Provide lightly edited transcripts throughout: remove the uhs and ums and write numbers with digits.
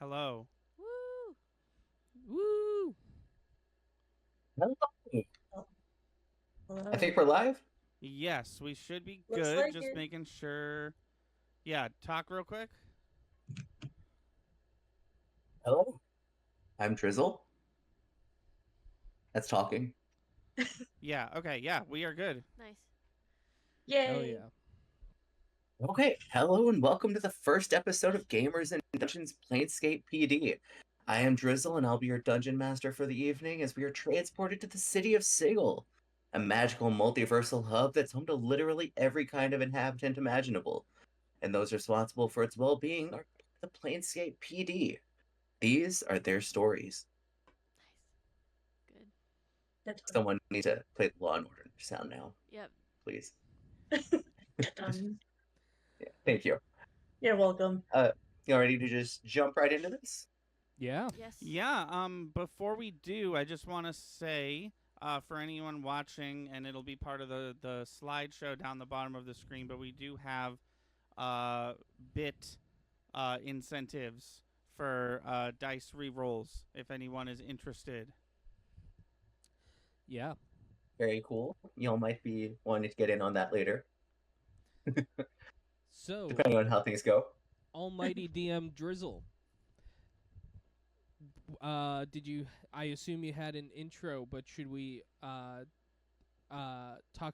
Hello. Woo! Woo! Hello. I Hello. think we're live. Yes, we should be Looks good. like Just it. making sure. Yeah, talk real quick. Hello. I'm Drizzle. That's talking. Yeah, okay, yeah, we are good. Nice. Yay. Hell yeah. Okay. Hello and welcome to the first episode of Gamers and Dungeons Planescape PD. I am Drizzle and I'll be your dungeon master for the evening as we are transported to the city of Sigil, a magical multiversal hub that's home to literally every kind of inhabitant imaginable. And those responsible for its well-being are the Planescape PD. These are their stories. Nice. Good. Someone needs to play the Law and Order sound now, Yep. please. Done. Yeah, thank you. You're welcome. You ready to just jump right into this? Yeah. Yes. Yeah, before we do, I just want to say, for anyone watching, and it'll be part of the slideshow down the bottom of the screen, but we do have bit incentives for dice re-rolls if anyone is interested. Yeah. Very cool. Y'all might be wanting to get in on that later, So, depending on how things go. Almighty DM Drizzle. Did you? I assume you had an intro, but should we talk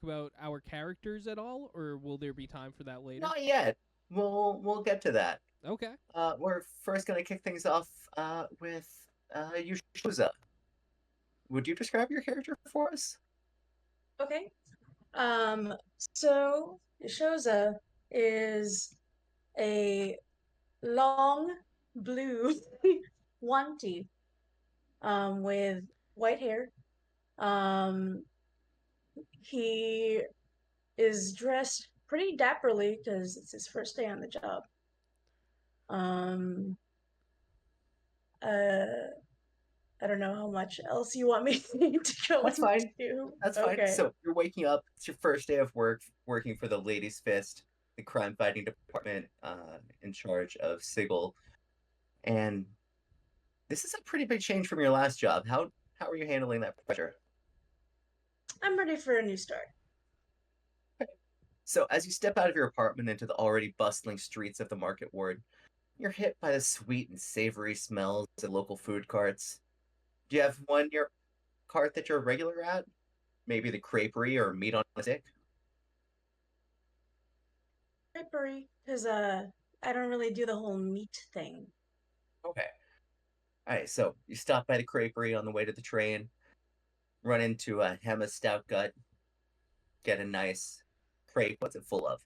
about our characters at all, or will there be time for that later? Not yet. We'll get to that. Okay. We're first gonna kick things off with Yushuza. Would you describe your character for us? Okay. So Shoza is a long blue onesie with white hair. Um, he is dressed pretty dapperly because it's his first day on the job. Um, uh, I don't know how much else you want me to go That's fine. into. That's fine. Okay. So you're waking up. It's your first day of work, working for the Ladies' Fist, the crime-fighting department in charge of Sigil, and this is a pretty big change from your last job. How are you handling that pressure? I'm ready for a new start. So as you step out of your apartment into the already bustling streets of the market ward, you're hit by the sweet and savory smells of local food carts. Do you have one near cart that you're regular at? Maybe the creperie or meat on a stick? Drapery, because I don't really do the whole meat thing. Okay. All right, so you stop by the creperie on the way to the train, run into a Hema Stout Gut, get a nice crepe. What's it full of?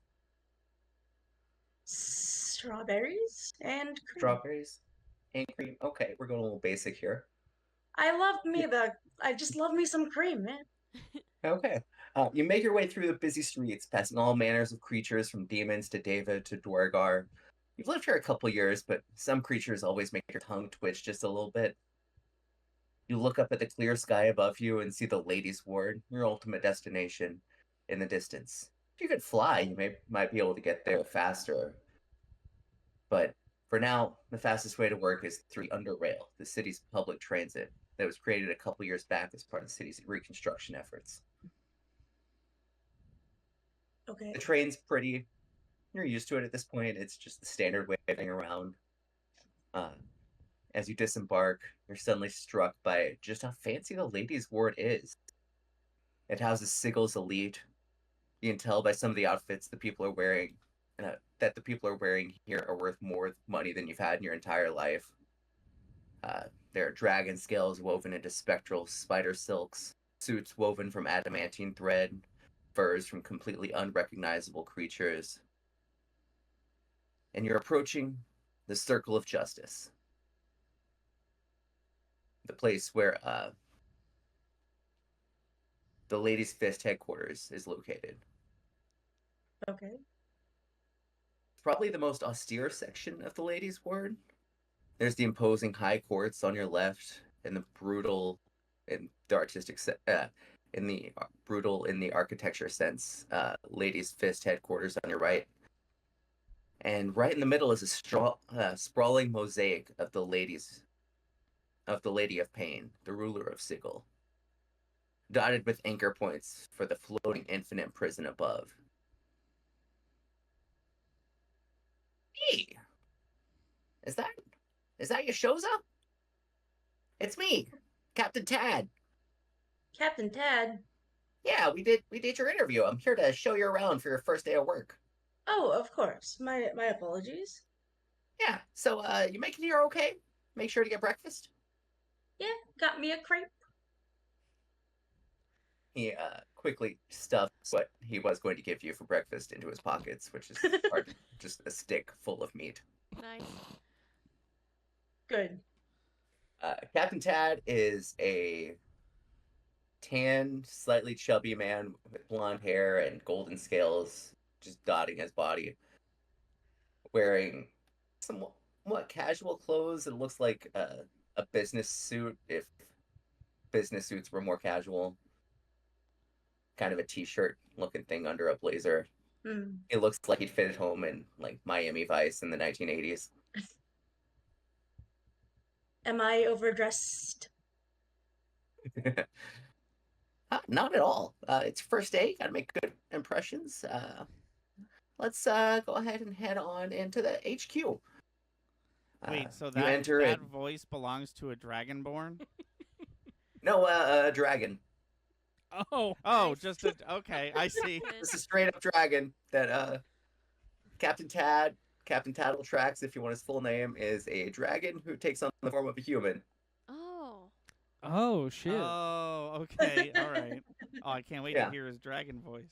Strawberries and cream. Strawberries and cream. Okay, we're going a little basic here. I just love me some cream, man. Okay. You make your way through the busy streets, passing all manners of creatures from demons to David to Dwargar. You've lived here a couple years, but some creatures always make your tongue twitch just a little bit. You look up at the clear sky above you and see the Ladies' Ward, your ultimate destination, in the distance. If you could fly, might be able to get there faster. But for now, the fastest way to work is through the Underrail, the city's public transit that was created a couple years back as part of the city's reconstruction efforts. Okay. The train's pretty, you're used to it at this point. It's just the standard way of getting around. Uh, as you disembark, you're suddenly struck by just how fancy the ladies' ward is. It houses Sigil's elite. You can tell by some of the outfits the people are wearing that the people are wearing here are worth more money than you've had in your entire life. There are dragon scales woven into spectral spider silks, suits woven from adamantine thread, furs from completely unrecognizable creatures. And you're approaching the Circle of Justice, the place where the Ladies' Fist headquarters is located. Okay. It's probably the most austere section of the Ladies' Ward. There's the imposing high courts on your left, and the brutal, in the architecture sense, Ladies' Fist headquarters on your right. And right in the middle is a sprawling mosaic of the Lady of Pain, the ruler of Sigil, dotted with anchor points for the floating infinite prison above. Hey, is that Yashoza? It's me, Captain Tad. Captain Tad. Yeah, we did your interview. I'm here to show you around for your first day of work. Oh, of course. My apologies. Yeah, so you making it here okay? Make sure to get breakfast. Yeah, got me a crepe. He quickly stuffs what he was going to give you for breakfast into his pockets, which is just a stick full of meat. Nice. Good. Captain Tad is a tan, slightly chubby man with blonde hair and golden scales just dotting his body, wearing somewhat casual clothes. It looks like a business suit if business suits were more casual. Kind of a t-shirt looking thing under a blazer. Hmm. It looks like he'd fit at home in like Miami Vice in the 1980s. Am I overdressed? Not at all. It's first day. Gotta make good impressions. Let's go ahead and head on into the HQ. Wait, so you that enter that it. voice belongs to a dragonborn? No, a dragon. Oh, Oh, Nice. just a okay. I see. This is straight up dragon that Captain Tattle tracks, if you want his full name, is a dragon who takes on the form of a human. Oh. oh shit! Oh, okay, all right. Oh, I can't wait Yeah. to hear his dragon voice.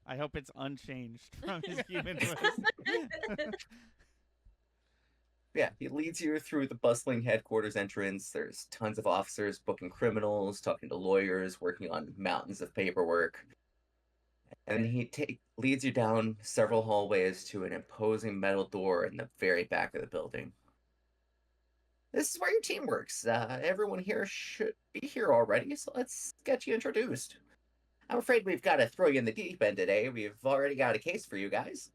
I hope it's unchanged from his human voice. Yeah, he leads you through the bustling headquarters entrance. There's tons of officers booking criminals, talking to lawyers, working on mountains of paperwork. And he leads you down several hallways to an imposing metal door in the very back of the building. This is where your team works. Everyone here should be here already, so let's get you introduced. I'm afraid we've got to throw you in the deep end today. We've already got a case for you guys.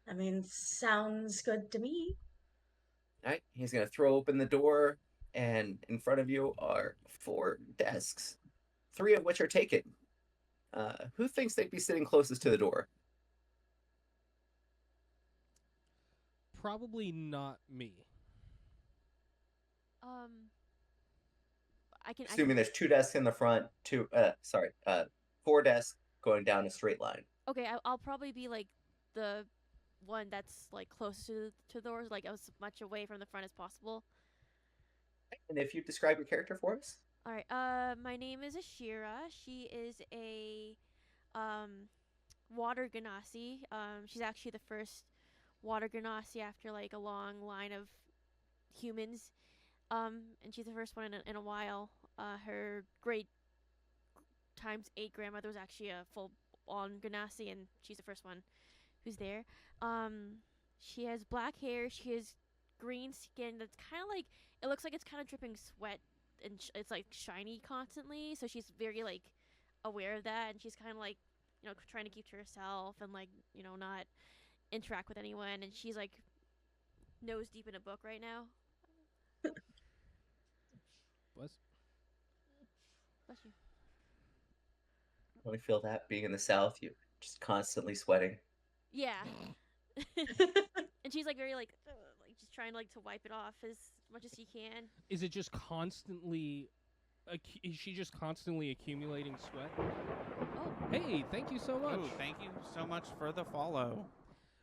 I mean, sounds good to me. All right, he's going to throw open the door, and in front of you are 4 desks, 3 of which are taken. Who thinks they'd be sitting closest to the door? Probably not me. I can. Assuming there's 2 desks in the front, 4 desks going down a straight line. Okay, I'll probably be like the one that's like close to the doors, like as much away from the front as possible. And if you describe your character for us? All right. My name is Ashira. She is a water genasi. She's actually the first water genasi after like a long line of humans. And she's the first one in a while. Her great times 8 grandmother was actually a full on genasi, and she's the first one who's there. She has black hair. She has green skin that's kind of like, it looks like it's kind of dripping sweat, and it's like shiny constantly. So she's very like aware of that, and she's kind of like, trying to keep to herself and like, not interact with anyone. And she's like nose deep in a book right now. Bless. Bless you. Really feel that being in the South, you just constantly sweating. Yeah. And she's like very like just trying like to wipe it off as much as she can. Is it just constantly? Is she just constantly accumulating sweat? Oh. Hey, thank you so much. Oh, thank you so much for the follow.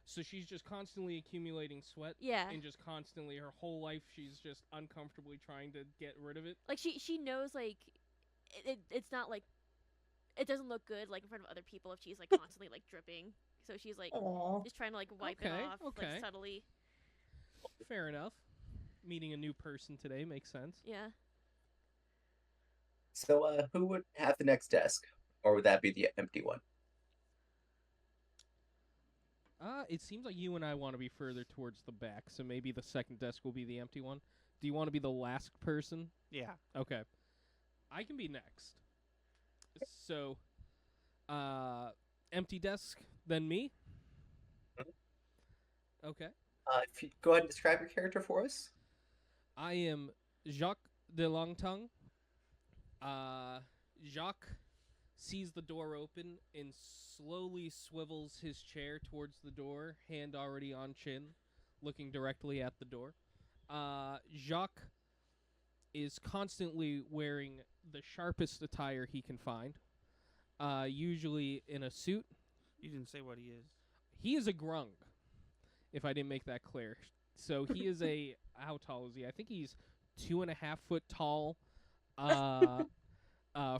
So she's just constantly accumulating sweat. Yeah. And just constantly, her whole life, she's just uncomfortably trying to get rid of it. Like she knows like it's not like, it doesn't look good like in front of other people if she's like constantly like dripping. So she's like Aw. just trying to like wipe it Okay, off okay. like subtly. Fair enough. Meeting a new person today makes sense. Yeah. So, who would have the next desk? Or would that be the empty one? It seems like you and I want to be further towards the back, so maybe the second desk will be the empty one. Do you want to be the last person? Yeah. Okay. I can be next. So, empty desk, then me? Okay. If you go ahead and describe your character for us. I am Jacques de Longtongue. Jacques sees the door open and slowly swivels his chair towards the door, hand already on chin, looking directly at the door. Jacques is constantly wearing the sharpest attire he can find, usually in a suit. You didn't say what he is. He is a grung, if I didn't make that clear. So he is a, how tall is he? I think he's 2.5 foot tall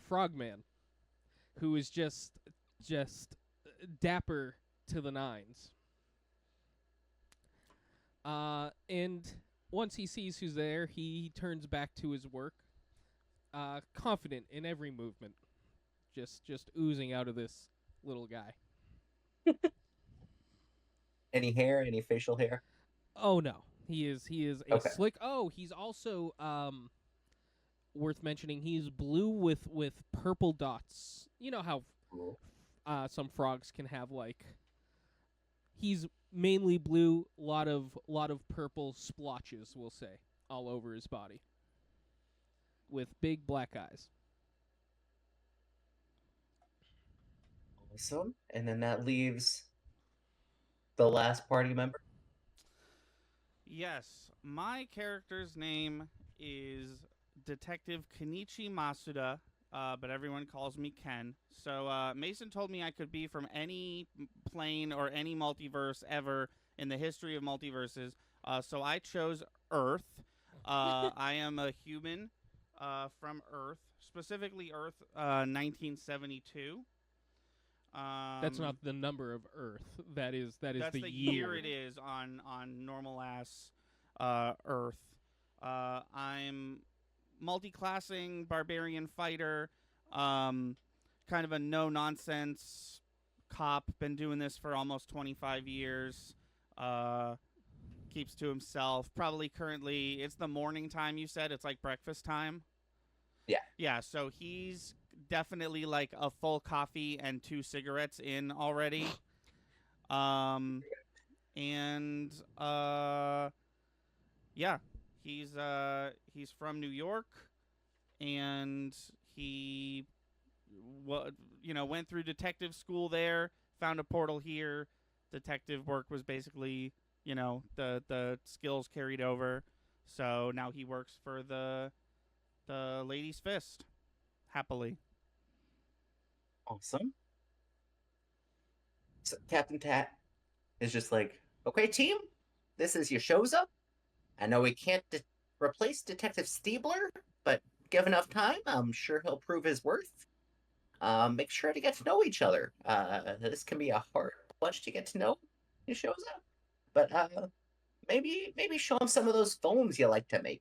frogman who is just dapper to the nines. And once he sees who's there, he turns back to his work, confident in every movement, just oozing out of this little guy. Any hair? Any facial hair? Oh no, he is a Okay. slick. Oh, he's also worth mentioning. He's blue with purple dots. You know how Cool. some frogs can have like. He's mainly blue, lot of purple splotches, we'll say, all over his body, with big black eyes. Awesome. And then that leaves the last party member. Yes, my character's name is Detective Kenichi Masuda, but everyone calls me Ken. So Mason told me I could be from any plane or any multiverse ever in the history of multiverses. So I chose Earth. I am a human from Earth, specifically Earth 1972. That's not the number of Earth. That's that's the the year. it is on normal ass Earth. I'm multi-classing barbarian fighter, kind of a no nonsense cop. Been doing this for almost 25 years. Keeps to himself. Probably currently it's the morning time. You said it's like breakfast time. Yeah. Yeah. So he's definitely like a full coffee and 2 cigarettes in already. And yeah, he's from New York, and he went through detective school there, found a portal here. Detective work was basically, the skills carried over. So now he works for the Lady's Fist happily. Awesome. So Captain Tat is just like, okay, team, this is your show's up. I know we can't replace Detective Stiebler, but give enough time, I'm sure he'll prove his worth. Make sure to get to know each other. This can be a hard bunch to get to know. He shows up, but maybe show him some of those foams you like to make.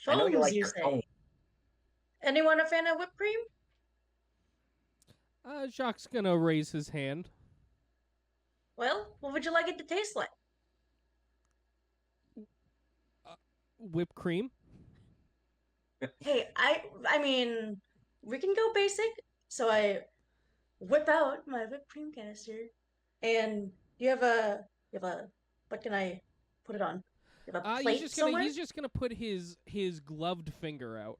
I know you Foams, like you your say? foam. Anyone a fan of whipped cream? Jacques gonna raise his hand. Well, what would you like it to taste like? Whipped cream. Hey, I mean, we can go basic. So I whip out my whipped cream canister, and you have a what can I put it on? You have a plate somewhere? He's just gonna put his gloved finger out.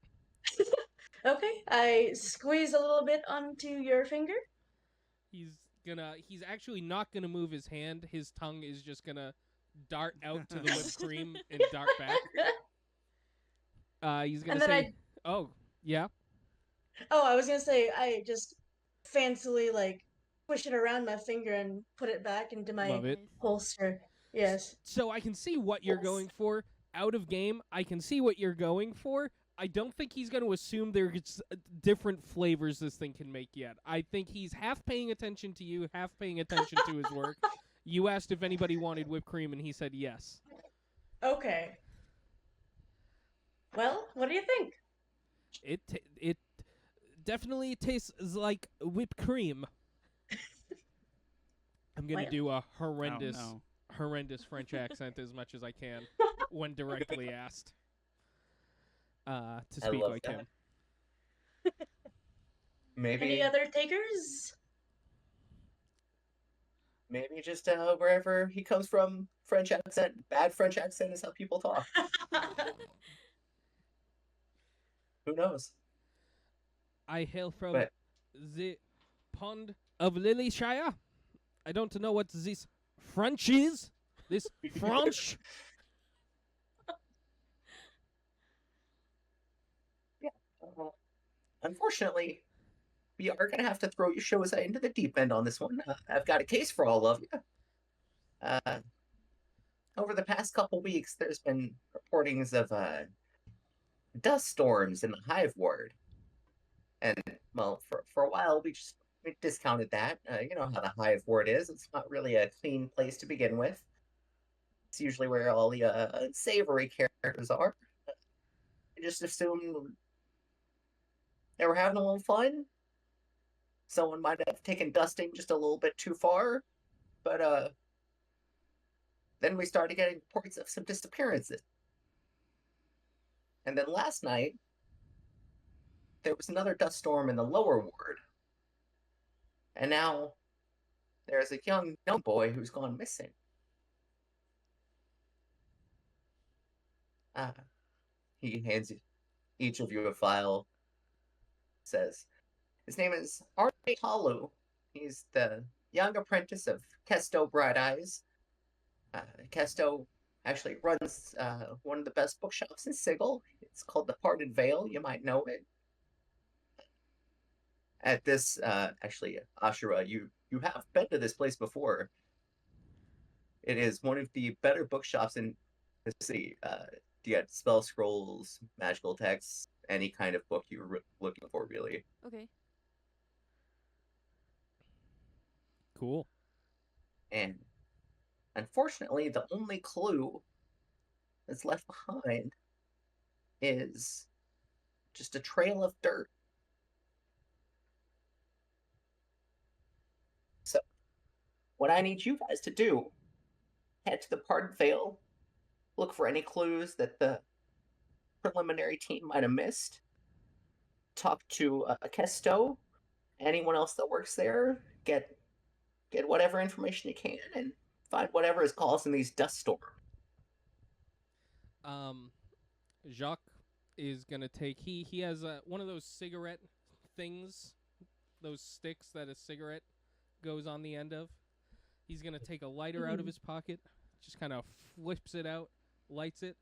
Okay, I squeeze a little bit onto your finger. He's actually not gonna move his hand. His tongue is just gonna dart out to the whipped cream and dart back. He's gonna say, "Oh, yeah." Oh, I was gonna say I just fancily like push it around my finger and put it back into my Love it. holster. Yes. So I can see what you're Yes. going for. Out of game, I can see what you're going for. I don't think he's going to assume there's different flavors this thing can make yet. I think he's half paying attention to you, half paying attention to his work. You asked if anybody wanted whipped cream, and he said yes. Okay. Well, what do you think? It definitely tastes like whipped cream. I'm going to do a horrendous French accent as much as I can when directly asked to speak like that. him. Maybe Any other takers? Maybe just wherever he comes from, French accent, bad French accent is how people talk. Who knows? I hail from But the pond of Lilyshire. I don't know what this French is. This French. yeah, unfortunately, we are gonna have to throw your shows into the deep end on this one. I've got a case for all of you. Over the past couple weeks, there's been reportings of dust storms in the Hive Ward, and well, for a while we discounted that. You know how the Hive Ward is; it's not really a clean place to begin with. It's usually where all the savory characters are. I just assumed they were having a little fun. Someone might have taken dusting just a little bit too far, but then we started getting reports of some disappearances. And then last night, there was another dust storm in the lower ward. And now there's a young boy who's gone missing. He hands each of you a file, says, his name is Arnie Halu. He's the young apprentice of Kesto Bright Eyes. Kesto actually runs one of the best bookshops in Sigil. It's called The Parted Veil. You might know it. At this, actually, Ashura, you have been to this place before. It is one of the better bookshops in the city. You get spell scrolls, magical texts, any kind of book you were looking for, really. Okay. Cool. And unfortunately, the only clue that's left behind is just a trail of dirt. So, what I need you guys to do, head to the Parted Veil, look for any clues that the preliminary team might have missed, talk to Kesto, anyone else that works there, get whatever information you can, and find whatever is causing these dust storms. Jacques is gonna take. He has one of those cigarette things, those sticks that a cigarette goes on the end of. He's gonna take a lighter out of his pocket, just kind of flips it out, lights it,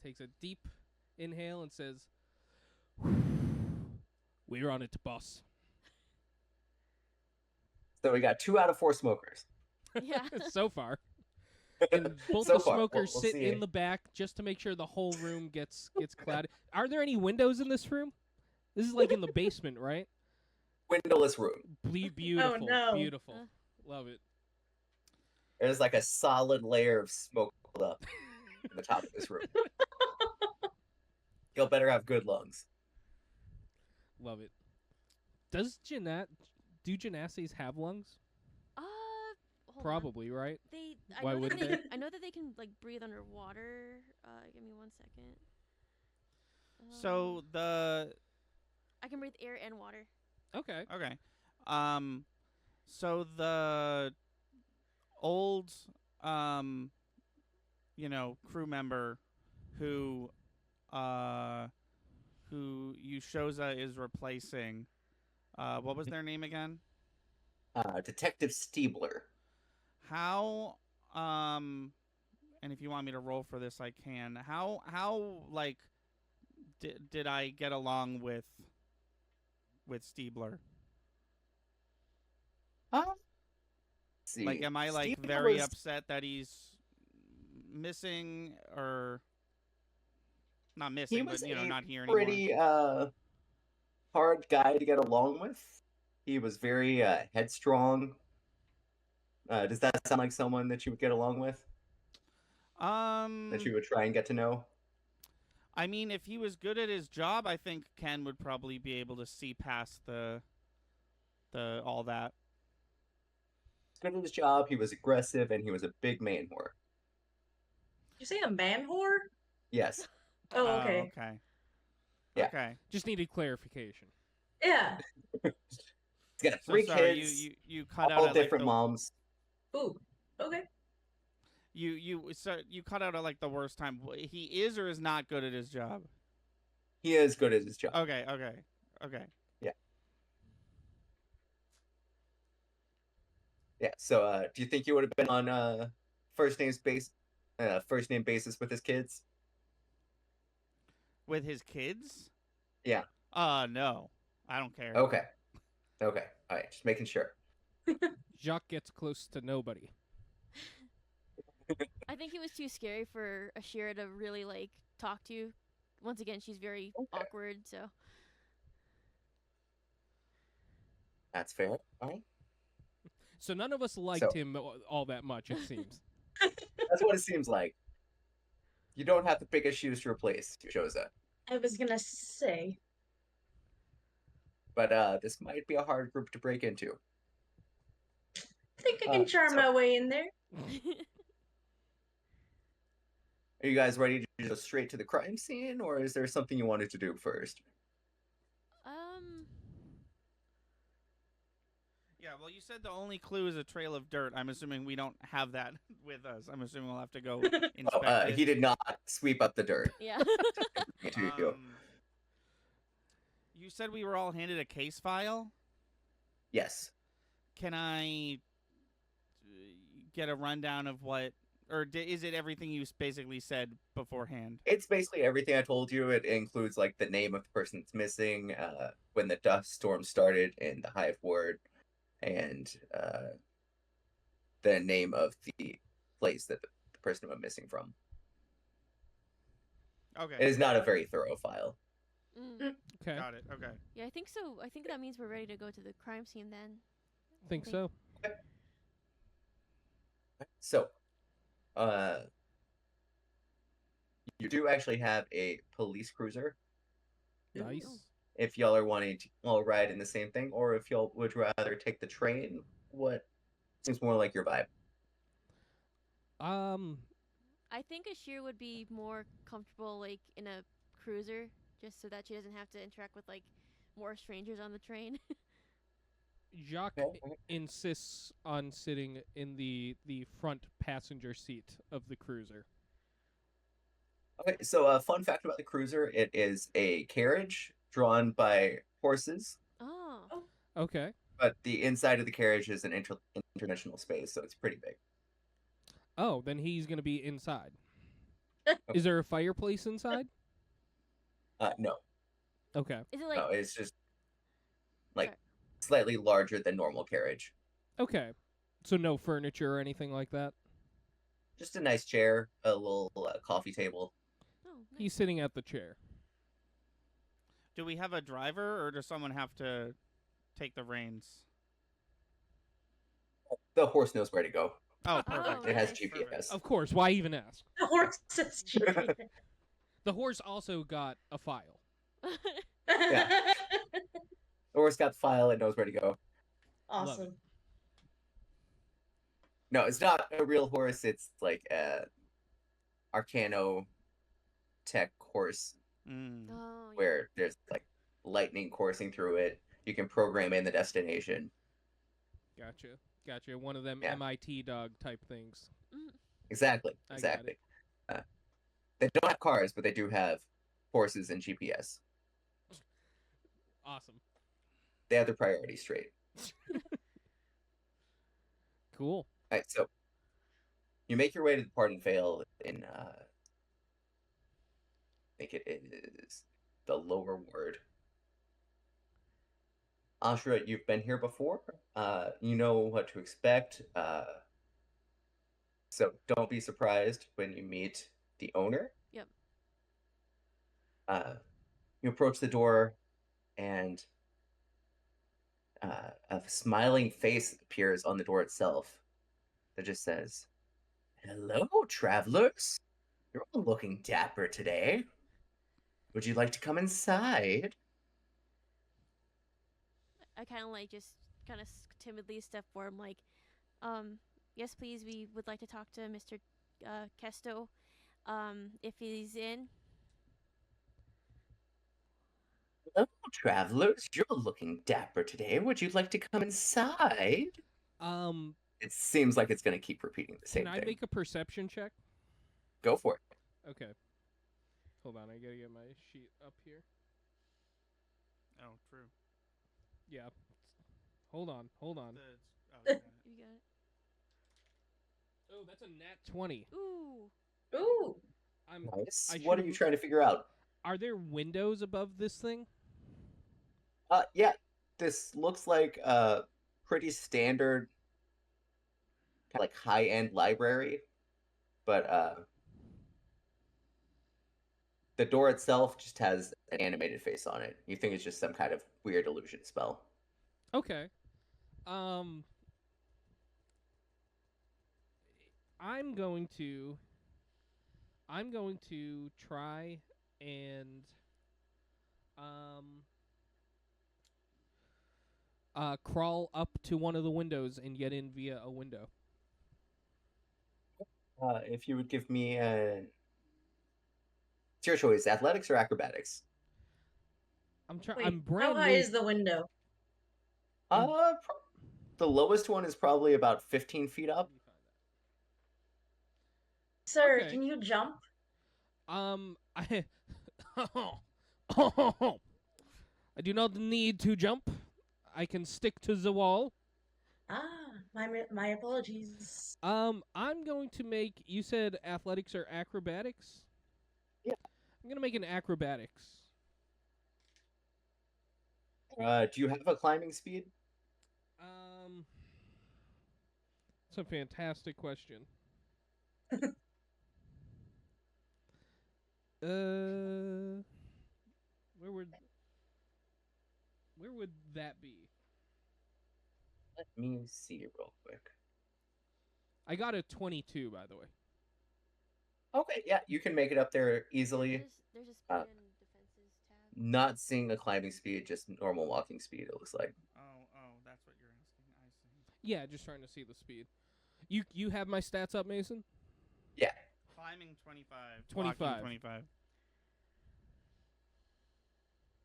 takes a deep inhale, and says, "We're on it, boss." So we got 2 out of 4 smokers. Yeah. So far. And both So the far, smokers we'll sit see. in the back just to make sure the whole room gets clouded. Are there any windows in this room? This is like in the basement, right? Windowless room. Beautiful. no. Beautiful. Love it. There's like a solid layer of smoke up in the top of this room. You'll better have good lungs. Love it. Do Genasses have lungs? Hold on. Probably, right? I Why know that wouldn't they they? can, I know that they can like breathe underwater. Give me 1 second. So I can breathe air and water. Okay. okay, so the old crew member who Yushoza is replacing. What was their name again? Detective Stiebler. How and if you want me to roll for this, I can. How like did I get along with Stiebler? See, Like, am I like Stiebler very was- upset that he's missing, or not He missing, was but a not here anymore? pretty hard guy to get along with. He was very headstrong. Does that sound like someone that you would get along with? That you would try and get to know? I mean, if he was good at his job, I think Ken would probably be able to see past the all that. Good at his job, he was aggressive, and he was a big man whore. Did you say a man whore? Yes. Oh, okay. Okay. Yeah. Okay. Just needed clarification. Yeah. He's got So 3 sorry, kids, you cut out all at, like, different the, moms. Ooh. Okay. You cut out at like the worst time. He is or is not good at his job. He is good at his job. Okay. Yeah. Yeah. So, do you think you would have been on first name basis with his kids? With his kids? Yeah. No. I don't care. Okay. Okay. All right. Just making sure. Jacques gets close to nobody. I think it was too scary for Ashira to really like talk to. Once again, she's very awkward, so. That's fair. All right. So none of us liked him all that much, it seems. That's what it seems like. You don't have the biggest shoes to replace, Joza. I was gonna say. But this might be a hard group to break into. I think I can charm my way in there. Are you guys ready to go straight to the crime scene, or is there something you wanted to do first? Yeah, well, you said the only clue is a trail of dirt. I'm assuming we don't have that with us. I'm assuming we'll have to go inspect it. He did not sweep up the dirt. Yeah. You said we were all handed a case file? Yes. Can I get a rundown of what... Or is it everything you basically said beforehand? It's basically everything I told you. It includes, like, the name of the person that's missing, when the dust storm started in the Hive Ward, and the name of the place that the person went missing from. Okay. It is not a very thorough file. Okay. Got it. Okay. Yeah, I think so. I think that means we're ready to go to the crime scene then. Think so. Okay. So, you do actually have a police cruiser. Nice. If y'all are wanting to all ride in the same thing, or if y'all would rather take the train, what seems more like your vibe? I think Ashir would be more comfortable like in a cruiser, just so that she doesn't have to interact with like more strangers on the train. Jacques insists on sitting in the front passenger seat of the cruiser. Okay, so a fun fact about the cruiser, it is a carriage drawn by horses, Oh. Okay. but the inside of the carriage is an interdimensional space, so it's pretty big. Oh, then he's going to be inside. Is there a fireplace inside? No. Okay. Is it like No, it's just like Sorry. slightly larger than normal carriage. Okay. So no furniture or anything like that? Just a nice chair, a little coffee table. Oh, nice. He's sitting at the chair. Do we have a driver, or does someone have to take the reins? The horse knows where to go. Oh, Oh, perfect. It has nice. GPS. Of course, why even ask? The horses. The horse also got a file. Yeah. The horse got the file, it knows where to go. Awesome. No, it's not a real horse. It's like a Arcano tech horse Mm. Oh, yeah. where there's like lightning coursing through it. You can program in the destination. Gotcha. One of them Yeah. MIT dog type things. Exactly. I got Exactly. They don't have cars, but they do have horses and GPS. Awesome. They have their priorities straight. Cool. All right, so you make your way to the Pardon Vale in, I think it is the lower ward. Ashra, you've been here before. You know what to expect. So don't be surprised when you meet the owner. Yep. You approach the door, and a smiling face appears on the door itself that just says, "Hello, travelers. You're all looking dapper today. Would you like to come inside?" I kind of like just kind of timidly step forward. I'm like, yes, please. We would like to talk to Mr. Kesto, if he's in. Hello, travelers. You're looking dapper today. Would you like to come inside? it seems like it's going to keep repeating the same Can I thing. make a perception check? Go for it. Okay. Hold on, I gotta get my sheet up here. Oh, true. Yeah. Hold on. Oh, you got it. You got it. Oh, that's a nat 20. Ooh. Ooh. Nice. I What are you should've- trying to figure out? Are there windows above this thing? Yeah, this looks like a pretty standard, kind of like high-end library, but the door itself just has an animated face on it. You think it's just some kind of weird illusion spell. Okay. I'm going to try and crawl up to one of the windows and get in via a window. If you would give me it's your choice, athletics or acrobatics. Wait, I'm brand how high new. is the window? The lowest one is probably about 15 feet up. Sir, Okay. can you jump? I I do not need to jump. I can stick to the wall. My apologies. I'm going to make. You said athletics or acrobatics? Yeah. I'm gonna make an acrobatics. Do you have a climbing speed? That's a fantastic question. Where would that be? Let me see real quick. I got a 22, by the way. Okay, yeah, you can make it up there easily. There's a speed and defenses tab. Not seeing a climbing speed, just normal walking speed, it looks like. Oh, that's what you're asking. I see. Yeah, just trying to see the speed. You have my stats up, Mason? Yeah. Climbing 25. 25. Walking 25.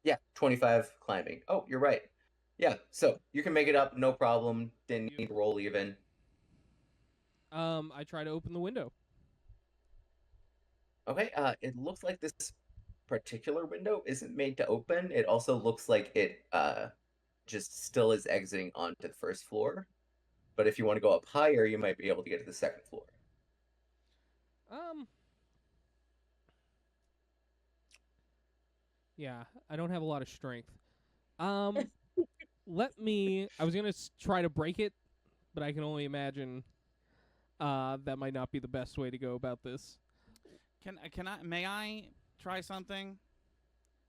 Yeah, 25 climbing. Oh, you're right. Yeah, so you can make it up, no problem. Didn't need to roll even. I try to open the window. Okay, it looks like this particular window isn't made to open. It also looks like it just still is exiting onto the first floor. But if you want to go up higher, you might be able to get to the second floor. Yeah, I don't have a lot of strength. Let me. I was gonna try to break it, but I can only imagine that might not be the best way to go about this. May I try something?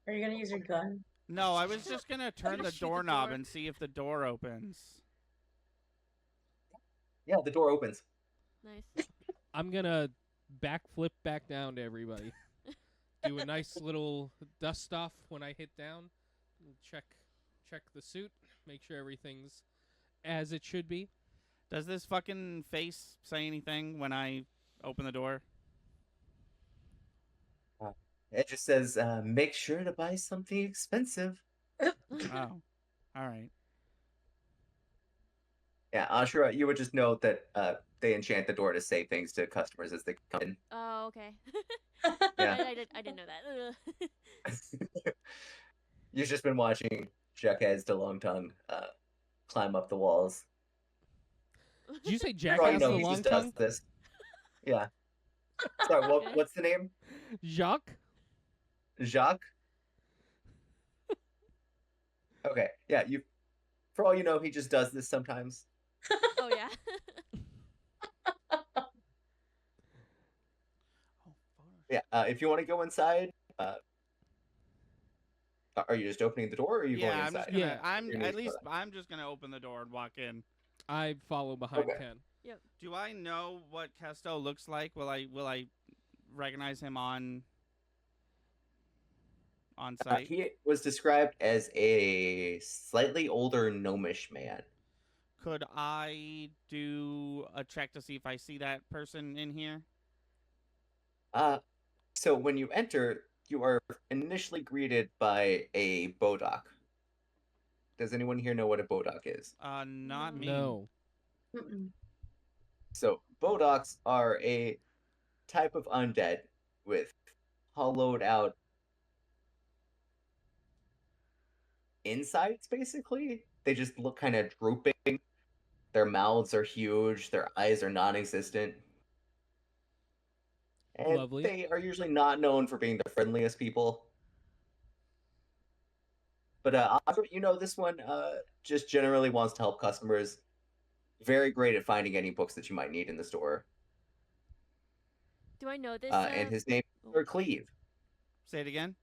Are you gonna use your gun? No, I was just gonna turn the Shoot the doorknob door. and see if the door opens. Yeah, the door opens. Nice. I'm gonna backflip back down to everybody. Do a nice little dust off when I hit down. Check the suit. Make sure everything's as it should be. Does this fucking face say anything when I open the door? It just says, make sure to buy something expensive. Oh, all right. Yeah, Ashura, you would just note that they enchant the door to say things to customers as they come in. Oh, okay. Yeah. I didn't know that. You've just been watching Jackass DeLongtongue climb up the walls. Did you say For all you Jackass know, the he Long just does Tongue? this. Yeah. Sorry, what's the name? Jacques? Jacques? Okay, yeah, for all you know, he just does this sometimes. Oh yeah. Yeah, if you want to go inside, are you just opening the door or are you going I'm inside? just gonna. Yeah. I'm just gonna open the door and walk in. I follow behind Okay. Ken. Do I know what Kesto looks like? Will I recognize him on site? He was described as a slightly older gnomish man. Could I do a check to see if I see that person in here? So when you enter, you are initially greeted by a Bodok. Does anyone here know what a Bodok is? Not me. No. Mm-mm. So Bodocs are a type of undead with hollowed out insides, basically. They just look kind of drooping. Their mouths are huge, their eyes are non existent. And Lovely. they are usually not known for being the friendliest people. But Audra, you know, this one just generally wants to help customers. Very great at finding any books that you might need in the store. Do I know this? And his name is Sir Cleve. Say it again.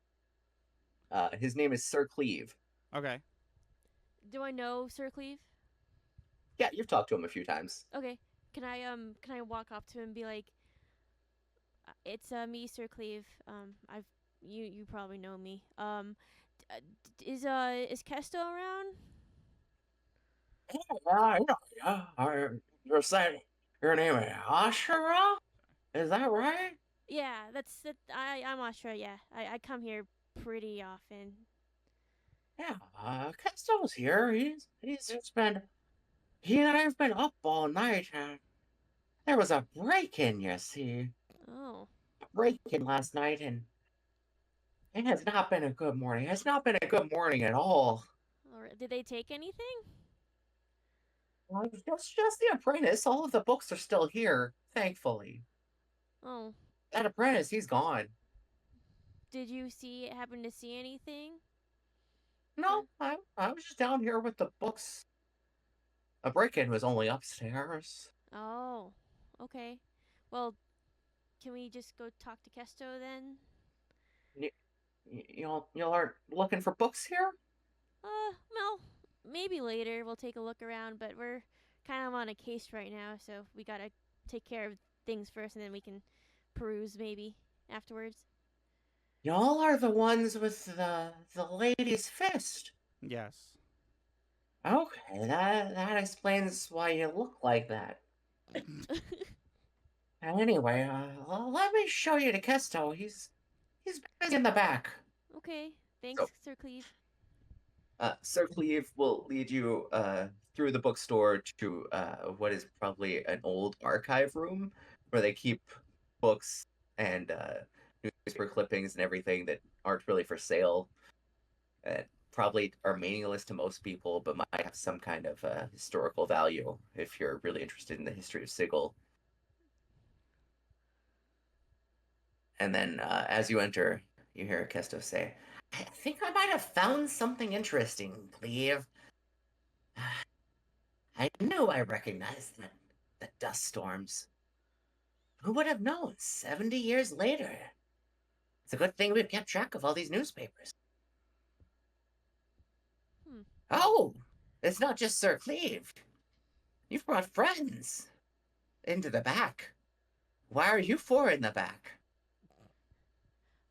His name is Sir Cleve. Okay. Do I know Sir Cleve? Yeah, you've talked to him a few times. Okay. Can I walk up to him and be like, "It's me, Sir Cleve. You probably know me. Is Kesto around?" Yeah. You're saying your name is Ashura? Is that right? Yeah, that's it. I'm not sure. Yeah, I come here pretty often. Yeah, Kesto's here. He's just been he and I have been up all night. There was a break-in, you see. Oh. A break-in last night, and it has not been a good morning. It's not been a good morning at all. Did they take anything? Just the apprentice. All of the books are still here, thankfully. Oh. That apprentice, he's gone. Did you happen to see anything? No, I was just down here with the books. A break-in was only upstairs. Oh. Okay. Well, can we just go talk to Kesto then? Y'all aren't looking for books here? Well, maybe later we'll take a look around, but we're kind of on a case right now, so we gotta take care of things first, and then we can peruse maybe afterwards. Y'all are the ones with the lady's fist. Yes. Okay, that explains why you look like that. Anyway, let me show you to Kesto. He's busy in the back. Okay. Thanks, Sir Cleve. Sir Cleve will lead you through the bookstore to what is probably an old archive room where they keep books and newspaper clippings and everything that aren't really for sale. Probably are meaningless to most people, but might have some kind of historical value if you're really interested in the history of Sigil. And then as you enter, you hear Kesto say, "I think I might have found something interesting, Cleve. I knew I recognized the dust storms. Who would have known 70 years later? It's a good thing we've kept track of all these newspapers." Oh, it's not just Sir Cleve. You've brought friends into the back. Why are you four in the back?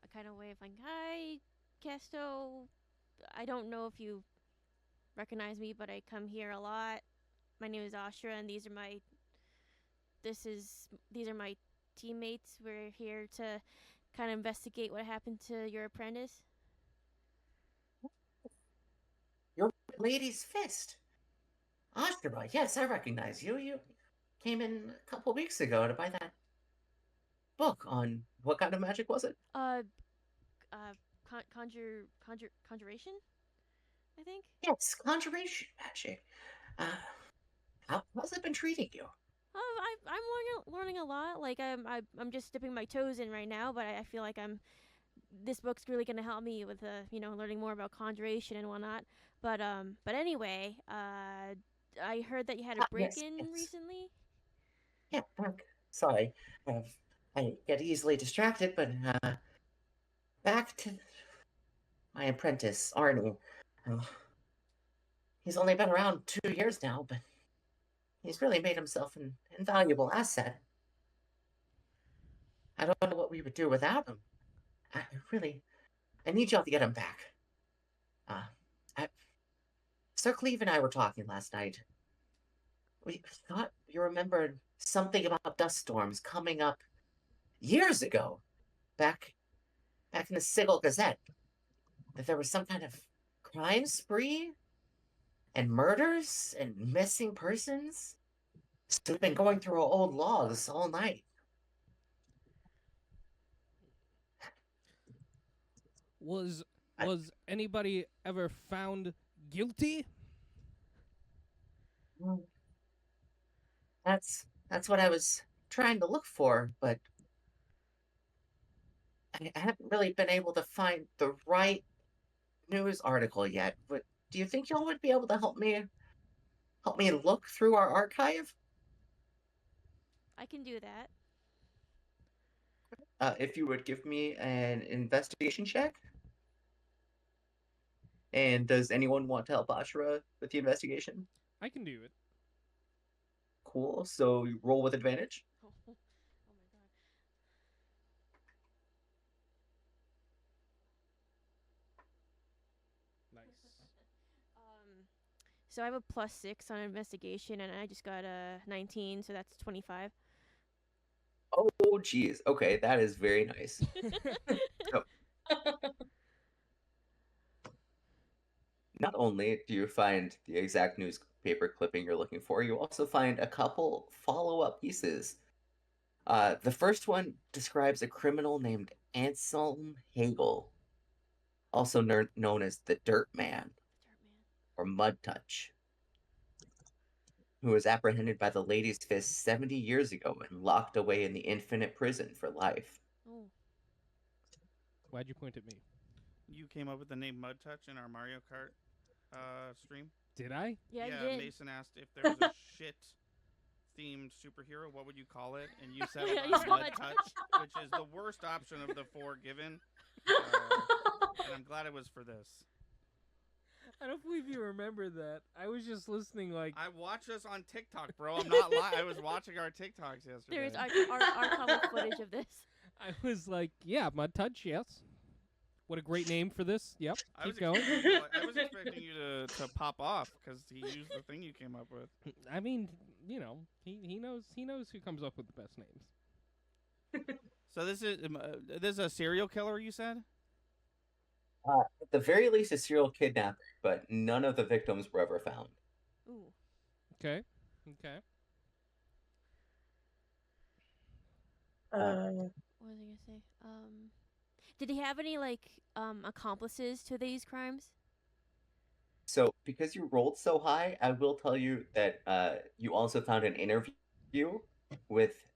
I kind of wave like, "Hi, Kesto. I don't know if you recognize me, but I come here a lot. My name is Ashra, and these are my teammates. We're here to kind of investigate what happened to your apprentice." Your lady's fist. Ashura, yes, I recognize you. You came in a couple weeks ago to buy that book on what kind of magic was it? Conjuration, I think. Yes, conjuration magic. How's it been treating you? I'm learning a lot. Like I'm just dipping my toes in right now, but I feel like this book's really gonna help me with learning more about conjuration and whatnot. But anyway, I heard that you had a break-in recently. Yeah, sorry. I get easily distracted, but back to my apprentice, Arnie. He's only been around 2 years now, but he's really made himself an invaluable asset. I don't know what we would do without him. I need y'all to get him back. Sir Cleve and I were talking last night. We thought you remembered something about dust storms coming up years ago, back in the Sigil Gazette. That there was some kind of crime spree and murders and missing persons. So we've been going through our old logs all night. Was I- was anybody ever found guilty? Well, that's what I was trying to look for, but I haven't really been able to find the right news article yet. But do you think y'all would be able to help me look through our archive? I can do that. If you would give me an investigation check. And does anyone want to help Ashura with the investigation? I can do it. Cool. So you roll with advantage. Oh, oh my god. Nice. So I have a +6 on investigation, and I just got a 19, so that's 25. Oh, geez. Okay, that is very nice. Not only do you find the exact newspaper clipping you're looking for, you also find a couple follow-up pieces. The first one describes a criminal named Anselm Hagel, also known as the Dirt Man Dirt man. or Mud Touch, who was apprehended by the Lady's Fist 70 years ago and locked away in the Infinite Prison for life. Oh. Why'd you point at me? You came up with the name Mud Touch in our Mario Kart stream. Did I? Yeah, you did. Mason asked if there was a shit themed superhero, what would you call it? And you said You said Mud Mud Touch, which is the worst option of the four given. And I'm glad it was for this. I don't believe you remember that. I was just listening like I watch us on TikTok, bro. I'm not lying. I was watching our TikToks yesterday. There is archival footage of this. I was like, yeah, Mud Touch, yes. What a great name for this. Yep. I was Keep going. expecting you to pop off because he used the thing you came up with. I mean, you know, he knows who comes up with the best names. So this is a serial killer, you said? At the very least, a serial kidnapper, but none of the victims were ever found. Ooh. Okay. Okay. What was I gonna say? Did he have any accomplices to these crimes? So, because you rolled so high, I will tell you that you also found an interview with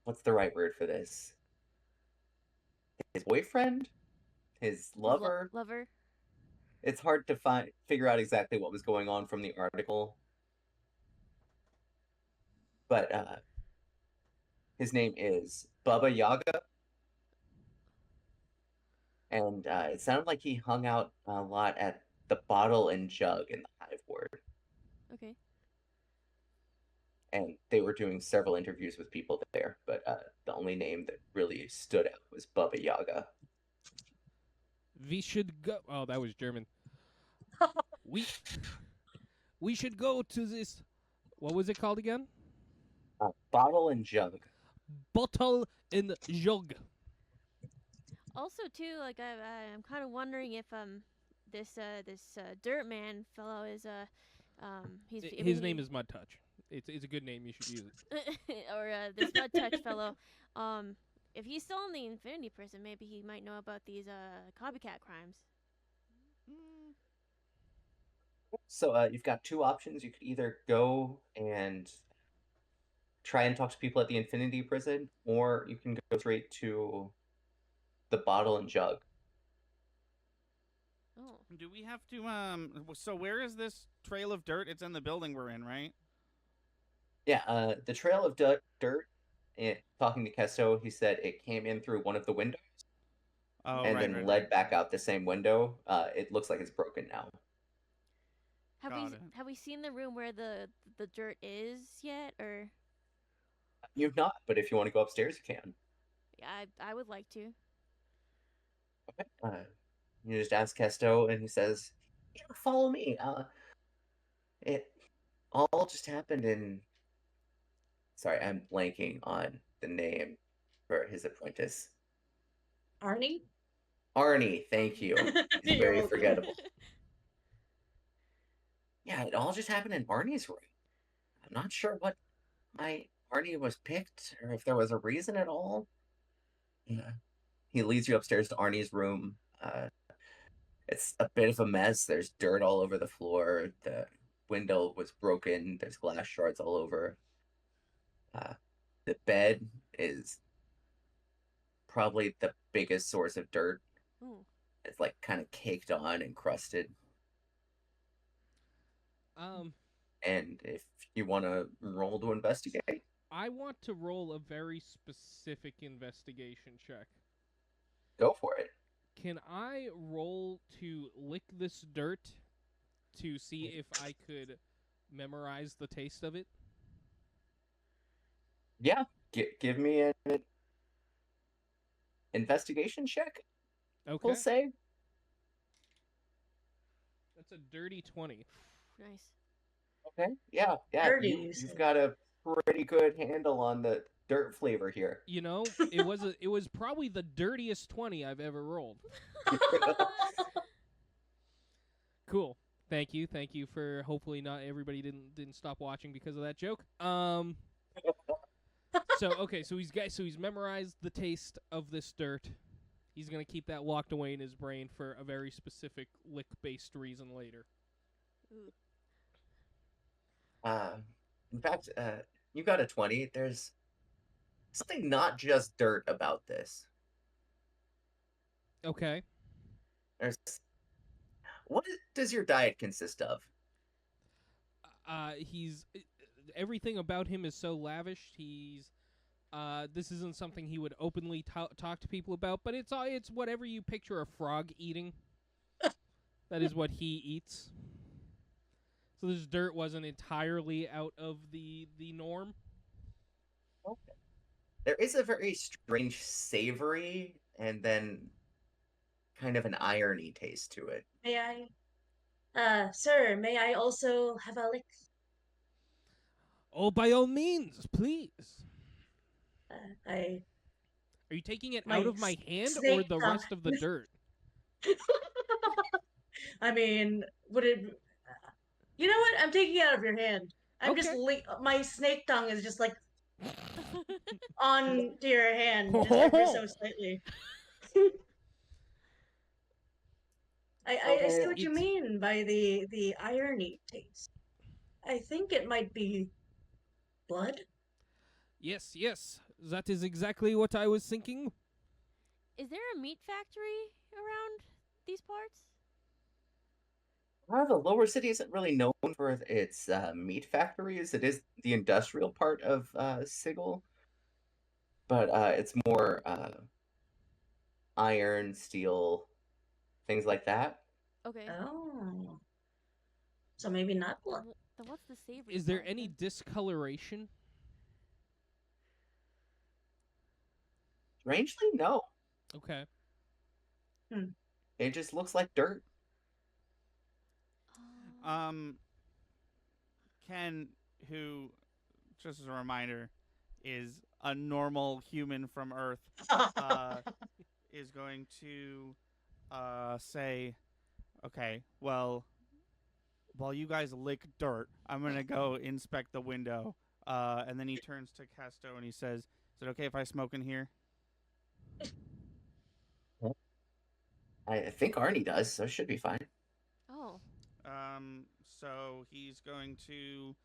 what's the right word for this? His boyfriend, his lover. Lover. It's hard to figure out exactly what was going on from the article, but his name is Baba Yaga, and it sounded like he hung out a lot at the Bottle and Jug in the Hive Ward. Okay. And they were doing several interviews with people there, but the only name that really stood out was Baba Yaga. We should go. Oh, that was German. We should go to this. What was it called again? Bottle and Jug. Bottle and jug. Also, too, I'm kind of wondering if this Dirt Man fellow is His name is Mud Touch. It's a good name. You should use it. or this Mud Touch fellow. If he's still in the Infinity Prison, maybe he might know about these copycat crimes. So you've got two options. You could either go and try and talk to people at the Infinity Prison, or you can go straight to the Bottle and Jug. Oh. Do we have to so where is this trail of dirt? It's in the building we're in, right? Yeah, the trail of dirt, talking to Kesto, he said it came in through one of the windows Oh, and right, then right, led right. back out the same window. It looks like it's broken now. Have we seen the room where the dirt is yet, or? You've not, but if you want to go upstairs, you can. Yeah, I would like to. Okay. You just ask Kesto, and he says, "Yeah, follow me." It all just happened in. Sorry, I'm blanking on the name for his apprentice. Arnie? Arnie, thank you. He's You're very welcome. forgettable. Yeah, it all just happened in Arnie's room. I'm not sure why Arnie was picked or if there was a reason at all. Yeah. He leads you upstairs to Arnie's room. It's a bit of a mess. There's dirt all over the floor. The window was broken. There's glass shards all over. Uh, the bed is probably the biggest source of dirt. Ooh. It's like kind of caked on and crusted. And if you want to roll to investigate, I want to roll a very specific investigation check. go for it. Can I roll to lick this dirt to see if I could memorize the taste of it? Yeah, give me an investigation check. Okay. We'll say. That's a dirty 20. Nice. Okay. Yeah. Dirty, you You've said. got a pretty good handle on the dirt flavor here. You know, it was probably the dirtiest 20 I've ever rolled. Cool. Thank you for hopefully not everybody didn't stop watching because of that joke. So he's memorized the taste of this dirt. He's gonna keep that locked away in his brain for a very specific lick-based reason later. Ooh. In fact, you got a 20. There's something not just dirt about this. Okay. What does your diet consist of? He's everything about him is so lavish. This isn't something he would openly talk to people about, but it's whatever you picture a frog eating. That is what he eats. So this dirt wasn't entirely out of the norm. Okay. There is a very strange savory and then kind of an irony taste to it. May I? Sir, may I also have a lick? Oh, by all means, please. I Are you taking it My out of my hand or snake the tongue. rest of the dirt? I mean, would it? You know what? I'm taking it out of your hand. I'm just my snake tongue is just like on to your hand, just ever so slightly. I see what you mean by the irony taste. I think it might be blood. Yes, that is exactly what I was thinking. Is there a meat factory around these parts? The lower city isn't really known for its meat factories. It is the industrial part of Sigil, but it's more iron, steel, things like that. Okay. Oh, so maybe not blood. Then what's the savory? Is there part any then? discoloration? Strangely, no. Okay. It just looks like dirt. Ken, who, just as a reminder, is a normal human from Earth, is going to say, okay, well, while you guys lick dirt, I'm going to go inspect the window. And then he turns to Casto and he says, is it okay if I smoke in here? I think Arnie does, so it should be fine. Oh. So he's going to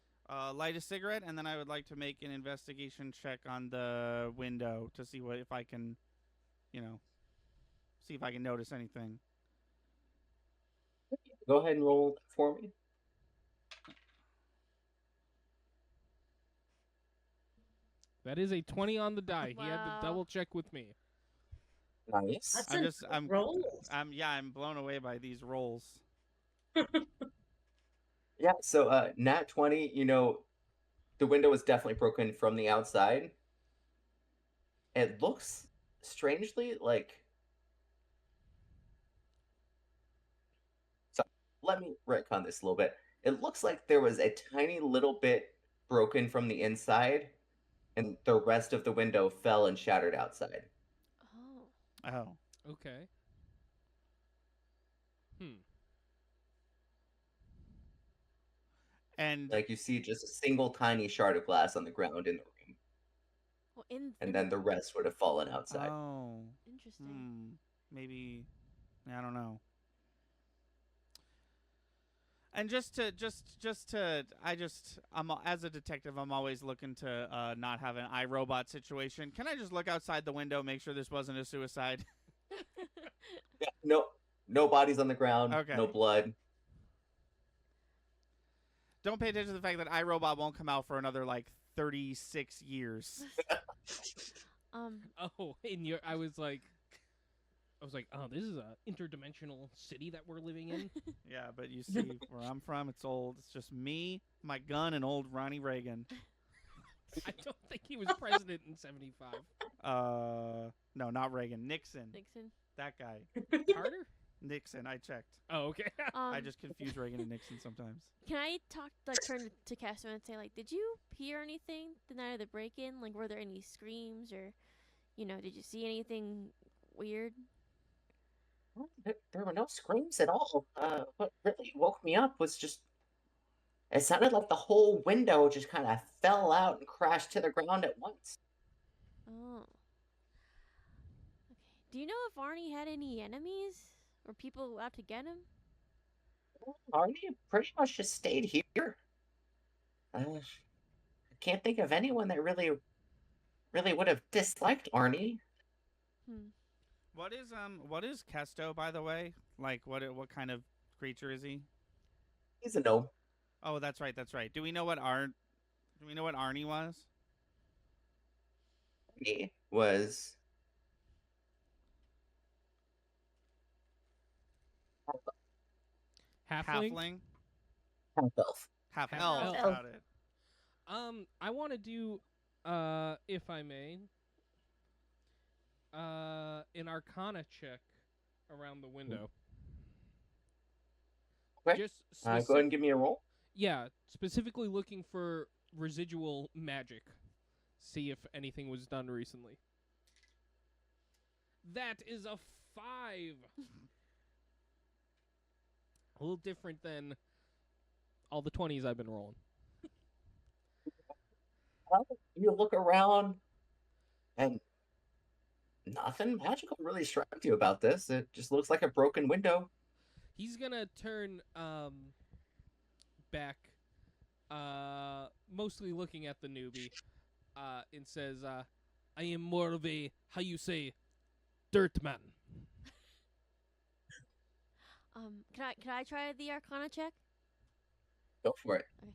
light a cigarette, and then I would like to make an investigation check on the window to see if I can, see if I can notice anything. Go ahead and roll for me. That is a 20 on the die. He had to Wow. double check with me. Nice. That's rolls. I'm blown away by these rolls. Yeah, so nat 20, the window was definitely broken from the outside. It looks strangely like... So let me retcon this a little bit. It looks like there was a tiny little bit broken from the inside, and the rest of the window fell and shattered outside. Oh. Okay. And Like you see just a single tiny shard of glass on the ground in the room, Well, in and then the rest would have fallen outside. oh, interesting. maybe I don't know. And I'm as a detective, I'm always looking to not have an iRobot situation. Can I just look outside the window, make sure this wasn't a suicide? Yeah, no bodies on the ground, Okay. no blood. Don't pay attention to the fact that iRobot won't come out for another like 36 years. Oh, I was like, oh, this is a interdimensional city that we're living in. Yeah, but you see, where I'm from, it's old. It's just me, my gun, and old Ronnie Reagan. I don't think he was president in '75. No, not Reagan. Nixon. Nixon. That guy. Carter? Nixon. I checked. Oh, okay. I just confuse Reagan and Nixon sometimes. Can I turn to Castro and say, like, did you hear anything the night of the break-in? Like, were there any screams or, did you see anything weird? There were no screams at all. What really woke me up was just it sounded like the whole window just kind of fell out and crashed to the ground at once. Oh. Okay. Do you know if Arnie had any enemies or people out to get him? Arnie pretty much just stayed here. I can't think of anyone that really would have disliked Arnie. What is Kesto, by the way? Like, what kind of creature is he? He's a gnome. Oh, that's right. Do we know what Arnie was? He was Halfling? half-elf. Half Half-elf. elf. Got it. I want to do, if I may, an Arcana check around the window. Okay. Just Go ahead and give me a roll. Yeah, specifically looking for residual magic. See if anything was done recently. That is a 5. A little different than all the 20s I've been rolling. You look around, and nothing magical really struck you about this. It just looks like a broken window. He's gonna turn back, mostly looking at the newbie, and says, I am more of a, how you say, dirt man. Can I try the Arcana check? Go for it. Okay.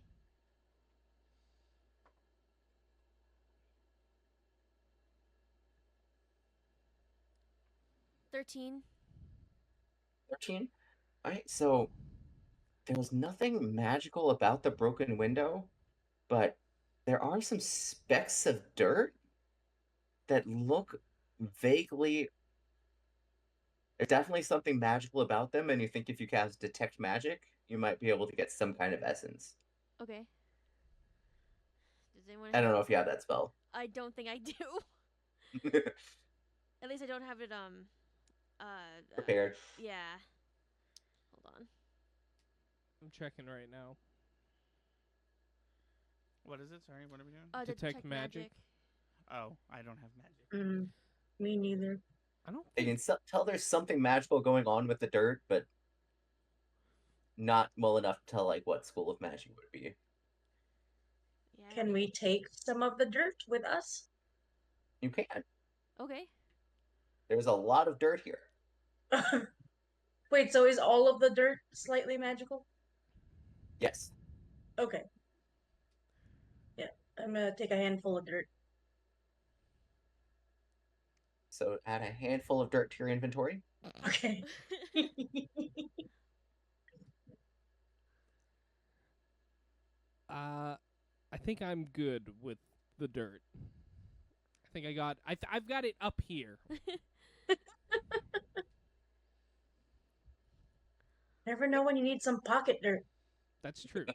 13. 13? Alright, so there was nothing magical about the broken window, but there are some specks of dirt that look vaguely. There's definitely something magical about them, and you think if you cast Detect Magic, you might be able to get some kind of essence. Okay. Does anyone I don't know if you have that spell. I don't think I do. At least I don't have it Prepared. yeah. Hold on. I'm checking right now. What is it? Sorry, what are we doing? Detect magic. Oh, I don't have magic. Me neither. I don't You think... can tell there's something magical going on with the dirt, but not well enough to tell like what school of magic would be. Yeah. Can we take some of the dirt with us? You can. Okay. There's a lot of dirt here. Wait, so is all of the dirt slightly magical? Yes. Okay. Yeah, I'm gonna take a handful of dirt. So add a handful of dirt to your inventory. Okay. I think I'm good with the dirt. I think I got... I've got it up here. Never know when you need some pocket dirt. That's true.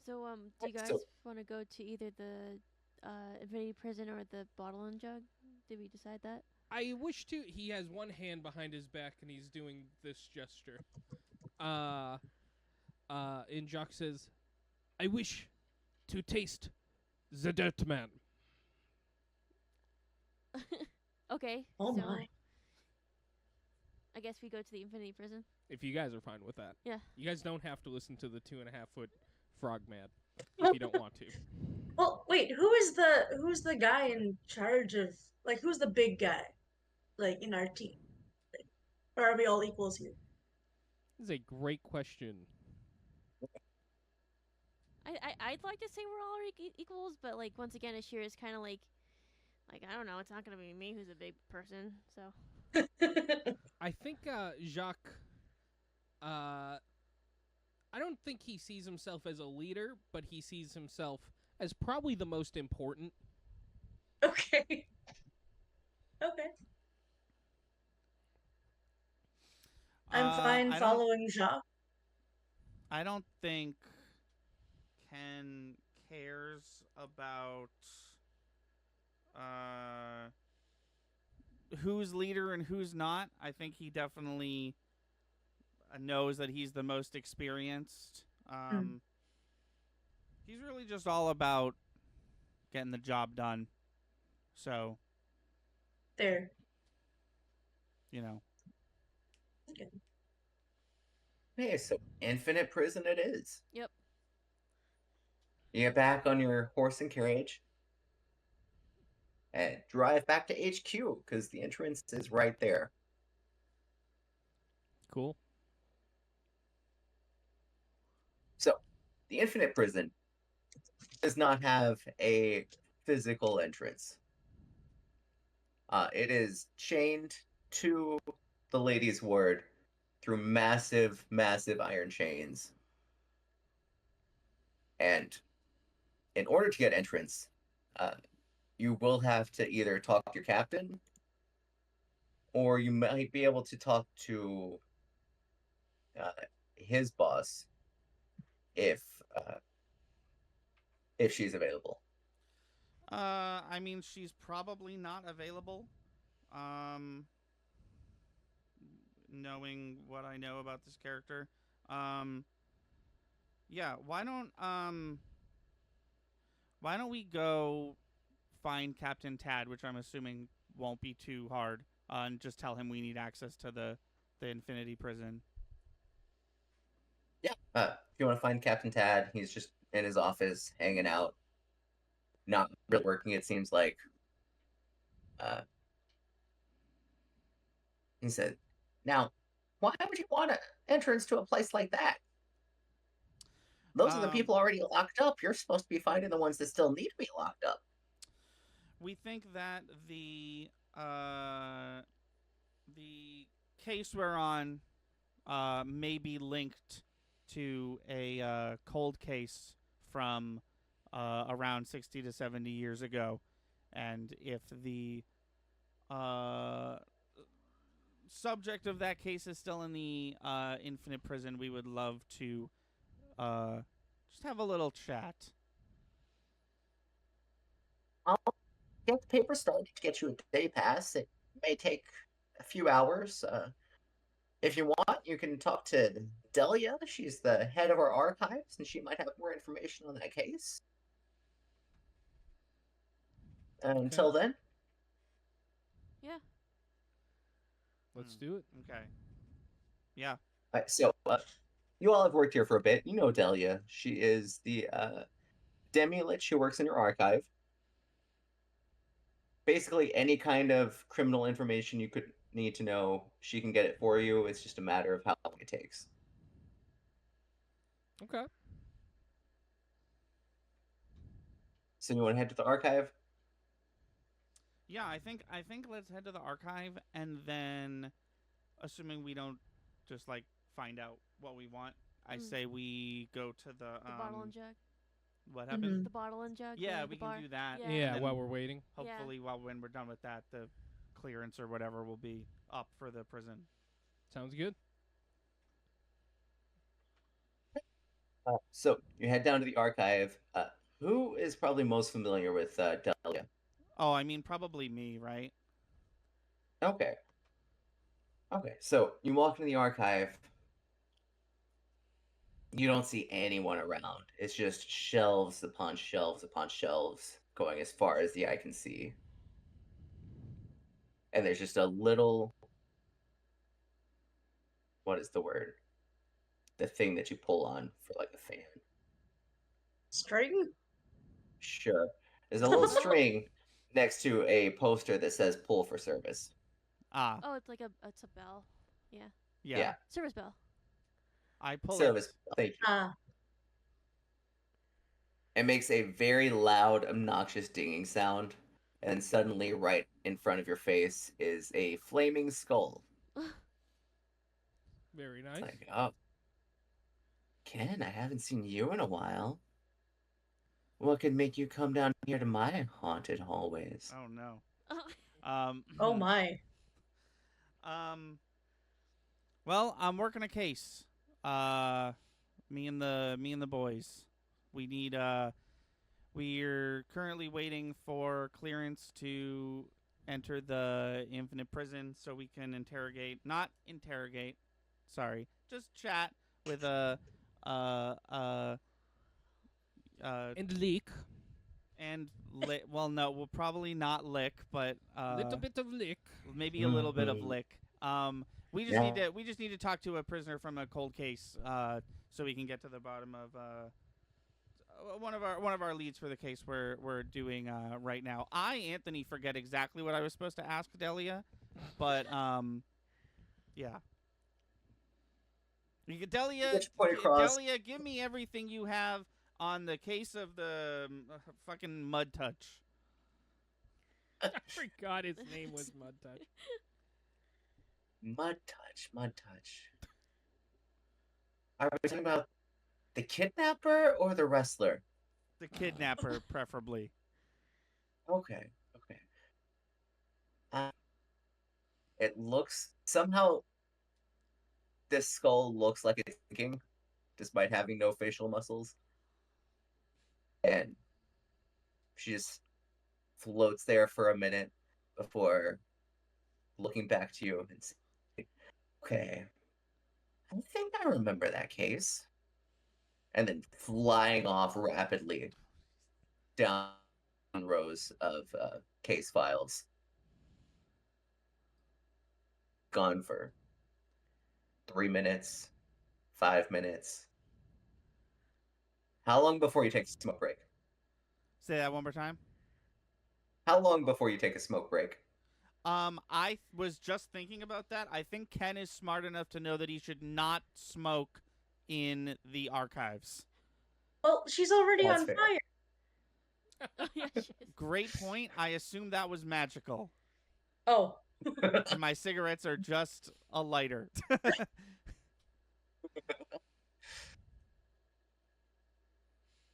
So, do you guys want to go to either the Infinity Prison or the Bottle and Jug? Did we decide that? I wish to. He has one hand behind his back and he's doing this gesture. And Jacques says, "I wish to taste the dirt man." Okay. Oh so my. I guess we go to the Infinity Prison. If you guys are fine with that. Yeah. You guys don't have to listen to the 2.5-foot frog man if you don't want to. Well, wait, who's the guy in charge of, like, who's the big guy, like, in our team? Like, or are we all equals here? This is a great question. I'd like to say we're all equals, but like once again, Ashir is kind of like I don't know. It's not gonna be me who's a big person, so. I think Jacques. I don't think he sees himself as a leader, but he sees himself as probably the most important. Okay. Okay. I'm fine I don't. following Jacques. I don't think Ken cares about who's leader and who's not. I think he definitely knows that he's the most experienced. He's really just all about getting the job done. So, There. you know. Hey, so infinite prison it is. Yep. You get back on your horse and carriage and drive back to HQ because the entrance is right there. Cool. So, the infinite prison does not have a physical entrance. It is chained to the ladies' ward through massive, massive iron chains. And in order to get entrance, you will have to either talk to your captain, or you might be able to talk to his boss if she's available. I mean, she's probably not available. Knowing what I know about this character, yeah. Why don't we go find Captain Tad, which I'm assuming won't be too hard, and just tell him we need access to the Infinity Prison. Yeah. If you want to find Captain Tad, he's just in his office hanging out, not really working. It seems like. He said, "Now, why would you want an entrance to a place like that? Those are the people already locked up. You're supposed to be finding the ones that still need to be locked up." We think that the case we're on may be linked to a cold case from around 60 to 70 years ago, and if the subject of that case is still in the infinite prison, we would love to just have a little chat. I'll get the paper started to get you a day pass. It may take a few hours. If you want, you can talk to Delia. She's the head of our archives, and she might have more information on that case. Until then, Yeah. Let's do it. Okay. Yeah. so you all have worked here for a bit. You know Delia. She is the demi-lich who works in your archive. Basically, any kind of criminal information you could need to know, she can get it for you. It's just a matter of how long it takes. Okay. So you want to head to the archive? Yeah, I think let's head to the archive, and then, assuming we don't just like find out what we want, I say we go to the bottle and jug. What happened? The bottle and jug. Yeah, the we bar. can do that. Yeah. Yeah, And while we're waiting. hopefully, when we're done with that, the clearance or whatever will be up for the prison. Sounds good. So you head down to the archive. Who is probably most familiar with Delia? Oh, I mean, probably me, right? Okay. Okay. So you walk into the archive. You don't see anyone around. It's just shelves upon shelves upon shelves going as far as the eye can see. And there's just a little, what is the word? The thing that you pull on for like a fan. String? Sure. There's a little string next to a poster that says pull for service. Ah, Oh, it's like it's a bell. Yeah. yeah. Yeah. Service bell. I pull Service. it. Thank you. Ah. It makes a very loud, obnoxious dinging sound. And suddenly, right in front of your face is a flaming skull. Very It's nice. like, oh, Ken, I haven't seen you in a while. What could make you come down here to my haunted hallways? Oh no. Oh. Oh my. Um. Well, I'm working a case. Me and the boys. We need we're currently waiting for clearance to enter the infinite prison so we can not interrogate, sorry, just chat with a uh uh And leak. and well, no, we'll probably not lick, but Little bit of lick. maybe a little bit of Mhm. lick. We just Yeah. we just need to talk to a prisoner from a cold case, so we can get to the bottom of one of our leads for the case we're doing right now. Anthony, forget exactly what I was supposed to ask Delia, but yeah. Delia, Get your point across. Delia, give me everything you have on the case of the fucking mud touch. I forgot his name was Mud Touch. Mud touch, mud touch. Are we talking about the kidnapper or the wrestler? The kidnapper, preferably. Okay, okay. It looks somehow this skull looks like it's thinking, despite having no facial muscles. And she just floats there for a minute before looking back to you and saying, okay, I think I remember that case. And then flying off rapidly down rows of case files. Gone for 3 minutes, 5 minutes. How long before you take a smoke break? Say that one more time. How long before you take a smoke break? I was just thinking about that. I think Ken is smart enough to know that he should not smoke in the archives. Well, she's already That's on fair. fire. Oh, yeah, she is. Great point. I assume that was magical. Oh. And my cigarettes are just a lighter.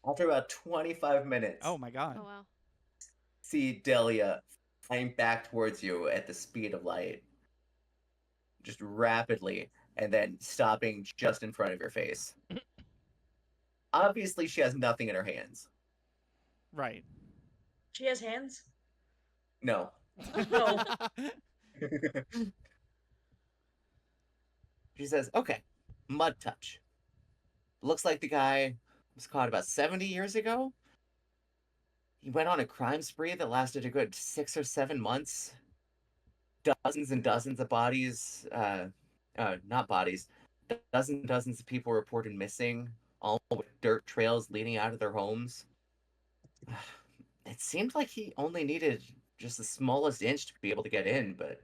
After about 25 minutes, Oh my god. Oh wow. see Delia flying back towards you at the speed of light. Just rapidly, and then stopping just in front of your face. Obviously, she has nothing in her hands. Right. She has hands? No. No. She says, okay, mud touch. Looks like the guy was caught about 70 years ago. He went on a crime spree that lasted a good 6 or 7 months. Dozens and dozens of bodies, not bodies, dozens and dozens of people reported missing, all with dirt trails leading out of their homes. It seemed like he only needed just the smallest inch to be able to get in, but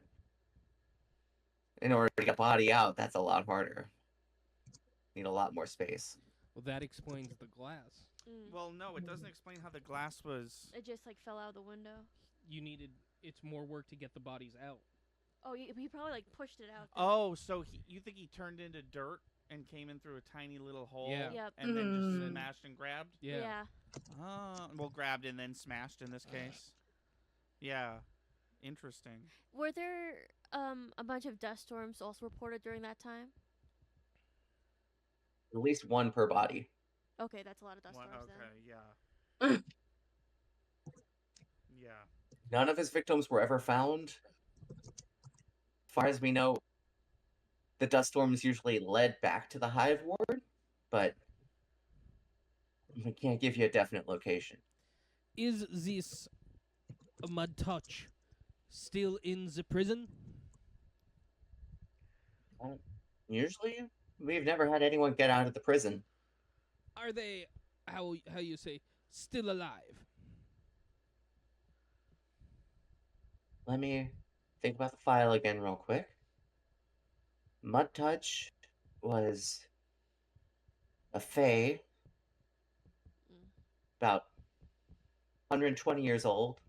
in order to get a body out, that's a lot harder. Need a lot more space. Well, that explains the glass. Mm. Well, no, it doesn't explain how the glass was. It just like fell out of the window. You needed. It's more work to get the bodies out. Oh, he probably like pushed it out. Oh, so you think he turned into dirt and came in through a tiny little hole? Yeah. Yep. And then just Mm. smashed and grabbed? Yeah. Well, grabbed and then smashed in this case. Yeah. Interesting. Were there a bunch of dust storms also reported during that time? At least one per body. Okay, that's a lot of dust One- storms okay, then. yeah. Yeah. None of his victims were ever found. far as we know, the dust storm is usually led back to the hive ward, but we can't give you a definite location. Is this Mud Touch still in the prison? Usually, we've never had anyone get out of the prison. Are they, how you say, still alive? Let me think about the file again real quick. Mud Touch was a fae, Mm. about 120 years old.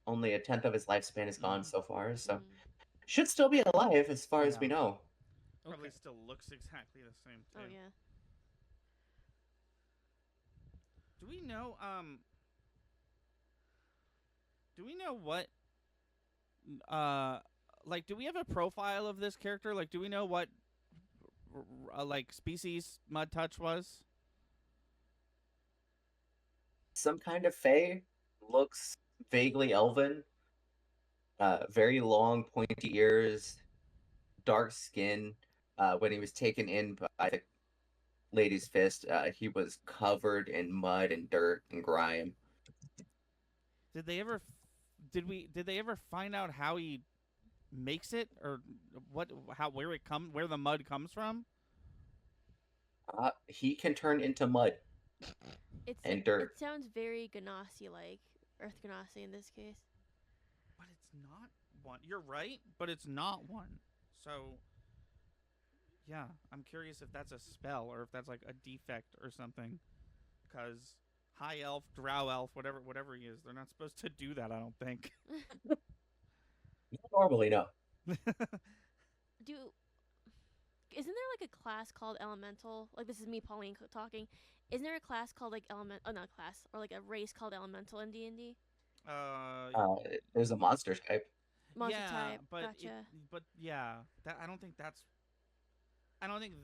Only a tenth of his lifespan is gone so far, so should still be alive as far as we Yeah. know. Probably Okay. still looks exactly the same too. Oh yeah. Do we know what like do we have a profile of this character? Like do we know what like species Mud Touch was? Some kind of fae, looks vaguely elven. Very long, pointy ears, dark skin. When he was taken in by the lady's fist, he was covered in mud and dirt and grime. Did they ever did they ever find out how he makes it or where the mud comes from? He can turn into mud and dirt. It sounds very Ganassi like Earth Ganassi in this case. But it's not one. You're right, but it's not one. So yeah, I'm curious if that's a spell or if that's like a defect or something. Because high elf, drow elf, whatever he is, they're not supposed to do that. I don't think. Normally, no. Isn't there like a class called Elemental? Like this is me, Pauline, talking. Isn't there a class called like not class, or like a race called Elemental in D&D? There's a monster type. Monster yeah, type. but Gotcha. but yeah, that I don't think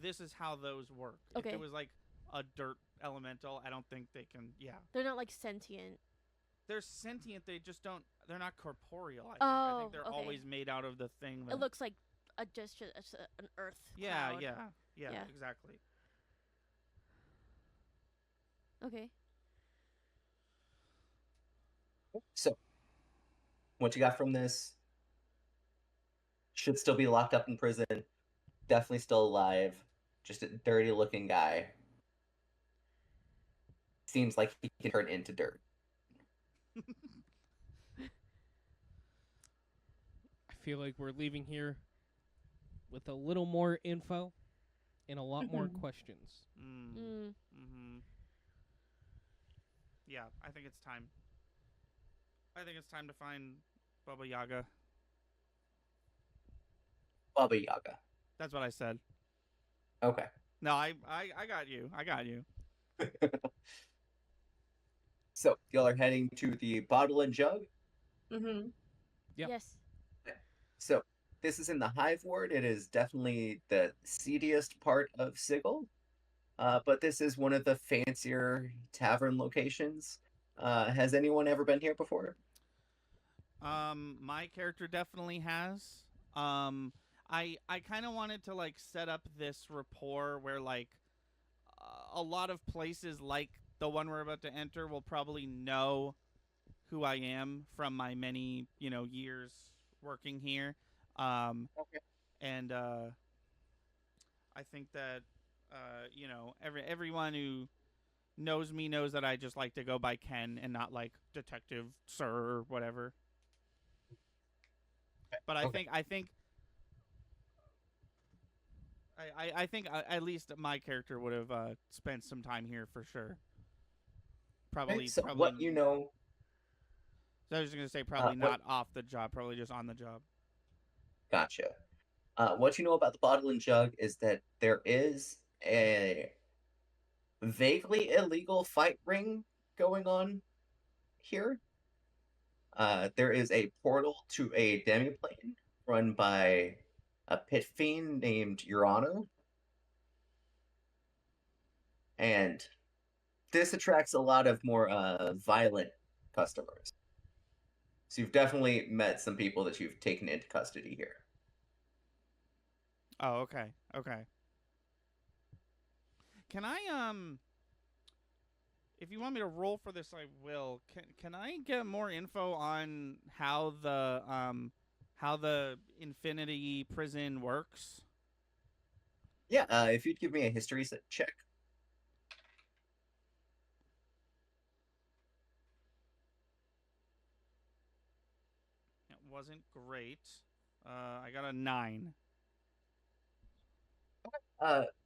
this is how those work. Okay. If it was like a dirt elemental, I don't think they can. Yeah, They're not like sentient. they're sentient. They just don't. They're not corporeal. I think they're okay. always made out of the thing. That, It looks like just an earth yeah, cloud. yeah, Yeah. exactly. Okay. So, what you got from this? Should still be locked up in prison. Definitely still alive. Just a dirty looking guy. Seems like he can turn into dirt. I feel like we're leaving here with a little more info and a lot more questions. Yeah, I think it's time. I think it's time to find Baba Yaga. Baba Yaga. That's what I said. Okay. No, I got you. I got you. So, y'all are heading to the bottle and jug? Mm-hmm. Yep. Yes. So, this is in the Hive Ward. It is definitely the seediest part of Sigil. But this is one of the fancier tavern locations. Has anyone ever been here before? My character definitely has. I kind of wanted to like set up this rapport where like a lot of places like the one we're about to enter will probably know who I am from my many, years working here. Okay. And I think that everyone who knows me knows that I just like to go by Ken and not like Detective Sir or whatever. But I think at least my character would have spent some time here for sure. Probably. So probably. what you know? So I was just gonna say probably what- not off the job, probably just on the job. Gotcha. What you know about the bottle and jug is that there is a vaguely illegal fight ring going on here. There is a portal to a demiplane run by a pit fiend named Urano. And this attracts a lot of more violent customers. So you've definitely met some people that you've taken into custody here. Oh, okay. Okay. Can I if you want me to roll for this, I will. Can I get more info on how the Infinity Prison works? Yeah, if you'd give me a history check. It wasn't great. I got a 9.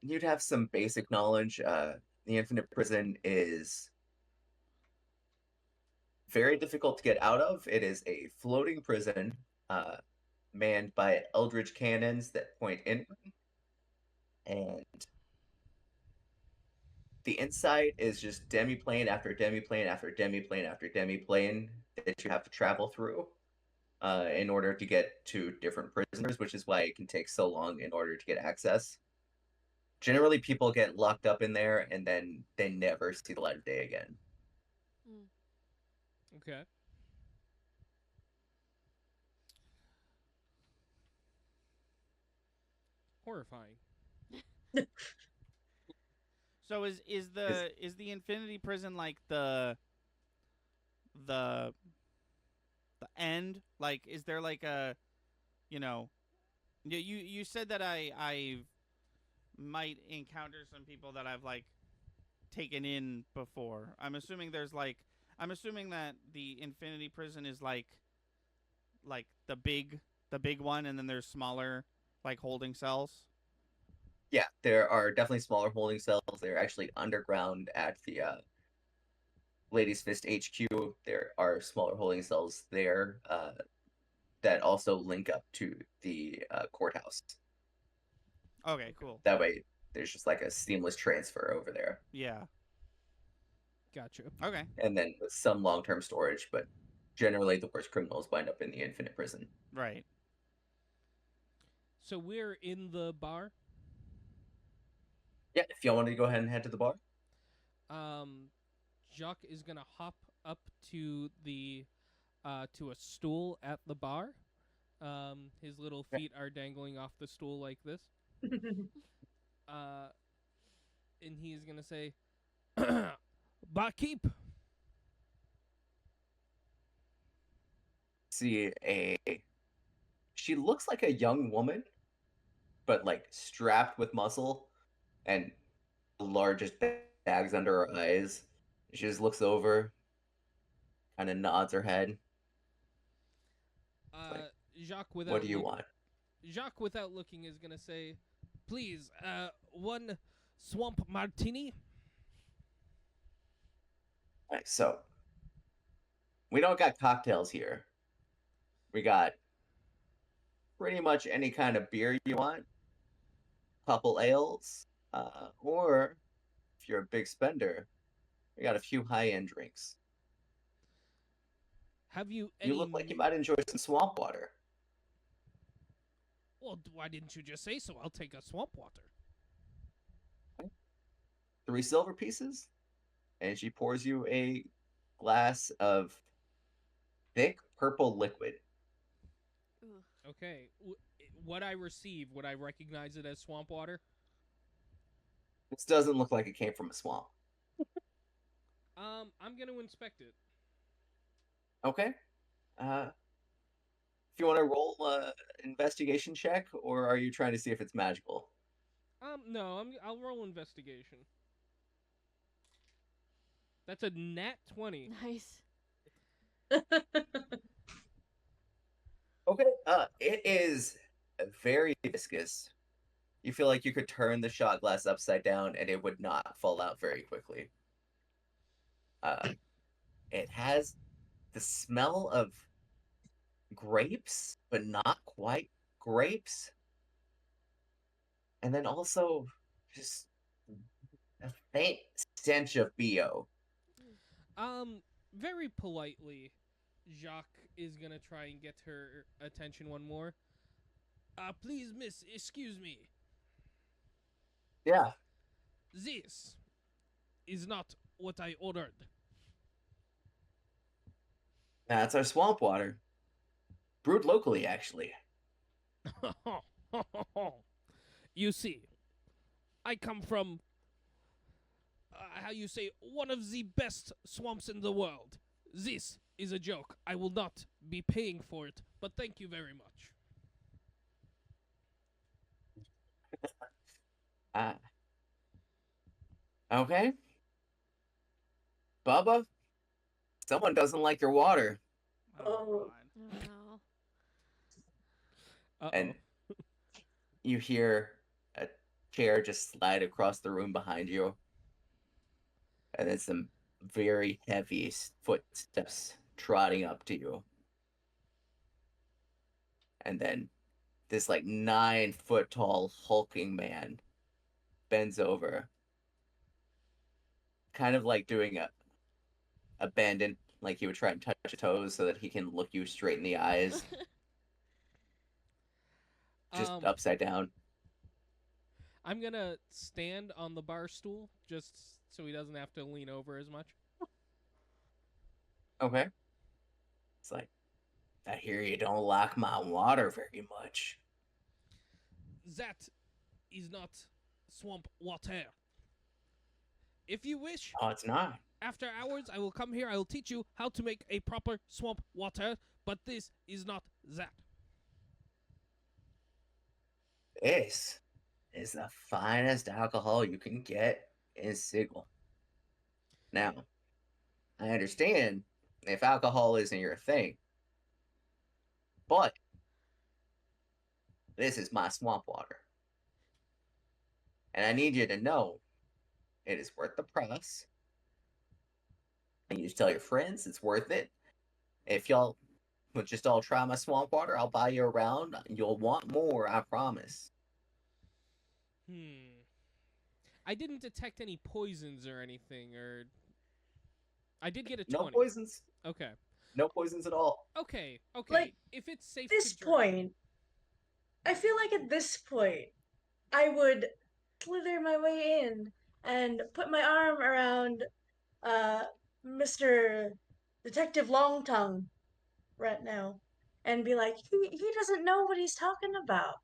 You'd have some basic knowledge. The Infinite Prison is very difficult to get out of. It is a floating prison manned by eldritch cannons that point inward, and the inside is just demiplane after demiplane after demiplane after demiplane that you have to travel through in order to get to different prisoners, which is why it can take so long in order to get access. Generally, people get locked up in there and then they never see the light of day again. Mm. Okay. Horrifying. So is the Infinity Prison like the end? Like, is there like a, you know, you said that I might encounter some people that I've like taken in before. I'm assuming that the Infinity Prison is like the big one, and then there's smaller like holding cells. Yeah, there are definitely smaller holding cells. They're actually underground at the Ladies Fist HQ. There are smaller holding cells there that also link up to the courthouse. Okay, cool. That way, there's just like a seamless transfer over there. Yeah. Gotcha. Okay. And then with some long-term storage, but generally the worst criminals wind up in the Infinite Prison. Right. So we're in the bar. Yeah, if y'all want to go ahead and head to the bar. Jacques is gonna hop up to the to a stool at the bar. His little feet are dangling off the stool like this. And he's gonna say, "Barkeep." See she looks like a young woman, but like strapped with muscle and the largest bags under her eyes. She just looks over, kind of nods her head. Like, Jacques, what do you want? Jacques, without looking, is gonna say, "Please, one swamp martini." All right, so we don't got cocktails here. We got pretty much any kind of beer you want, couple ales, or if you're a big spender, we got a few high-end drinks. Have you You any? look like you might enjoy some swamp water. Well, why didn't you just say so? I'll take a swamp water. 3 silver pieces, and she pours you a glass of thick purple liquid. Ooh. Okay. What I receive, would I recognize it as swamp water? This doesn't look like it came from a swamp. I'm gonna inspect it. Okay. If you want to roll investigation check, or are you trying to see if it's magical? No, I'll roll investigation. That's a nat 20. Nice. Okay. It is very viscous. You feel like you could turn the shot glass upside down and it would not fall out very quickly. It has the smell of grapes, but not quite grapes. And then also just a faint stench of BO. Very politely, Jacques is gonna try and get her attention one more. Please, miss, excuse me. Yeah. This is not what I ordered. That's our swamp water. Brewed locally, actually. You see, I come from, how you say, one of the best swamps in the world. This is a joke. I will not be paying for it, but thank you very much. Uh, okay. Bubba, someone doesn't like your water. Oh, Oh. God. Oh no. And you hear a chair just slide across the room behind you. And then some very heavy footsteps trotting up to you. And then this like 9-foot tall hulking man bends over, kind of like doing a bend, like he would try and touch your toes so that he can look you straight in the eyes, just upside down. I'm gonna stand on the bar stool just so he doesn't have to lean over as much. Okay. It's like, I hear you don't like my water very much. That is not swamp water. If you wish, Oh, it's not. after hours, I will come here. I will teach you how to make a proper swamp water, but this is not that. This is the finest alcohol you can get in Sigil. Now, I understand if alcohol isn't your thing, but this is my swamp water. And I need you to know it is worth the price. And you just tell your friends it's worth it. If y'all would just all try my swamp water, I'll buy you around. You'll want more, I promise. I didn't detect any poisons or anything, or I did get a 20. No poisons. Okay. No poisons at all. Okay. Like, if it's safe This to drink. point, I feel like at this point, I would slither my way in and put my arm around Mr. Detective Longtongue right now and be like, he doesn't know what he's talking about.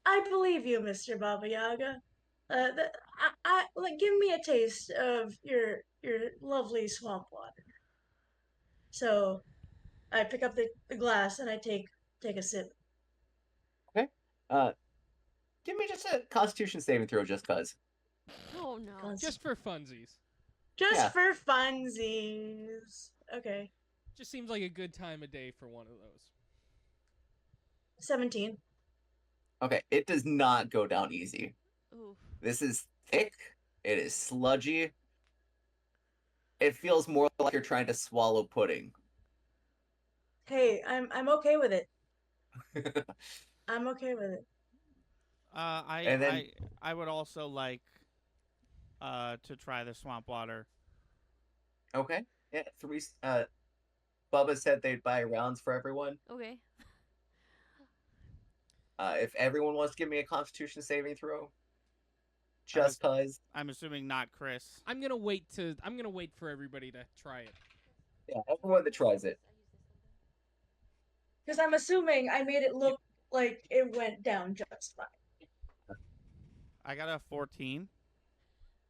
I believe you, Mr. Baba Yaga. Like, give me a taste of your lovely swamp water. So I pick up the glass and I take a sip. Okay. Give me just a Constitution saving throw, just cause. Oh no. Just for funsies. Just Yeah. for funsies. Okay. Just seems like a good time of day for one of those. 17. Okay, it does not go down easy. Ooh. This is thick. It is sludgy. It feels more like you're trying to swallow pudding. Hey, I'm okay with it. I'm okay with it. And then- I would also like to try the swamp water. Okay. Yeah, Bubba said they'd buy rounds for everyone. Okay. If everyone wants to give me a Constitution saving throw, just cause. I'm assuming not Chris. I'm gonna wait for everybody to try it. Yeah, everyone that tries it. Because I'm assuming I made it look like it went down just fine. I got a 14.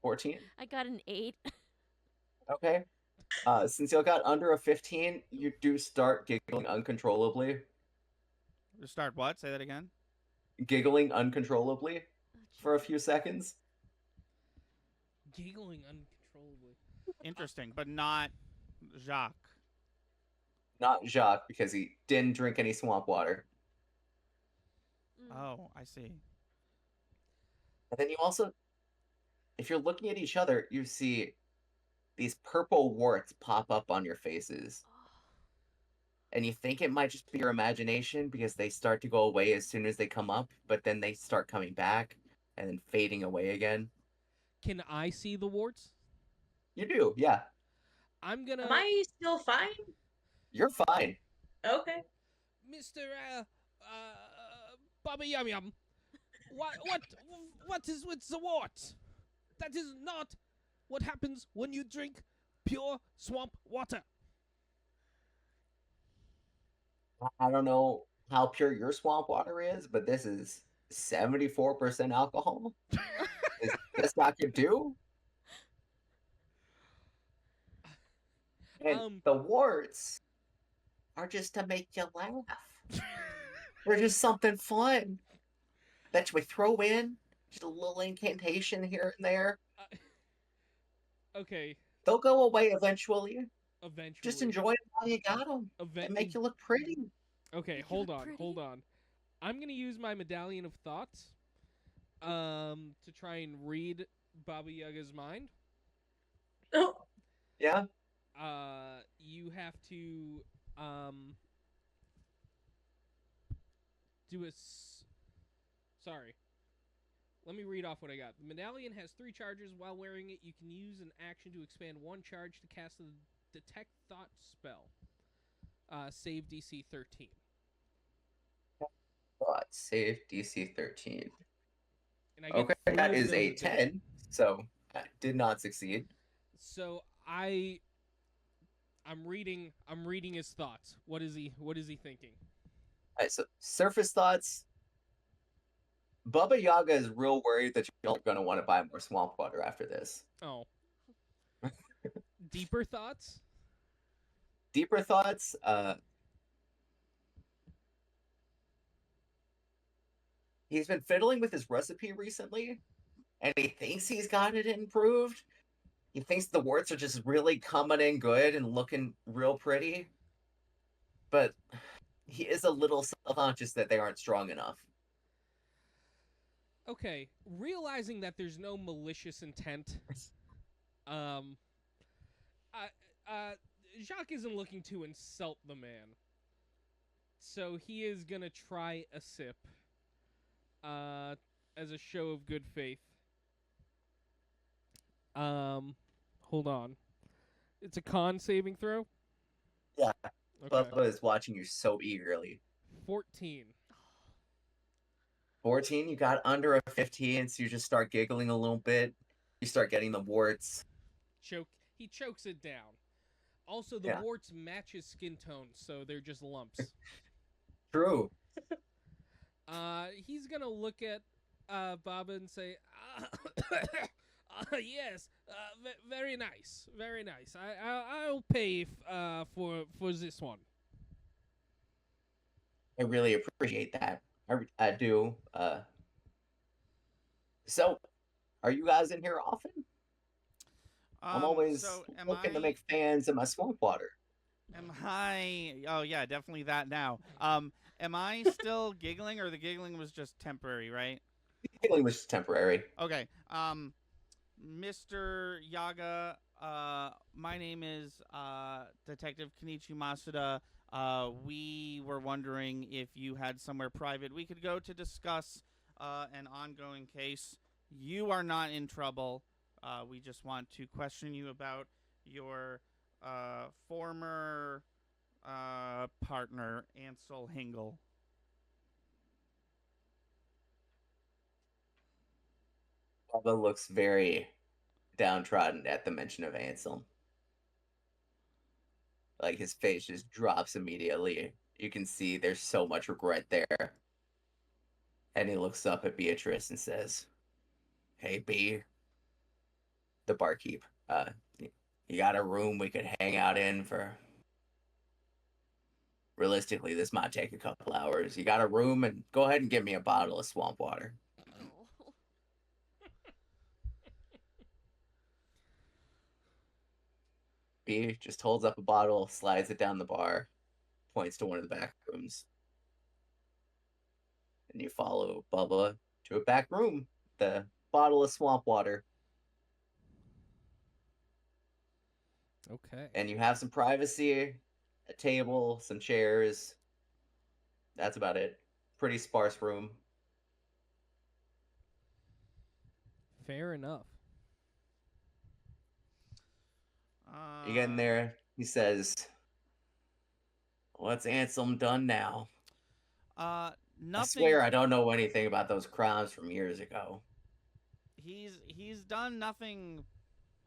14. I got an 8. Okay. Since you got under a 15, you do start giggling uncontrollably. Start what? Say that again. Giggling uncontrollably for a few seconds. Giggling uncontrollably. Interesting, but not Jacques. Not Jacques, because he didn't drink any swamp water. Oh, I see. And then you also, if you're looking at each other, you see these purple warts pop up on your faces. And you think it might just be your imagination because they start to go away as soon as they come up, but then they start coming back and then fading away again. Can I see the warts? You do, yeah. I'm gonna. Am I still fine? You're fine. Okay. Mr. Baba Yum Yum. What is with the warts? That is not what happens when you drink pure swamp water. I don't know how pure your swamp water is, but this is 74% alcohol. Is this not gonna do? And the warts are just to make you laugh. They're just something fun that we throw in, just a little incantation here and there. Okay. They'll go away eventually. Eventually. Just enjoy them while you got them. And make you look pretty. Okay, hold on. I'm gonna use my Medallion of Thoughts to try and read Baba Yaga's mind. Oh, Yeah. You have to do a sorry. Let me read off what I got. The medallion has 3 charges. While wearing it, you can use an action to expand 1 charge to cast the Detect Thought spell. Save DC 13. Thought save DC 13. And I get Okay, 3 that of is those a abilities. 10, so I did not succeed. So I'm reading his thoughts. What is he thinking? All right, so surface thoughts. Baba Yaga is real worried that you're going to want to buy more swamp water after this. Oh. Deeper thoughts? Deeper thoughts. He's been fiddling with his recipe recently, and he thinks he's got it improved. He thinks the warts are just really coming in good and looking real pretty. But he is a little self-conscious that they aren't strong enough. Okay, realizing that there's no malicious intent, Jacques isn't looking to insult the man, so he is gonna try a sip, as a show of good faith. Hold on, it's a con saving throw. Yeah, Okay. Bubba is watching you so eagerly. 14. 14, you got under a 15, so you just start giggling a little bit. You start getting the warts. He chokes it down. Also, the warts match his skin tone, so they're just lumps. True. He's gonna look at Baba and say, "Yes, very nice, very nice. I'll pay for this one." I really appreciate that. I do. So, are you guys in here often? I'm always looking to make fans of my swamp water. Am I? Oh yeah, definitely that now. Am I still giggling, or the giggling was just temporary, right? Giggling was just temporary. Okay. Mr. Yaga, my name is Detective Kenichi Masuda. We were wondering if you had somewhere private we could go to discuss an ongoing case. You are not in trouble. We just want to question you about your former partner, Ansel Hingle. Bubba looks very downtrodden at the mention of Ansel. Like, his face just drops immediately. You can see there's so much regret there. And he looks up at Beatrice and says, "Hey, B, the barkeep, you got a room we could hang out in for... Realistically, this might take a couple hours. You got a room, and go ahead and give me a bottle of swamp water." Oh. B just holds up a bottle, slides it down the bar, points to one of the back rooms. And you follow Bubba to a back room, the bottle of swamp water. Okay. And you have some privacy, a table, some chairs. That's about it. Pretty sparse room. Fair enough. You get in there, he says, "What's Anselm done now?" Nothing. I swear I don't know anything about those crimes from years ago. He's done nothing,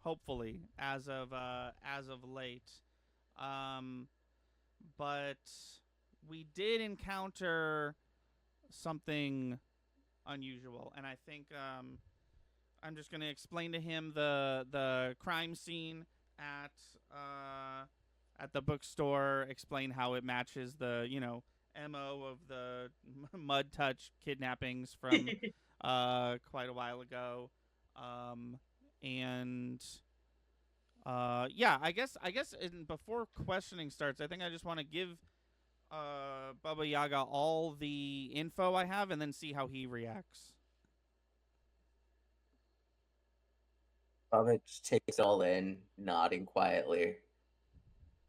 hopefully, as of late. But we did encounter something unusual, and I think I'm just going to explain to him the crime scene at at the bookstore. Explain how it matches the MO of the mud touch kidnappings from quite a while ago, and yeah, I guess before questioning starts, I think I just want to give Baba Yaga all the info I have, and then see how he reacts. Bubba just takes it all in, nodding quietly,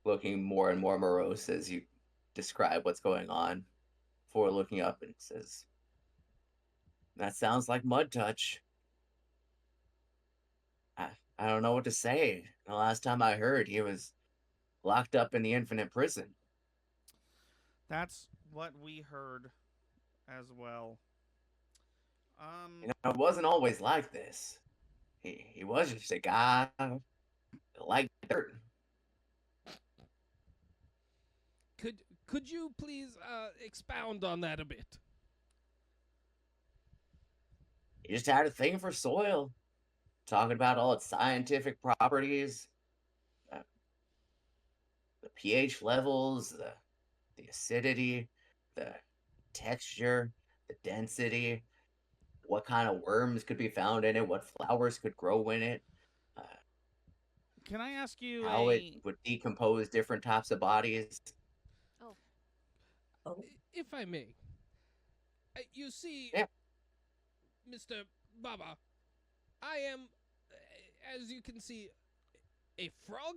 looking more and more morose as you describe what's going on, before looking up and says, "That sounds like Mud Touch. I don't know what to say. The last time I heard, he was locked up in the Infinite Prison." That's what we heard as well. It wasn't always like this. He was just a guy that liked dirt. Could you please expound on that a bit? He just had a thing for soil, talking about all its scientific properties, uh, the pH levels, the acidity, the texture, the density, what kind of worms could be found in it, what flowers could grow in it, Can I ask you how it would decompose different types of bodies. Oh, Oh, If I may. You see, Yeah. Mr. Baba, I am, as you can see, a frog.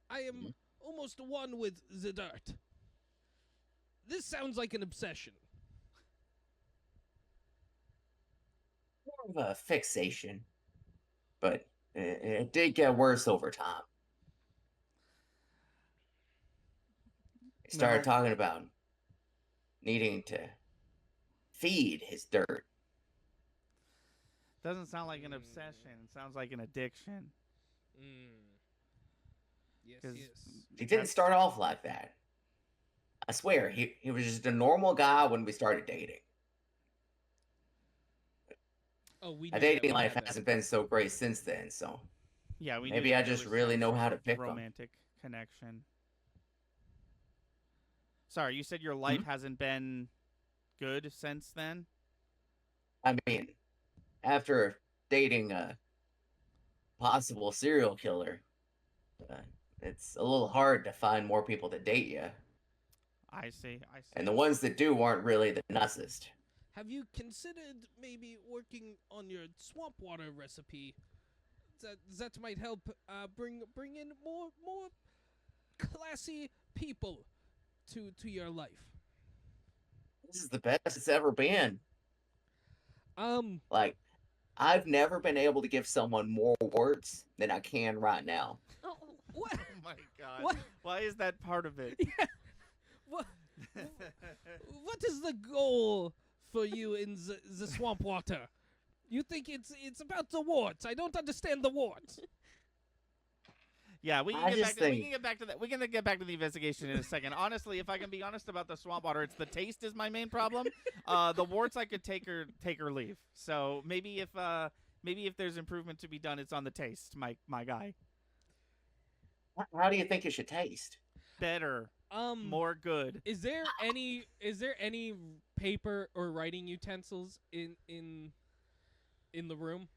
I am almost one with the dirt. This sounds like an obsession. More of a fixation, but it did get worse over time. He started No. talking about needing to feed his dirt. Doesn't sound like an obsession. It sounds like an addiction. Yes, 'Cause yes. He didn't start off like that. I swear, he was just a normal guy when we started dating. Oh, we My knew that. dating We life had that. hasn't been so great since then, so Yeah, we maybe knew I that there just was really some know sort how to of pick 'em. romantic connection. Sorry, you said your life hasn't been good since then? I mean, after dating a possible serial killer, uh, it's a little hard to find more people to date you. I see. And the ones that do aren't really the nicest. Have you considered maybe working on your swamp water recipe? That might help bring in more classy people to your life. This is the best it's ever been. Like, I've never been able to give someone more warts than I can right now. oh, What? Oh my god. What? Why is that part of it? Yeah. What? What is the goal for you in the swamp water? You think it's about the warts? I don't understand the warts. Yeah, we I can get just back. We think- can get back to that. We can get back to the investigation in a second. Honestly, if I can be honest about the swamp water, it's the taste is my main problem. The warts I could take or leave. So maybe if there's improvement to be done, it's on the taste, my guy. How do you think it should taste? Better, more good. Is there any paper or writing utensils in the room?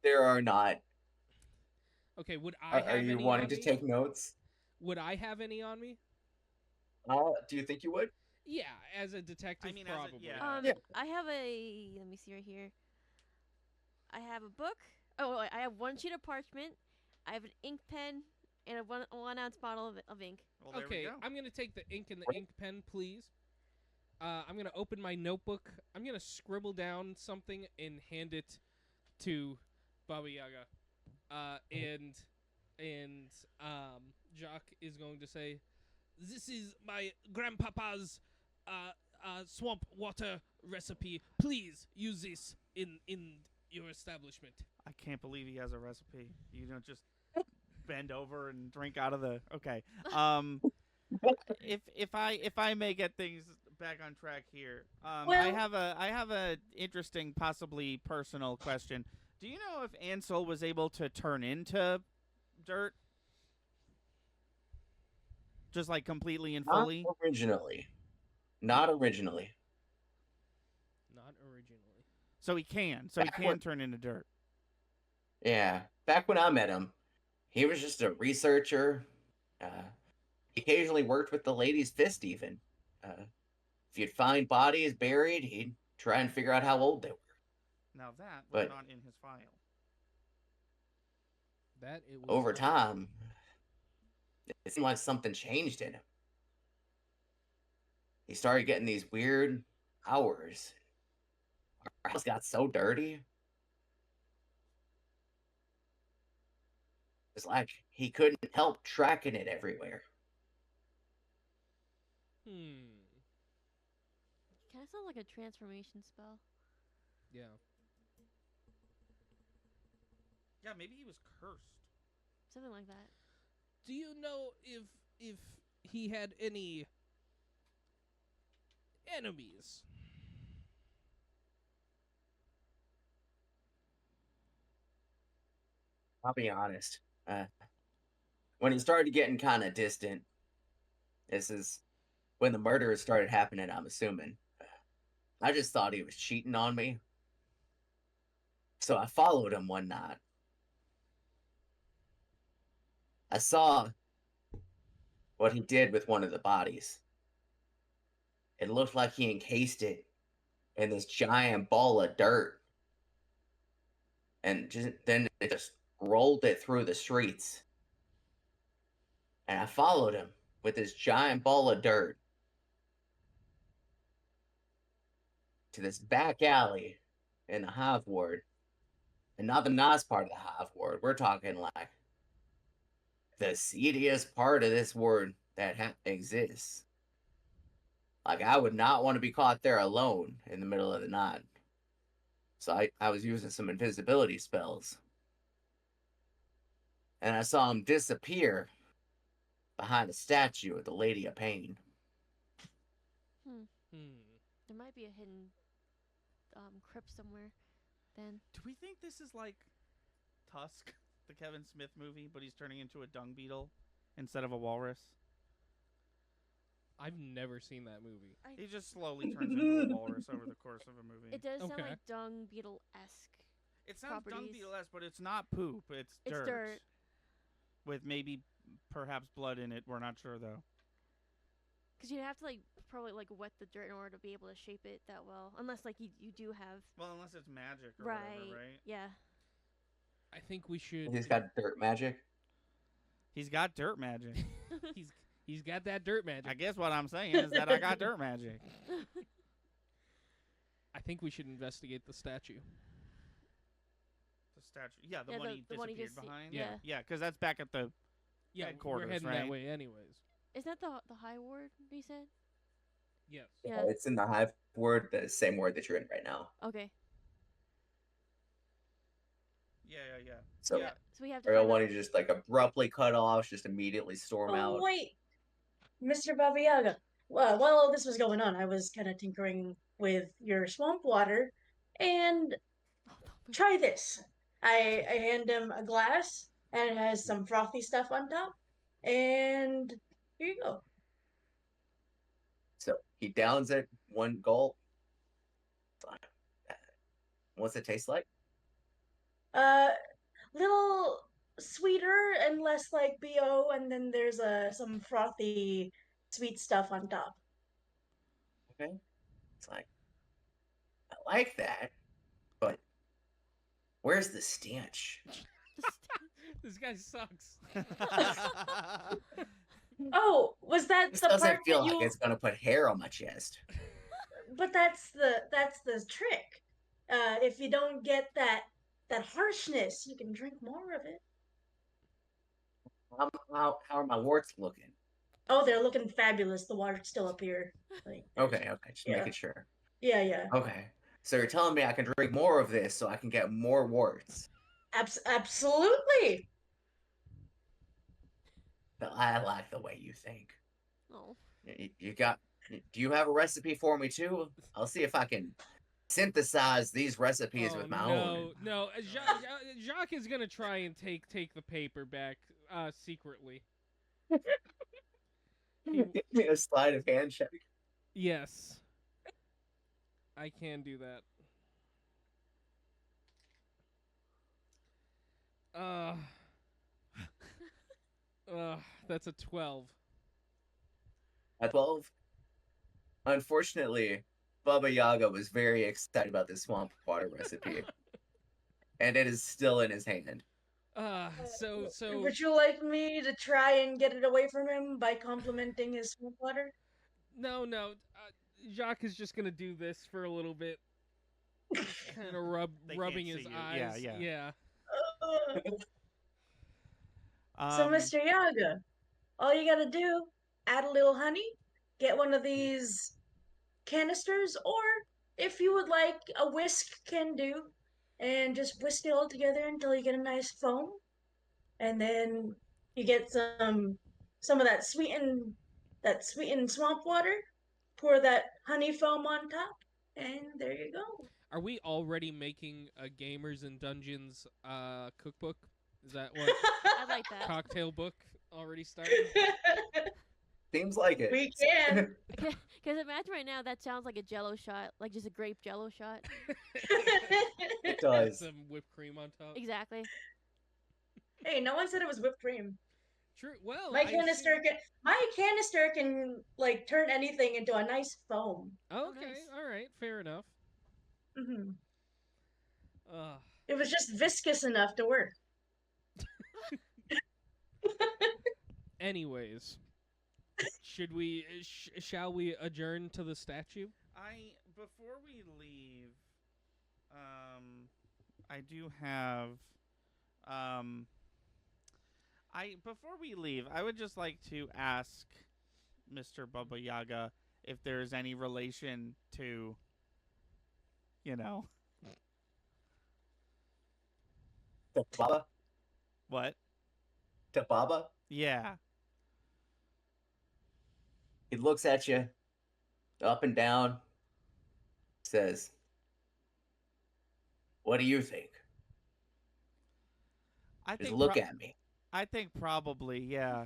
There are not. Okay, would I have Are you any wanting on to me? take notes? Would I have any on me? Do you think you would? Yeah, as a detective, I mean, as a- probably. yeah. Yeah. I have a. Let me see right here. I have a book. Oh, I have one sheet of parchment. I have an ink pen and a 1 ounce bottle of ink. Well, there we Okay, go. I'm gonna take the ink and the ink pen, please. I'm gonna open my notebook. I'm gonna scribble down something and hand it to Baba Yaga. And Jacques is going to say, "This is my grandpapa's swamp water recipe. Please use this in your establishment." I can't believe he has a recipe. You don't just bend over and drink out of the. Okay. if I may get things back on track here, I Well- have a interesting, possibly personal question. Do you know if Ansel was able to turn into dirt, just like completely and Not fully? originally. Not originally. Not originally. So he can. So he Back can when- turn into dirt. Yeah. Back when I met him, he was just a researcher. He occasionally worked with the Lady's Fist, even. If you'd find bodies buried, he'd try and figure out how old they were. Now that was But- not in his file. That it was Over not. time, it seemed like something changed in him. He started getting these weird hours. Our house got so dirty. It's like he couldn't help tracking it everywhere. Kind of sounds like a transformation spell. Yeah. Yeah, maybe he was cursed. Something like that. Do you know if he had any enemies? I'll be honest. When he started getting kind of distant, this is when the murders started happening, I'm assuming. I just thought he was cheating on me. So I followed him one night. I saw what he did with one of the bodies. It looked like he encased it in this giant ball of dirt. And then it just rolled it through the streets. And I followed him with this giant ball of dirt to this back alley in the Hive Ward. And not the nice part of the Hive Ward. We're talking like the seediest part of this ward that exists. Like, I would not want to be caught there alone in the middle of the night. So I was using some invisibility spells. And I saw him disappear behind a statue of the Lady of Pain. There might be a hidden crypt somewhere. Then Do we think this is like Tusk, the Kevin Smith movie, but he's turning into a dung beetle instead of a walrus? I've never seen that movie. He just slowly turns into a walrus over the course of a movie. it does sound Okay. like dung beetle esque. It sounds dung properties. beetle-esque, but it's not poop. It's It's dirt. dirt. With maybe perhaps blood in it. We're not sure though. Because you'd have to like probably like wet the dirt in order to be able to shape it that well. Unless like you do have Well, unless it's magic or right. whatever, right? Yeah. I think we should. He's got dirt magic. He's got dirt magic. He's got that dirt magic. I guess what I'm saying is that I got dirt magic. I think we should investigate the statue. The statue. Yeah, the Yeah, one the- he the one he disappeared just- behind. yeah. Yeah, because that's back at the Yeah, Headquarters, we're heading right? that way anyways. Isn't that the high ward he said? Yes. Yeah. It's in the Hive Ward, the same ward that you're in right now. Okay. Yeah. So Yeah. So we have to I don't find want out- to just like abruptly cut off, just immediately storm Oh, out. wait, Mr. Baba Yaga. Well, while all this was going on, I was kind of tinkering with your swamp water, and try this. I hand him a glass, and it has some frothy stuff on top, and here you go. So he downs it one gulp. What's it taste like? Little sweeter and less like BO, and then there's some frothy sweet stuff on top. Okay. It's like, I like that, but where's the stench? This guy sucks. Oh, was that This the doesn't part feel that like you? it's gonna put hair on my chest. But that's the trick. If you don't get that harshness, you can drink more of it. How are my warts looking? Oh, they're looking fabulous. The water's still up here. Like, Okay, just Yeah. making sure. yeah. Okay. So you're telling me I can drink more of this so I can get more warts. Absolutely. But I like the way you think. Oh. You got? Do you have a recipe for me too? I'll see if I can synthesize these recipes with my own. No. Jacques is gonna try and take the paper back secretly. Give me a sleight of hand check. Yes, I can do that. Uh, that's a 12. At 12. Unfortunately, Baba Yaga was very excited about this swamp water recipe, and it is still in his hand. So Would you like me to try and get it away from him by complimenting his swamp water? no. Jacques is just gonna do this for a little bit, kind of They rubbing can't his see you. eyes. Yeah. So, Mr. Yaga, all you gotta do, add a little honey, get one of these canisters, or if you would like, a whisk can do, and just whisk it all together until you get a nice foam, and then you get some of that sweetened swamp water. Pour that honey foam on top, and there you go. Are we already making a Gamers and Dungeons cookbook? Is that what I like that. cocktail book already started? Seems like it. We can. Because imagine right now that sounds like a Jello shot, like just a grape Jello shot. It does. Some whipped cream on top. Exactly. Hey, no one said it was whipped cream. True. Well, My canister can like turn anything into a nice foam. Okay. nice. All right. Fair enough. hmm Uh, It was just viscous enough to work. anyways, shall we adjourn to the statue? Before we leave, I do have, before we leave, I would just like to ask Mr. Baba Yaga if there's any relation to, To Baba? what? To Baba? Yeah. He looks at you up and down, says, "What do you think? I Just think look at me." I think probably, yeah.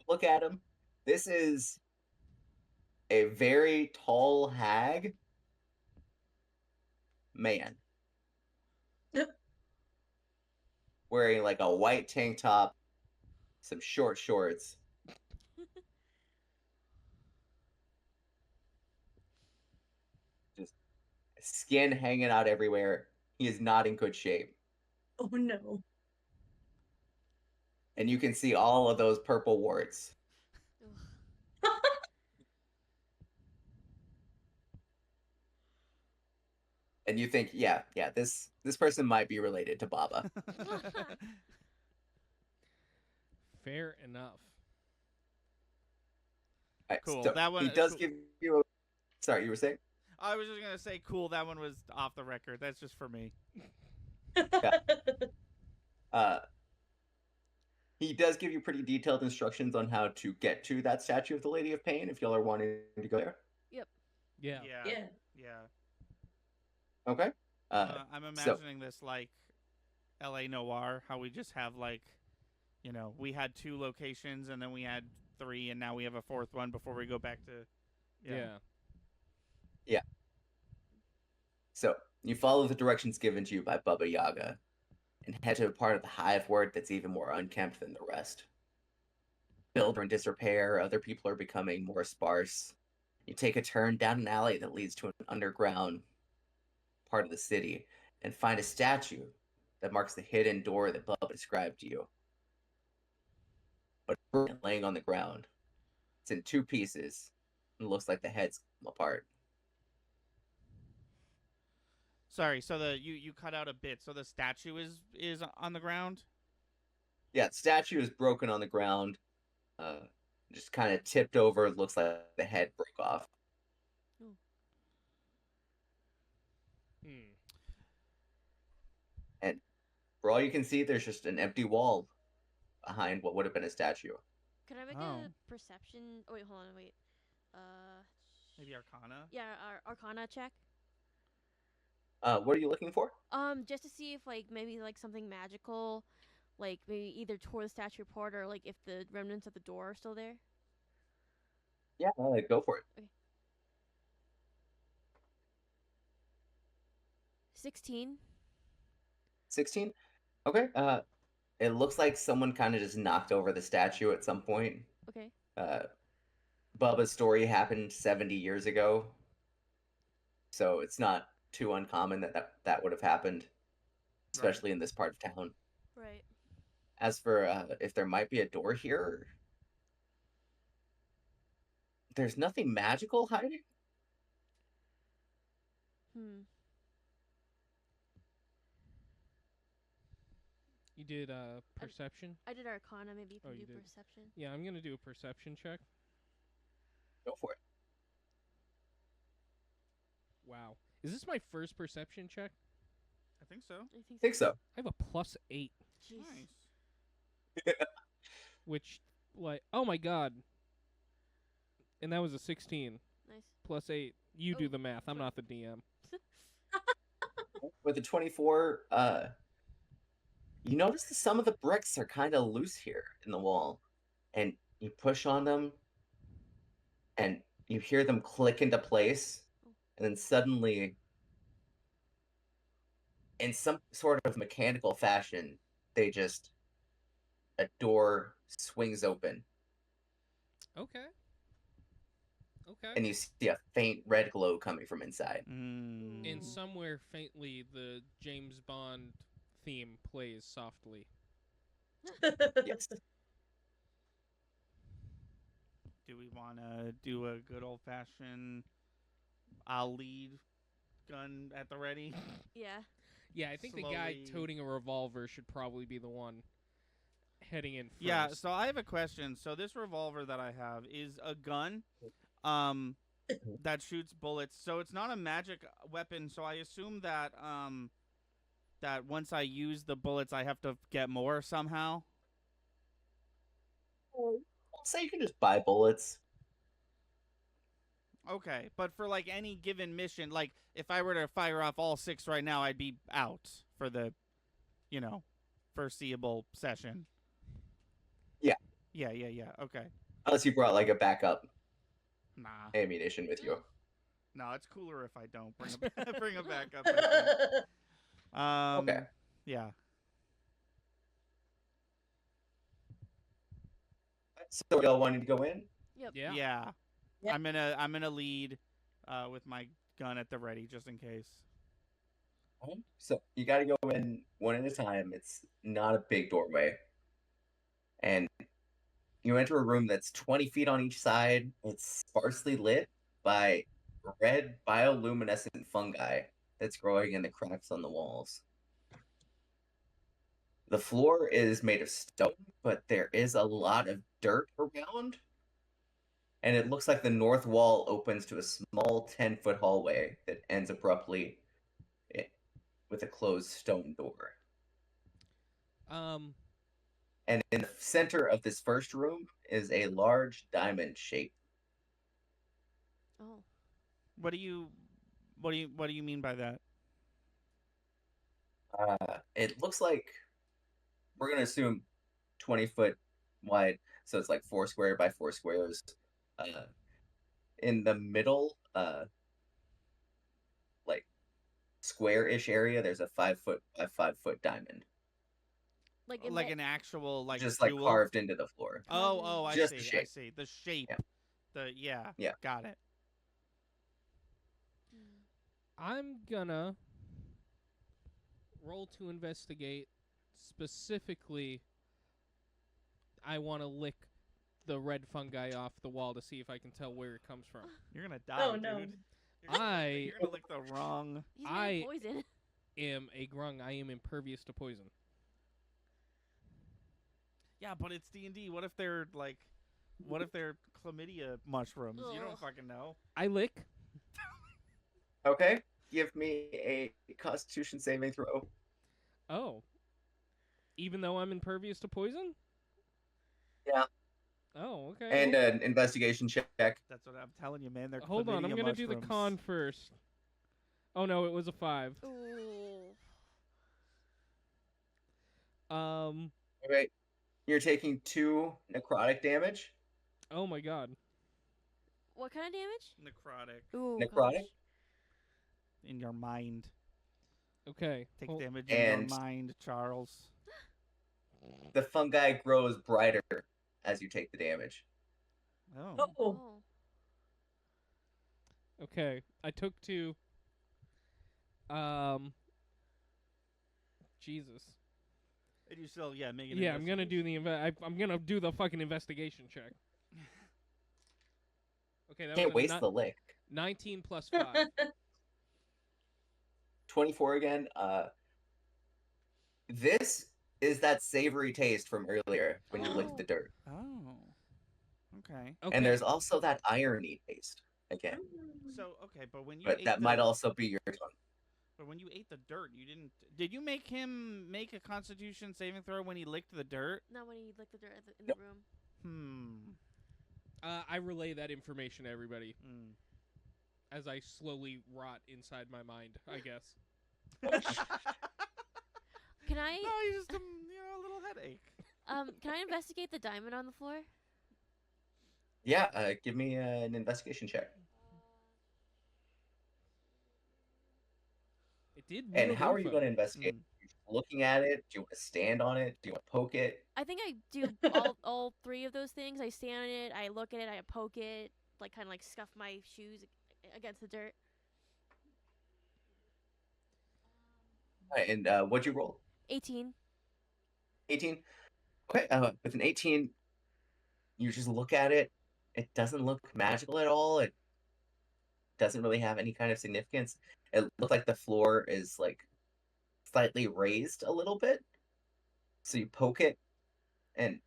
Look at him. This is a very tall hag man. Wearing like a white tank top, some short shorts. Just skin hanging out everywhere. He is not in good shape. Oh no. And you can see all of those purple warts. And you think, yeah, this person might be related to Baba. Fair enough. Right, Cool. so That one. he does cool. give you. Sorry, you were saying? I was just gonna say, cool. That one was off the record. That's just for me. He does give you pretty detailed instructions on how to get to that statue of the Lady of Pain if y'all are wanting to go there. Yeah. Yeah. Okay. I'm imagining this like L.A. Noir, how we just have like, we had 2 locations and then we had 3 and now we have a 4th one before we go back to. Yeah. So you follow the directions given to you by Baba Yaga and head to a part of the hive ward that's even more unkempt than the rest. Buildings are in disrepair, other people are becoming more sparse. You take a turn down an alley that leads to an underground part of the city and find a statue that marks the hidden door that Bubba described to you. But it's laying on the ground. It's in 2 pieces and looks like the head's come apart. Sorry, so you cut out a bit. So the statue is on the ground? Yeah, the statue is broken on the ground. Just kind of tipped over. It looks like the head broke off. And for all you can see, there's just an empty wall behind what would have been a statue. Can I make Oh. a perception? Oh wait, hold on, wait. Maybe Arcana. Yeah, Arcana check. What are you looking for? Just to see if like maybe like something magical, like maybe either tore the statue apart or like if the remnants of the door are still there. Yeah, go for it. 16. 16. Okay. It looks like someone kind of just knocked over the statue at some point. Okay. Bubba's story happened 70 years ago, so it's not too uncommon that would have happened, especially in this part of town. Right. As for if there might be a door here, there's nothing magical hiding. You did perception? I did Arcana. Maybe you can do did. perception. Yeah, I'm going to do a perception check. Go for it. Wow. Is this my first perception check? I think so. I Think so. I have a +8, Jeez. Nice. which, like, oh my god. And that was a 16. Nice. +8. You do Oh, the math. I'm not the DM. With the 24, you notice that some of the bricks are kind of loose here in the wall, and you push on them, and you hear them click into place, and then suddenly, in some sort of mechanical fashion, a door swings open, Okay. and you see a faint red glow coming from inside. And somewhere faintly, the James Bond theme plays softly. Yes. Do we want to do a good old fashioned I'll lead gun at the ready? Yeah. Yeah, I think the guy Slowly. toting a revolver should probably be the one heading in first. Yeah, so I have a question. So this revolver that I have is a gun that shoots bullets. So it's not a magic weapon, so I assume that that once I use the bullets I have to get more somehow. I'll say you can just buy bullets. Okay, but for like any given mission, like if I were to fire off all 6 right now, I'd be out for the, foreseeable session. Yeah. Yeah. Okay. Unless you brought like a backup Nah. ammunition with you. No, it's cooler if I don't bring a backup. I think. Okay. Yeah. So y'all wanting to go in? Yep. Yeah. Yeah. I'm gonna lead with my gun at the ready just in case. So you got to go in one at a time. It's not a big doorway. And you enter a room that's 20 feet on each side. It's sparsely lit by red bioluminescent fungi that's growing in the cracks on the walls. The floor is made of stone, but there is a lot of dirt around. And it looks like the north wall opens to a small 10-foot hallway that ends abruptly with a closed stone door. And in the center of this first room is a large diamond shape. Oh. What do you mean by that? It looks like we're gonna assume 20-foot wide, so it's like 4 square by 4 squares. In the middle, like square-ish area, there's a 5-foot by 5-foot diamond, Like Like an actual just jewel? like carved into the floor. Oh, I Just see. the shape. I see. The shape. Yeah. Yeah. Got it. I'm gonna roll to investigate. Specifically, I want to lick the red fungi off the wall to see if I can tell where it comes from. You're gonna die, Oh, no. dude. I You're gonna lick the wrong. He's I- made of poison. am a grung. I am impervious to poison. Yeah, but it's D&D. What if they're chlamydia mushrooms? You don't Ugh. fucking know. I lick. Okay, give me a Constitution saving throw. Oh. Even though I'm impervious to poison? Yeah. Oh, okay. And an investigation check. That's what I'm telling you, man. They're Hold on, I'm chlamydia gonna do the mushrooms. con first. Oh no, it was a 5. Ooh. Um. All right. You're taking 2 necrotic damage. Oh my god. What kind of damage? Necrotic Ooh, Necrotic? gosh. in your mind. Okay. Take hol- damage in your And- mind, Charles. The fungi grows brighter as you take the damage. Oh. Oh, Oh. Okay. I took 2. Jesus. And you still, make an Yeah, I'm gonna do investigation. I'm gonna do the fucking investigation check. Okay, that Can't was a waste the lick. 19 plus 5. 24 again. This is that savory taste from earlier when you licked the dirt. Oh. Okay. Okay. And there's also that irony taste again. So, okay, but when you But ate that the, might also be your tongue. But when you ate the dirt, you didn't. Did you make him make a Constitution saving throw when he licked the dirt? Not when he licked the dirt in the room. I relay that information to everybody Hmm. as I slowly rot inside my mind, I guess. Can I No, he's just a little headache. can I investigate the diamond on the floor? Yeah, give me an investigation check. It did. And wield how are you info. going to investigate? You just looking at it? Do you want to stand on it? Do you want to poke it? I think I do all 3 of those things. I stand on it, I look at it, I poke it, like kind of like scuff my shoes against the dirt. All right, and what'd you roll? 18. 18? Okay, with an 18, you just look at it. It doesn't look magical at all. It doesn't really have any kind of significance. It looks like the floor is like slightly raised a little bit. So you poke it and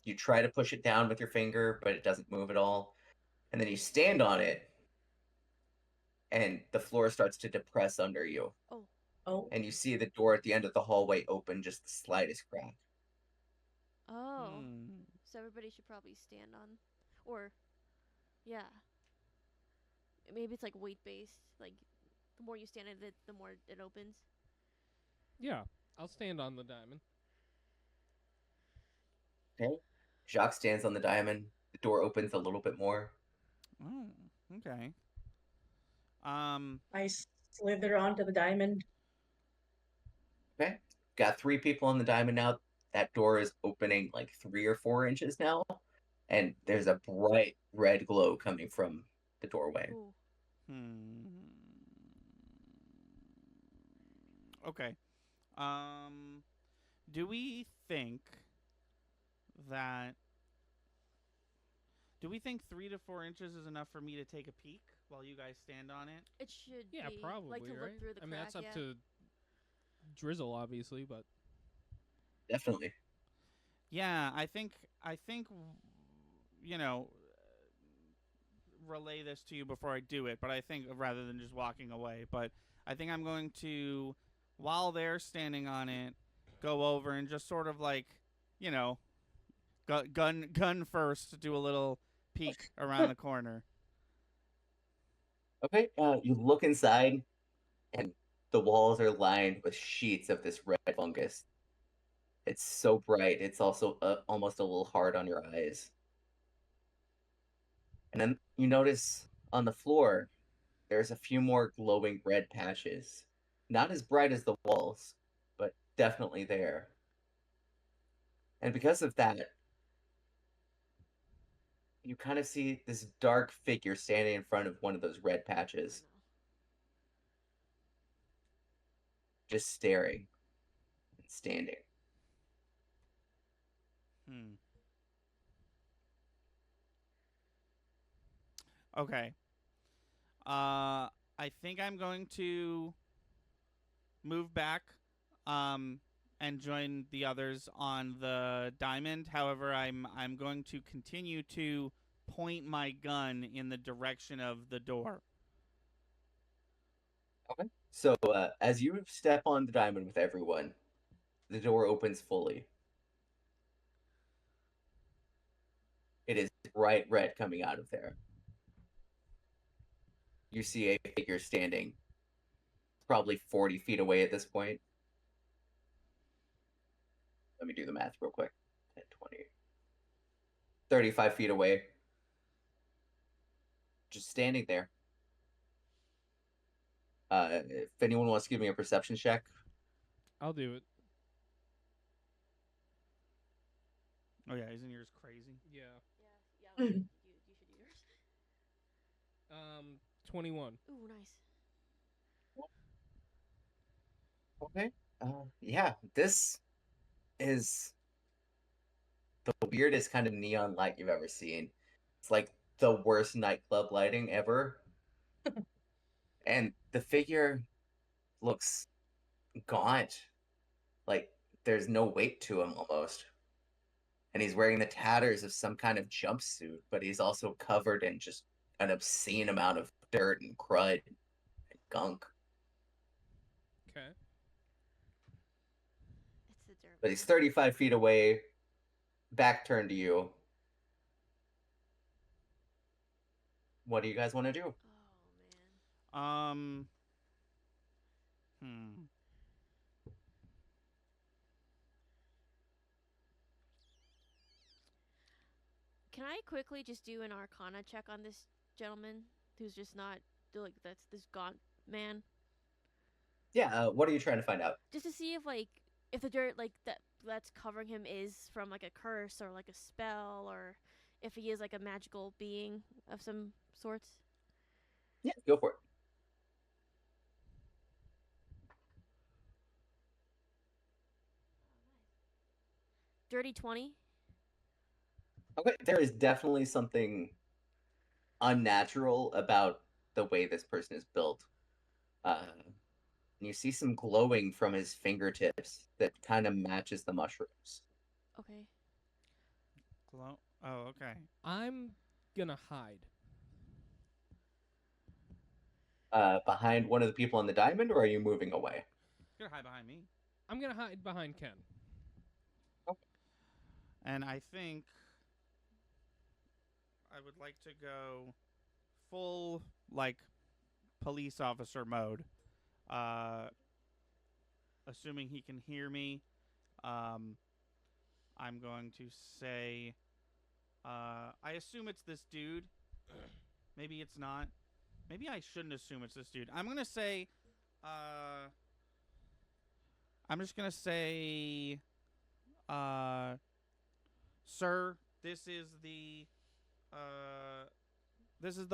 you try to push it down with your finger, but it doesn't move at all. And then you stand on it and the floor starts to depress under you. oh, And you see the door at the end of the hallway open just the slightest crack. Oh. Hmm. So everybody should probably stand on, or, yeah. Maybe it's like weight based. Like, the more you stand on it, the more it opens. Yeah, I'll stand on the diamond. Okay. Jacques stands on the diamond. The door opens a little bit more. Oh. Okay. I slither onto the diamond. Okay. Got 3 people on the diamond now. That door is opening like 3 or 4 inches now. And there's a bright red glow coming from the doorway. Ooh. Okay. Do we think that? Do we think 3 to 4 inches is enough for me to take a peek while you guys stand on it? It should Yeah, be. probably, Like, to right? look through the I mean, crack, that's up yeah. to Drizzle, obviously, but Definitely. Yeah, I think you know relay this to you before I do it, but I think rather than just walking away, but I think I'm going to, while they're standing on it, go over and just sort of like, gun first, do a little peek around the corner. Okay. You look inside, and the walls are lined with sheets of this red fungus. It's so bright. It's also almost a little hard on your eyes. And then you notice on the floor, there's a few more glowing red patches. Not as bright as the walls, but definitely there. And because of that, you kind of see this dark figure standing in front of one of those red patches, just staring and standing. Okay. I think I'm going to move back and join the others on the diamond. However, I'm going to continue to point my gun in the direction of the door. Okay. So as you step on the diamond with everyone, the door opens fully. bright red coming out of there. You see a figure standing probably 40 feet away at this point. Let me do the math real quick. 10, 20, 35 feet away. Just standing there. If anyone wants to give me a perception check. I'll do it. Oh yeah, isn't yours crazy? Yeah. Yeah. Mhm. You should do yours. 21. Ooh, nice. Okay. Yeah, this is the weirdest kind of neon light you've ever seen. It's like the worst nightclub lighting ever. And the figure looks gaunt. Like there's no weight to him almost. And he's wearing the tatters of some kind of jumpsuit, but he's also covered in just an obscene amount of dirt and crud and gunk. Okay. It's the dirt. But he's 35 feet away, back turned to you. What do you guys want to do? Oh man. Hmm. Can I quickly just do an Arcana check on this gentleman who's just not like that's this gaunt man, Yeah, what are you trying to find out? just to see if the dirt that's covering him is from like a curse or like a spell or if he is like a magical being of some sorts. Yeah, go for it. Dirty 20. Okay, there is definitely something unnatural about the way this person is built. You see some glowing from his fingertips that kind of matches the mushrooms. Okay. Glow. Oh, okay. I'm gonna hide. Behind one of the people in the diamond, or are you moving away? You're hide behind me. I'm gonna hide behind Ken. And I think I would like to go full like police officer mode. Assuming he can hear me, I'm going to say, I assume it's this dude. Maybe it's not. Maybe I shouldn't assume it's this dude. I'm gonna say, I'm just gonna say, sir, this is the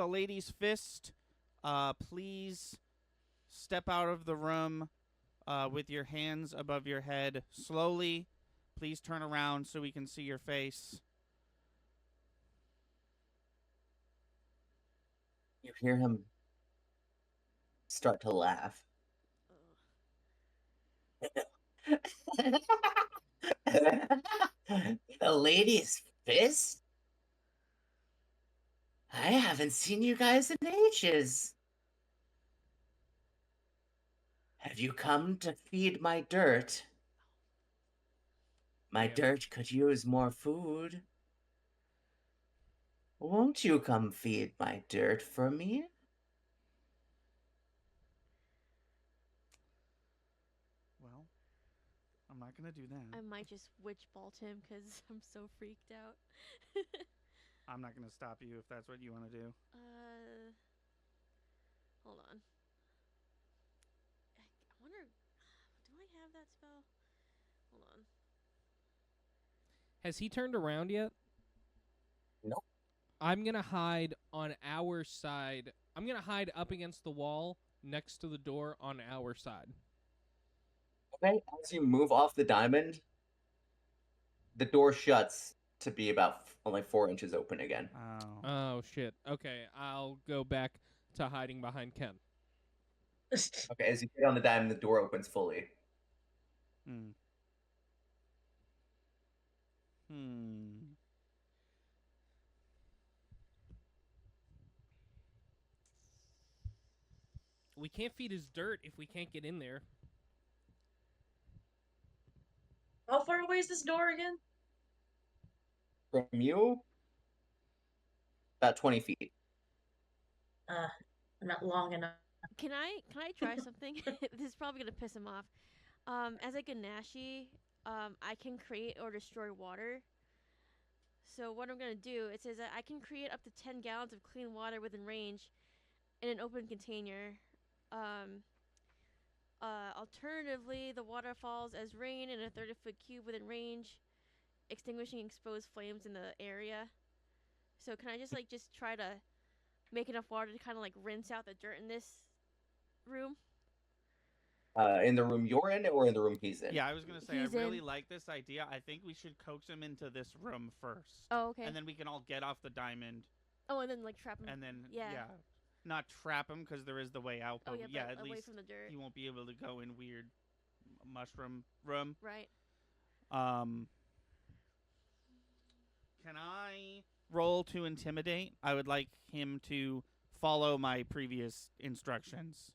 lady's fist. Please step out of the room with your hands above your head slowly. Please turn around so we can see your face. You hear him start to laugh. The lady's fist? I haven't seen you guys in ages. Have you come to feed my dirt? My dirt could use more food. Won't you come feed my dirt for me? Well, I'm not gonna do that. I might just witch bolt him because I'm so freaked out. I'm not gonna stop you if that's what you want to do. Hold on. I wonder, do I have that spell? Hold on. Has he turned around yet? Nope. I'm gonna hide on our side. I'm gonna hide up against the wall next to the door on our side. Okay, as you move off the diamond, the door shuts to be about only 4 inches open again. Oh. Oh shit. Okay, I'll go back to hiding behind Ken. Okay, as you get on the diamond, the door opens fully. Hmm. We can't feed his dirt if we can't get in there. How far away is this door again? From you, about 20 feet. I'm not long enough. Can I try something? This is probably gonna piss him off. As a Ganashi, I can create or destroy water. So what I'm gonna do, it says that I can create up to 10 gallons of clean water within range in an open container. Um, Alternatively, the water falls as rain in a 30-foot cube within range, extinguishing exposed flames in the area. So can I just try to make enough water to kind of like rinse out the dirt in this room? In the room you're in or in the room he's in? Yeah, I was gonna say He's I really in. like this idea. I think we should coax him into this room first, Oh, okay. and then we can all get off the diamond, Oh, and then like trap him. and then Yeah. not trap him because there is the way out. Oh But yeah, yeah, but at away least from the dirt. he won't be able to go in weird mushroom room. Right. Can I roll to intimidate? I would like him to follow my previous instructions.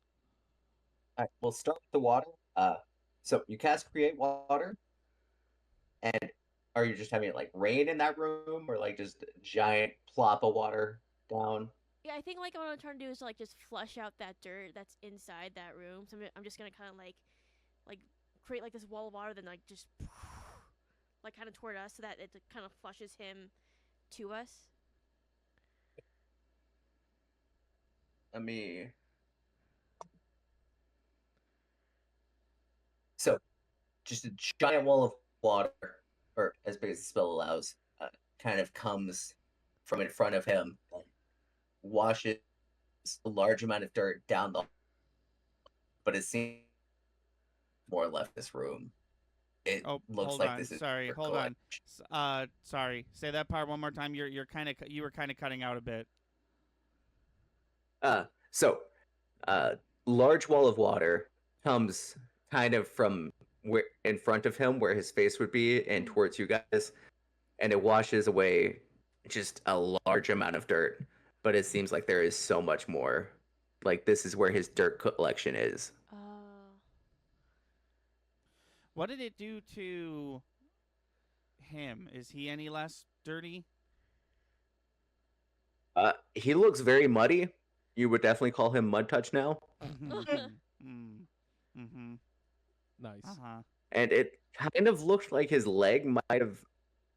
All right, we'll start with the water. So you cast create water, and are you just having it like rain in that room, or like just a giant plop of water down? Yeah, I think like what I'm trying to do is like just flush out that dirt that's inside that room. So I'm just gonna kind of like create like this wall of water, then like just like kind of toward us, so that it kind of flushes him to us. Let me. So, just a giant wall of water, or as big as the spell allows, kind of comes from in front of him, and washes a large amount of dirt down the. But it seems more left this room. It Oh, looks hold like on. this is. Sorry, hold on. Sorry. Say that part one more time. You were kind of cutting out a bit. So, large wall of water comes kind of from where in front of him, where his face would be, and towards you guys, and it washes away just a large amount of dirt. But it seems like there is so much more. Like this is where his dirt collection is. What did it do to him? Is he any less dirty? He looks very muddy. You would definitely call him Mud Touch now. Nice. And it kind of looked like his leg might have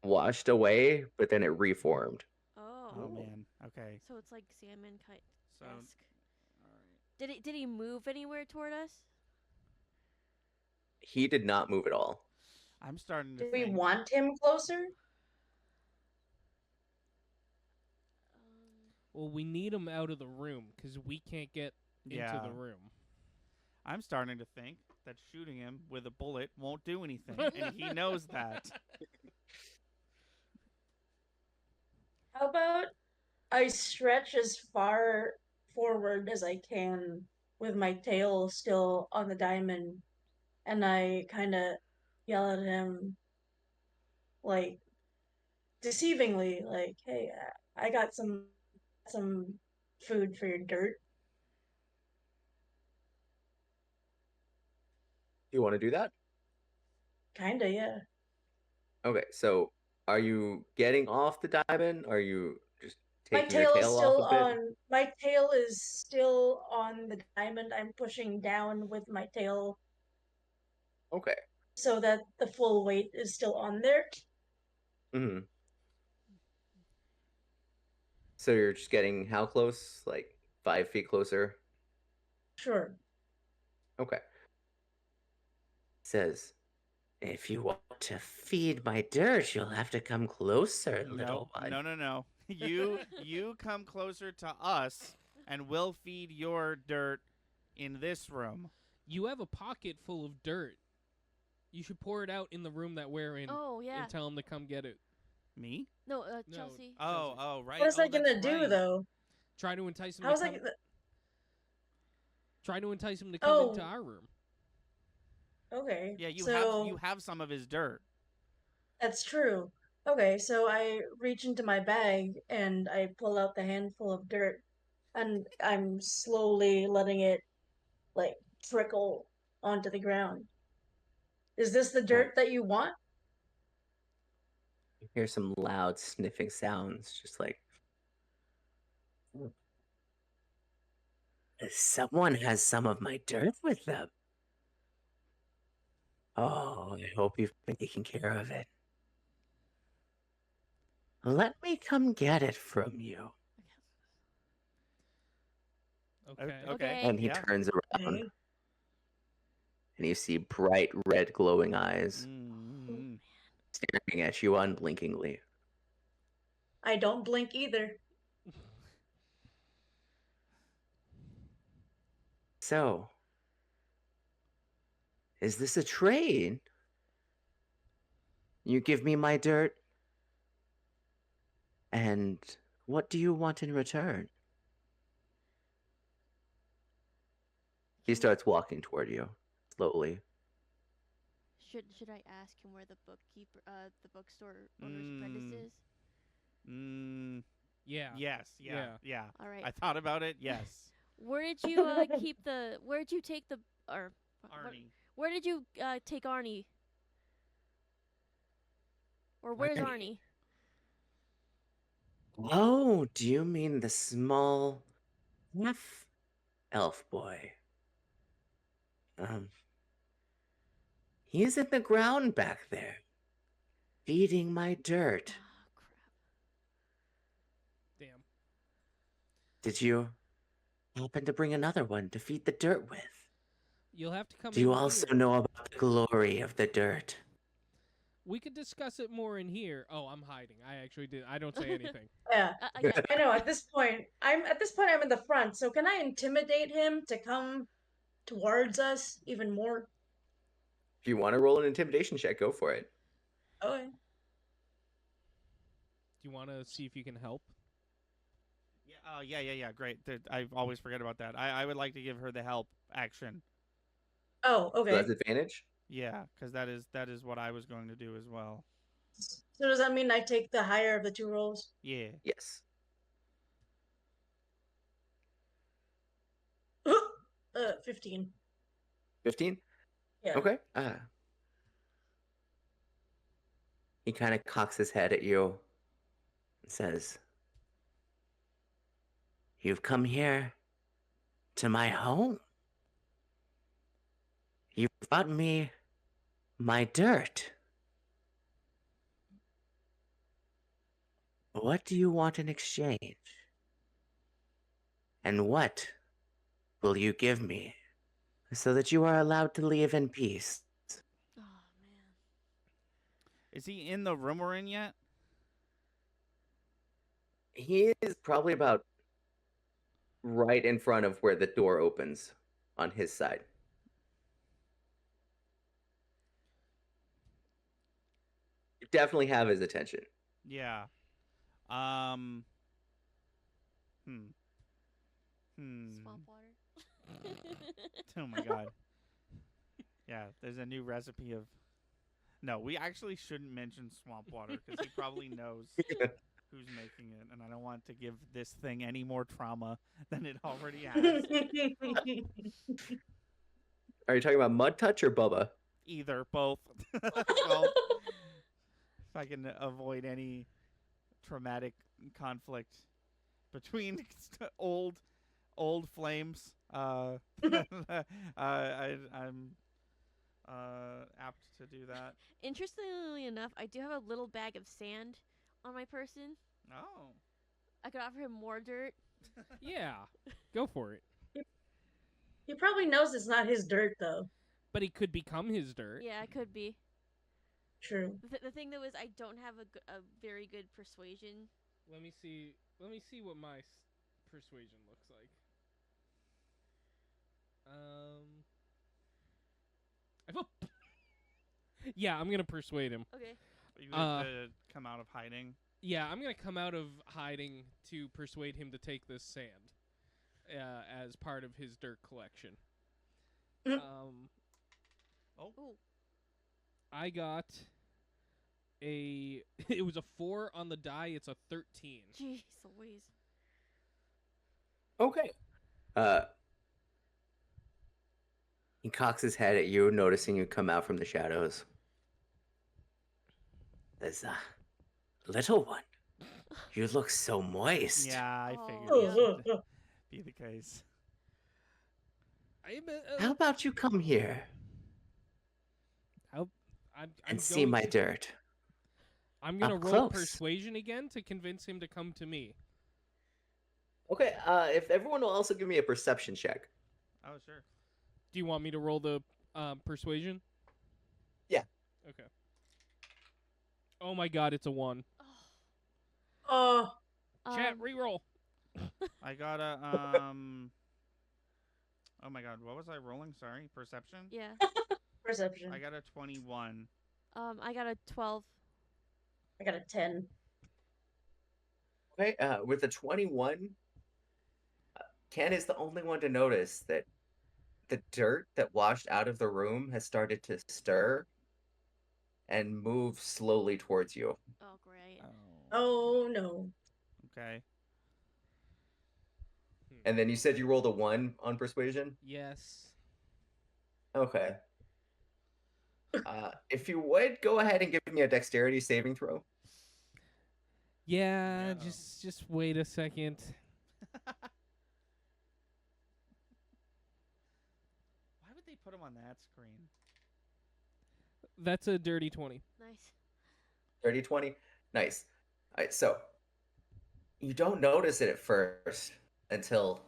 washed away, but then it reformed. Oh man. Okay. So it's like salmon kite So, esque. all right. Did he move anywhere toward us? He did not move at all. I'm starting to Do we think. want him closer? Well, we need him out of the room because we can't get into the room. I'm starting to think that shooting him with a bullet won't do anything, and he knows that. How about I stretch as far forward as I can with my tail still on the diamond, and I kind of yell at him, like, deceivingly, like, "Hey, I got some food for your dirt." Do you want to do that? Kinda, yeah. Okay, so are you getting off the diamond? Are you just My taking your tail is tail still off a bit? on. My tail is still on the diamond. I'm pushing down with my tail Okay. so that the full weight is still on there. Hmm. So you're just getting how close? Like 5 feet closer? Sure. Okay. Says, if you want to feed my dirt, you'll have to come closer, little one. No. You come closer to us, and we'll feed your dirt in this room. You have a pocket full of dirt. You should pour it out in the room that we're in. Oh yeah. And tell him to come get it. Me? No, No. Chelsea. Oh, right. What is oh, that gonna that's do right. though? Try to entice him How's to that? come. Try to entice him to come Oh. into our room. Okay. Yeah, so you have some of his dirt. that's true. Okay, so I reach into my bag and I pull out the handful of dirt, and I'm slowly letting it like trickle onto the ground. Is this the dirt that you want? You hear some loud sniffing sounds, just like Someone has some of my dirt with them. Oh, I hope you've been taking care of it. Let me come get it from you. Okay. Okay. And he Yeah. turns around, Okay. and you see bright red glowing eyes Mm. staring at you unblinkingly. I don't blink either. So, is this a trade? You give me my dirt, and what do you want in return? He starts walking toward you, slowly. Should I ask him where the bookstore owner's apprentice Mm. is? Mm. Yeah. Yes. Yeah. Yeah. All right. I thought about it. Yes. Where did you keep the? Where did you take the? Or Arnie. where did you take Arnie? Or where's Arnie. Arnie? Oh, do you mean the small half elf boy? He's in the ground back there, feeding my dirt. Oh crap! Damn. Did you happen to bring another one to feed the dirt with? You'll have to come Do you in also here. know about the glory of the dirt? We could discuss it more in here. Oh, I'm hiding. I actually did. I don't say anything. Yeah. Yeah. I know. At this point, I'm in the front. So can I intimidate him to come towards us even more? If you want to roll an intimidation check, go for it. Okay. Do you want to see if you can help? Yeah. Yeah. Great. I always forget about that. I would like to give her the help action. Oh, So okay. that's advantage? Yeah, because that is what I was going to do as well. So does that mean I take the higher of the two rolls? Yeah. Yes. 15. 15? Yeah. Okay. He kind of cocks his head at you and says, "You've come here to my home. You brought me my dirt. What do you want in exchange? And what will you give me so that you are allowed to leave in peace?" Oh man. Is he in the room we're in yet? He is probably about right in front of where the door opens on his side. You definitely have his attention. Yeah. Hmm. Swamp water. Oh my god. Yeah, there's a new recipe of. No, we actually shouldn't mention swamp water because he probably knows who's making it, and I don't want to give this thing any more trauma than it already has. Are you talking about Mud Touch or Bubba? Either, both. Well, if I can avoid any traumatic conflict between old flames, I'm apt to do that. Interestingly enough, I do have a little bag of sand on my person. Oh. I could offer him more dirt. Yeah. Go for it. He probably knows it's not his dirt, though. But he could become his dirt. Yeah, it could be. True. The thing though is I don't have a very good persuasion. Let me see what my persuasion looks like. Yeah, I'm gonna persuade him. Okay. You have to come out of hiding. Yeah, I'm gonna come out of hiding to persuade him to take this sand as part of his dirt collection. Oh. I got it was a 4 on the die. It's a 13. Jeez Louise. Okay. He cocks his head at you, noticing you come out from the shadows. There's a little one. You look so moist. Yeah, I figured Oh, this would be the case. How about you come here I'm and see going my to, dirt? I'm gonna up roll close. persuasion again to convince him to come to me. Okay, if everyone will also give me a perception check. Oh, sure. Do you want me to roll the persuasion? Yeah. Okay. Oh my god, it's a 1. Oh, Chat, reroll. I got a Oh my god, what was I rolling? Sorry, perception. yeah. perception. I got a 21. I got a 12. I got a 10. Okay, with a 21, Ken is the only one to notice that the dirt that washed out of the room has started to stir and move slowly towards you. Oh, great. Oh no. Okay. And then you said you rolled a 1 on persuasion? Yes. Okay. If you would, go ahead and give me a dexterity saving throw. Yeah, Yeah. just wait a second. Why would they put him on that screen? That's a dirty 20. Nice. 30, 20. Nice. All right, so you don't notice it at first until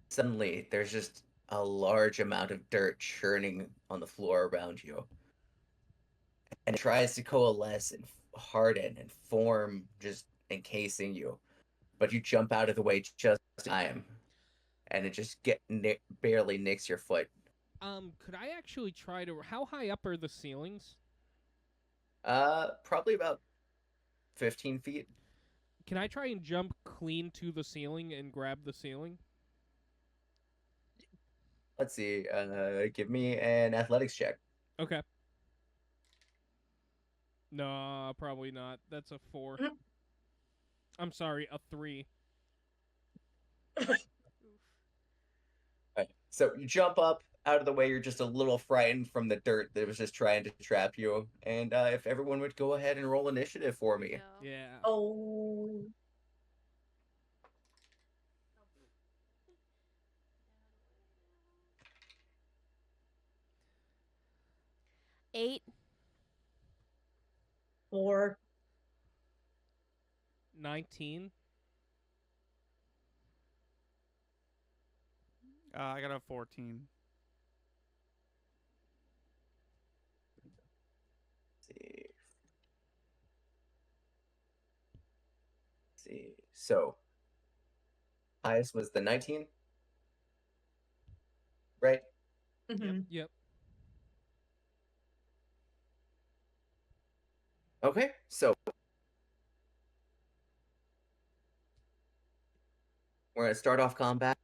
suddenly there's just a large amount of dirt churning on the floor around you. And it tries to coalesce and harden and form, just encasing you. But you jump out of the way just in time, and it just barely nicks your foot. Could I actually try to? How high up are the ceilings? Probably about 15 feet. Can I try and jump clean to the ceiling and grab the ceiling? Let's see. Give me an athletics check. Okay. No, probably not. That's a 4. Mm. I'm sorry, a 3. Right. So you jump up out of the way. You're just a little frightened from the dirt that was just trying to trap you. And if everyone would go ahead and roll initiative for me. No. Yeah. Oh. Eight. 4. 19. I got a 14. See. See. So highest was the 19, right? Mhm. Yep. Okay. So we're gonna start off combat.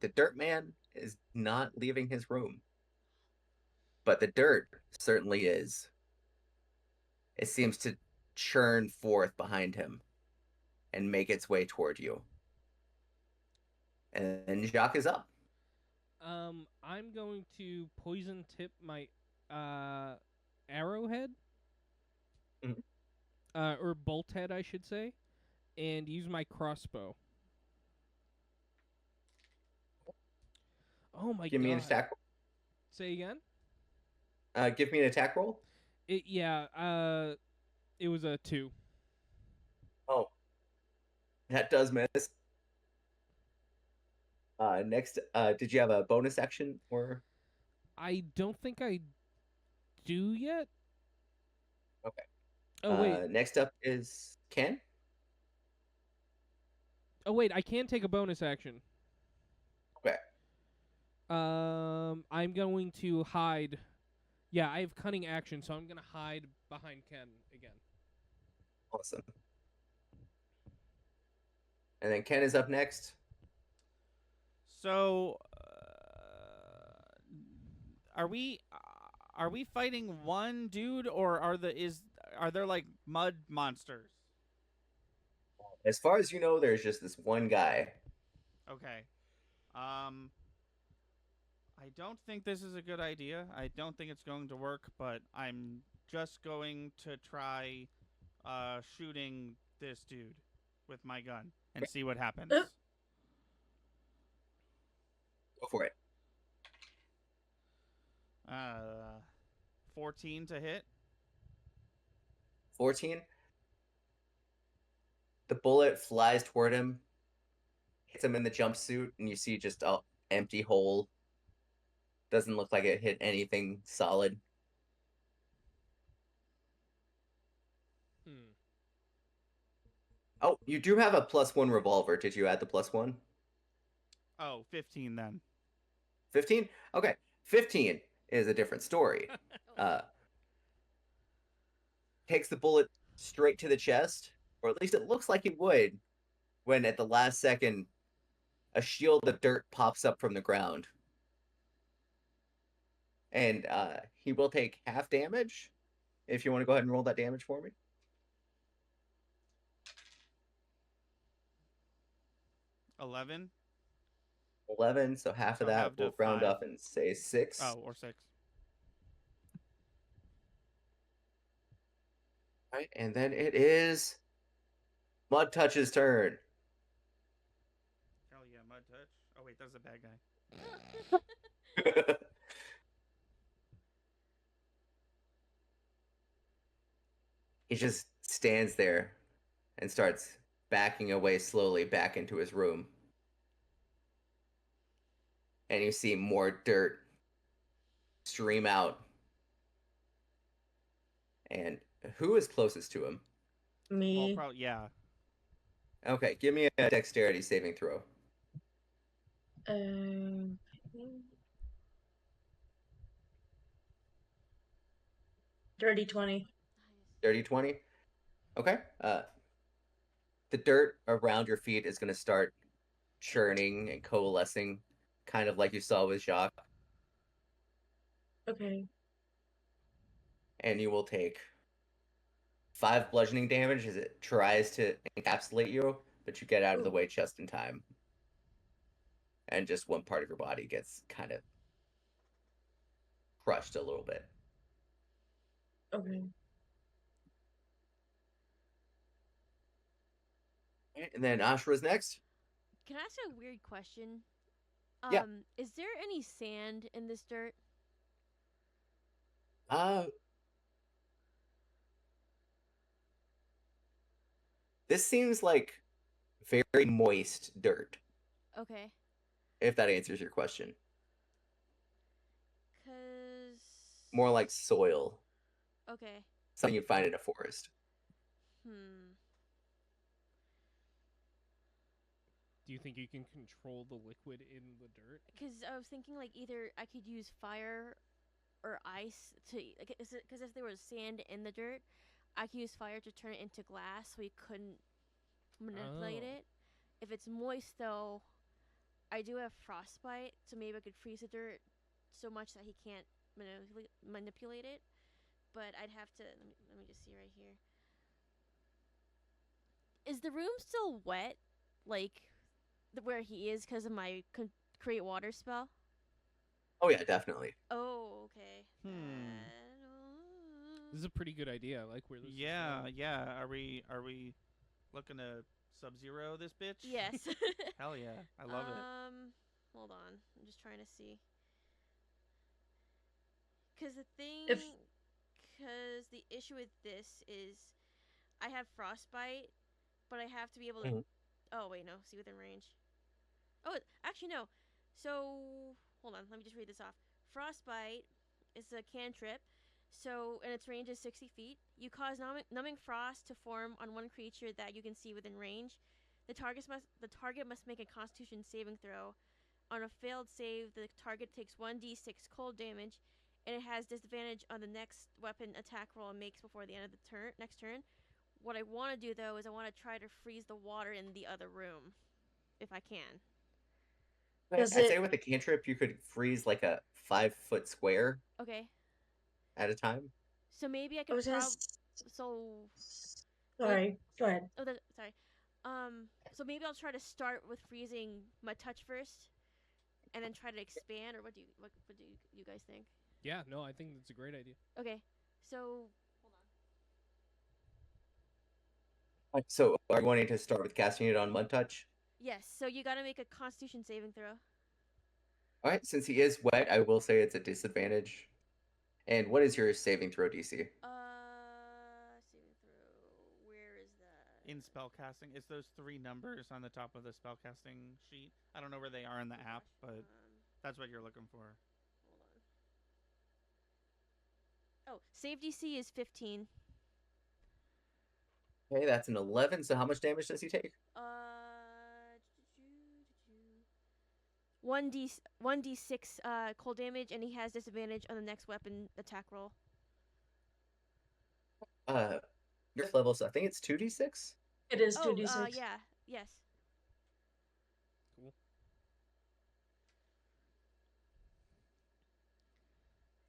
The dirt man is not leaving his room, but the dirt certainly is. It seems to churn forth behind him and make its way toward you. And Jacques is up. I'm going to poison tip my arrowhead. Mhm. Or bolt head, I should say, and use my crossbow. Oh my Give god. me an attack. Say again? Give me an attack roll. It was a 2. Oh, that does miss. Next, did you have a bonus action or? I don't think I do yet. Okay. Oh wait. Next up is Ken. Oh wait, I can take a bonus action. Okay. I'm going to hide. Yeah, I have cunning action, so I'm gonna hide behind Ken again. Awesome. And then Ken is up next. So, are we fighting one dude, or are there like mud monsters? As far as you know, there's just this one guy. Okay. I don't think this is a good idea. I don't think it's going to work, but I'm just going to try shooting this dude with my gun and Okay. see what happens. Go for it. 14 to hit. 14. The bullet flies toward him, hits him in the jumpsuit, and you see just a empty hole. Doesn't look like it hit anything solid. Oh, you do have a +1 revolver. Did you add the +1? Oh, 15 then. 15? Okay. 15 is a different story. Takes the bullet straight to the chest, or at least it looks like it would, when at the last second, a shield of dirt pops up from the ground. And he will take half damage. If you want to go ahead and roll that damage for me. 11. 11, so half of So that half to we'll round 5. up and say 6. Oh, or 6. All right, and then it is Mud Touch's turn. Hell yeah, Mud Touch. Oh wait, that's a bad guy. He just stands there and starts backing away slowly back into his room. And you see more dirt stream out. And who is closest to him? Well, Me. probably yeah. Okay, give me a dexterity saving throw. Dirty 20. Dirty 20? Okay. The dirt around your feet is going to start churning and coalescing, kind of like you saw with Jacques. Okay. And you will take 5 bludgeoning damage as it tries to encapsulate you, but you get out of the way just in time. And just one part of your body gets kind of crushed a little bit. Okay. And then Ashra's next. Can I ask a weird question? Yeah. Is there any sand in this dirt? This seems like very moist dirt, Okay. if that answers your question. 'Cause More like soil, okay. something you'd find in a forest. Do you think you can control the liquid in the dirt? Because I was thinking like either I could use fire or ice to, because if there was sand in the dirt, I could use fire to turn it into glass so we couldn't manipulate Oh. it. If it's moist though, I do have frostbite, so maybe I could freeze the dirt so much that he can't manipulate it. But I'd have to, let me just see right here. Is the room still wet, like where he is, because of my create water spell? Oh yeah, definitely. Oh, okay. This is a pretty good idea. I like where this is going. Yeah. Are we looking to Sub-Zero this bitch? Yes. Hell yeah, I love it. Hold on. I'm just trying to see. Because the issue with this is I have frostbite, but I have to be able to. Oh wait, no. See within range. Oh, actually no. So hold on. Let me just read this off. Frostbite is a cantrip. So, and its range is 60 feet. You cause numbing frost to form on one creature that you can see within range. The target must make a Constitution saving throw. On a failed save, the target takes 1d6 cold damage, and it has disadvantage on the next weapon attack roll it makes before the end of the next turn. What I want to do though is I want to try to freeze the water in the other room, if I can. I'd say with a cantrip, you could freeze like a 5-foot square. Okay. At a time. So maybe I could Sorry, go ahead. Oh, sorry. So maybe I'll try to start with freezing my touch first, and then try to expand. Or what do you guys think? Yeah, no, I think that's a great idea. Okay, so hold So, are you wanting to start with casting it on Mud Touch? Yes. So you gotta make a Constitution saving throw. All right, since he is wet, I will say it's a disadvantage. And what is your saving throw DC? Saving throw. Where is that? In spellcasting, it's those 3 numbers on the top of the spellcasting sheet. I don't know where they are in the app, but that's what you're looking for. Hold on. Oh, save DC is 15. Okay, that's an 11. So, how much damage does he take? 1d6 cold damage, and he has disadvantage on the next weapon attack roll. Your level, so I think it's 2d6. It is 2d6. Yeah, yes. Cool.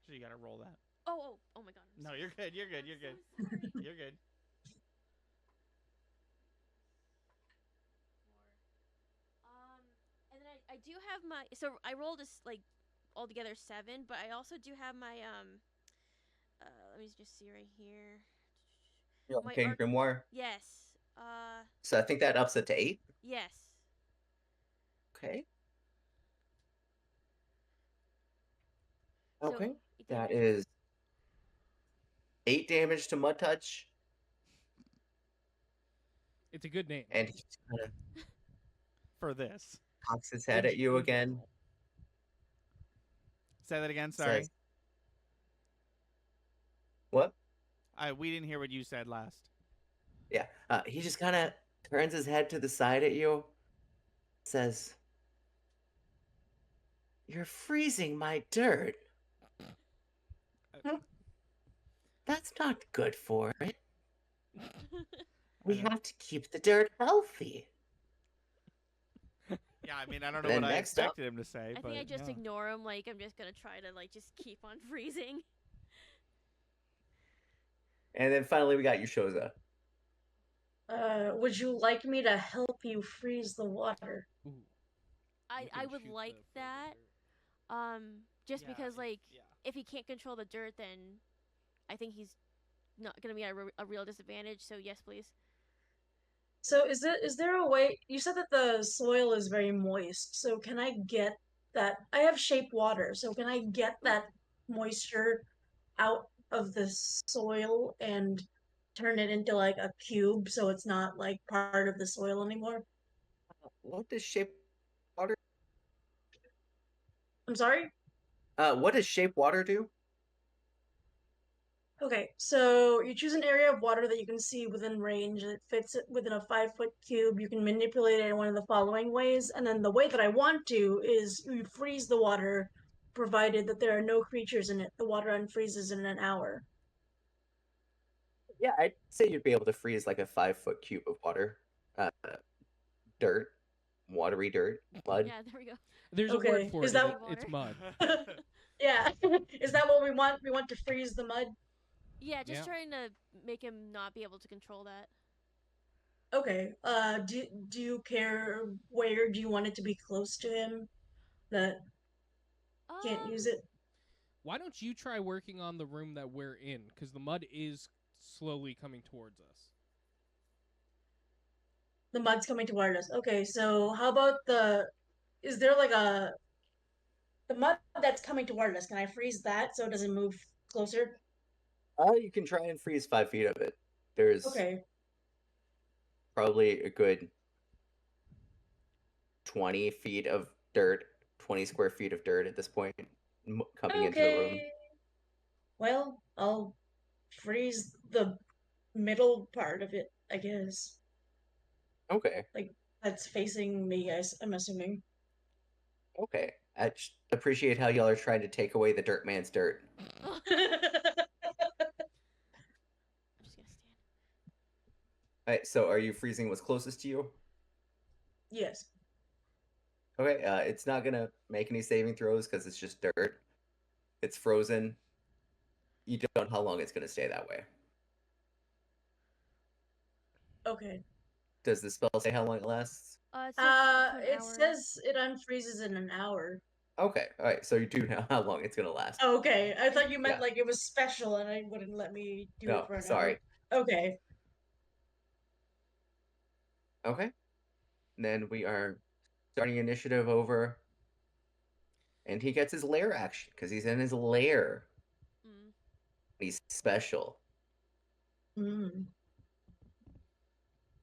So you gotta roll that. Oh my god. No, you're good. You're good. You're good. You're good. And then I do have my, so I rolled like altogether 7, but I also do have my let me just see right here. Your My Arcane Grimoire. Yes. So I think that ups it to 8. Yes. Okay. So, Okay. 8 That damage. is 8 damage to Mud Touch, It's a good name. and he just kind of For this. cocks his head at you again. Say that again. Sorry. Says, what? We didn't hear what you said last. Yeah. He just kind of turns his head to the side at you, says, "You're freezing my dirt. That's not good for it. We have to keep the dirt healthy." Yeah, I mean, I don't know Then what I next up- expected him to say, I but think I just yeah. ignore him. Like, I'm just gonna try to like just keep on freezing. And then finally, we got Yushoza. Would you like me to help you freeze the water? Ooh, I you can would shoot like the frozen that. dirt. Just Yeah, because like yeah. if he can't control the dirt, then I think he's not gonna be at a real disadvantage. So yes, please. So is there a way, you said that the soil is very moist, so can I get that? I have shape water, so can I get that moisture out of the soil and turn it into like a cube so it's not like part of the soil anymore? What does shape water? I'm sorry? What does shape water do? Okay, so you choose an area of water that you can see within range. It fits within a 5-foot cube. You can manipulate it in one of the following ways. And then the way that I want to is you freeze the water, provided that there are no creatures in it. The water unfreezes in an hour. Yeah, I'd say you'd be able to freeze like a 5-foot cube of water. Dirt. Watery dirt. Mud. Yeah, there we go. There's a Okay, word for is it. that- It's mud. Yeah, is that what we want? We want to freeze the mud? Yeah, just Yeah. trying to make him not be able to control that. Okay. Do you care where? Do you want it to be close to him? That can't use it? Why don't you try working on the room that we're in? Because the mud is slowly coming towards us. The mud's coming toward us. Okay, so how about is there like the mud that's coming toward us? Can I freeze that so it doesn't move closer? You can try and freeze 5 feet of it. There's Okay. probably a good 20 feet of dirt, 20 square feet of dirt at this point coming into the room. Okay. Well, I'll freeze the middle part of it, I guess. Okay. That's facing me, I'm assuming. Okay. I appreciate how y'all are trying to take away the dirt man's dirt. I'm just gonna stand. Alright, so are you freezing what's closest to you? Yes. Okay, it's not gonna make any saving throws because it's just dirt. It's frozen. You don't know how long it's gonna stay that way. Okay. Does the spell say how long it lasts? It says up to an It hour. says it unfreezes in an hour. Okay, alright, so you do know how long it's gonna last. Okay, I thought you meant Yeah. like it was special and I wouldn't let me do No, it for an sorry. hour. Okay. Okay. Then we are starting initiative over, and he gets his lair action because he's in his lair. Mm. He's special. Mm.